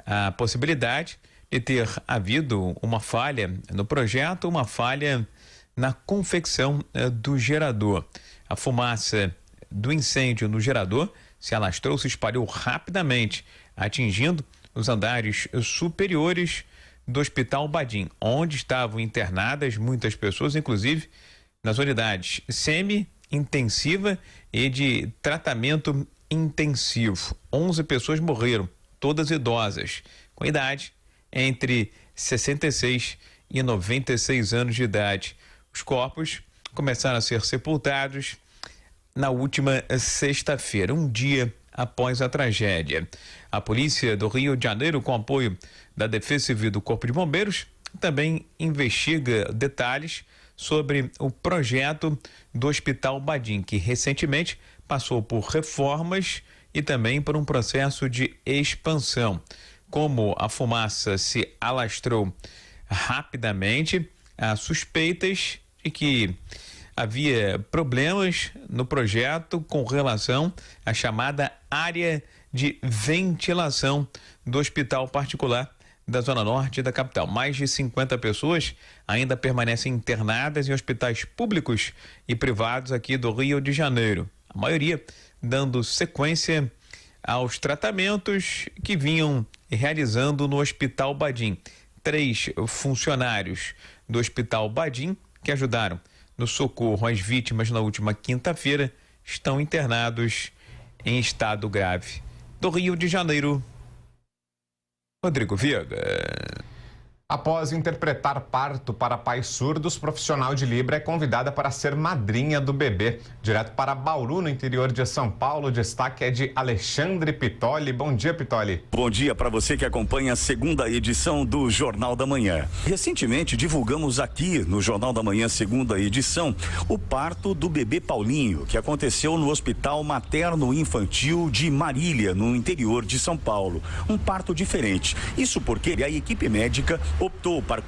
a possibilidade de ter havido uma falha no projeto, uma falha na confecção do gerador. A fumaça do incêndio no gerador se alastrou, se espalhou rapidamente, atingindo os andares superiores do Hospital Badim, onde estavam internadas muitas pessoas, inclusive nas unidades semi-intensiva e de tratamento intensivo. 11 pessoas morreram, todas idosas, com idade entre 66 e 96 anos de idade. Os corpos começaram a ser sepultados na última sexta-feira, um dia após a tragédia. A polícia do Rio de Janeiro, com apoio da Defesa Civil do Corpo de Bombeiros, também investiga detalhes sobre o projeto do Hospital Badim, que recentemente passou por reformas e também por um processo de expansão. Como a fumaça se alastrou rapidamente, há suspeitas de que havia problemas no projeto com relação à chamada área de ventilação do hospital particular da zona norte da capital. Mais de 50 pessoas ainda permanecem internadas em hospitais públicos e privados aqui do Rio de Janeiro. A maioria dando sequência aos tratamentos que vinham realizando no Hospital Badim. 3 funcionários do Hospital Badim que ajudaram no socorro às vítimas na última quinta-feira estão internados em estado grave. Do Rio de Janeiro, Rodrigo Viga. Após interpretar parto para pais surdos, profissional de Libra é convidada para ser madrinha do bebê. Direto para Bauru, no interior de São Paulo, o destaque é de Alexandre Pitoli. Bom dia, Pitoli. Bom dia para você que acompanha a segunda edição do Jornal da Manhã. Recentemente divulgamos aqui no Jornal da Manhã, segunda edição, o parto do bebê Paulinho, que aconteceu no Hospital Materno Infantil de Marília, no interior de São Paulo. Um parto diferente. Isso porque a equipe médica optou por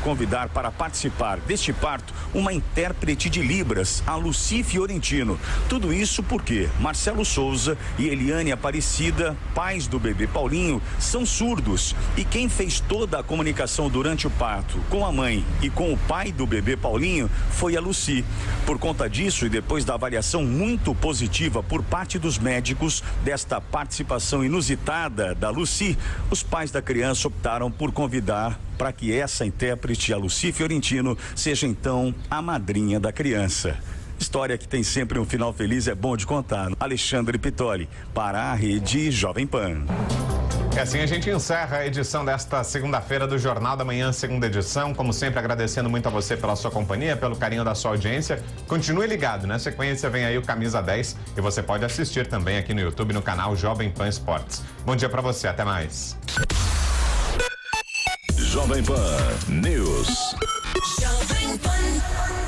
convidar para participar deste parto uma intérprete de Libras, a Lucy Fiorentino. Tudo isso porque Marcelo Souza e Eliane Aparecida, pais do bebê Paulinho, são surdos, e quem fez toda a comunicação durante o parto com a mãe e com o pai do bebê Paulinho foi a Lucy. Por conta disso, e depois da avaliação muito positiva por parte dos médicos desta participação inusitada da Lucy, os pais da criança optaram por convidar para que essa intérprete, a Lucy Fiorentino, seja então a madrinha da criança. História que tem sempre um final feliz, é bom de contar. Alexandre Pitoli, para a Rede Jovem Pan. E assim a gente encerra a edição desta segunda-feira do Jornal da Manhã, segunda edição. Como sempre, agradecendo muito a você pela sua companhia, pelo carinho da sua audiência. Continue ligado, na sequência vem aí o Camisa 10 e você pode assistir também aqui no YouTube, no canal Jovem Pan Esportes. Bom dia para você, até mais. Jovem Pan News.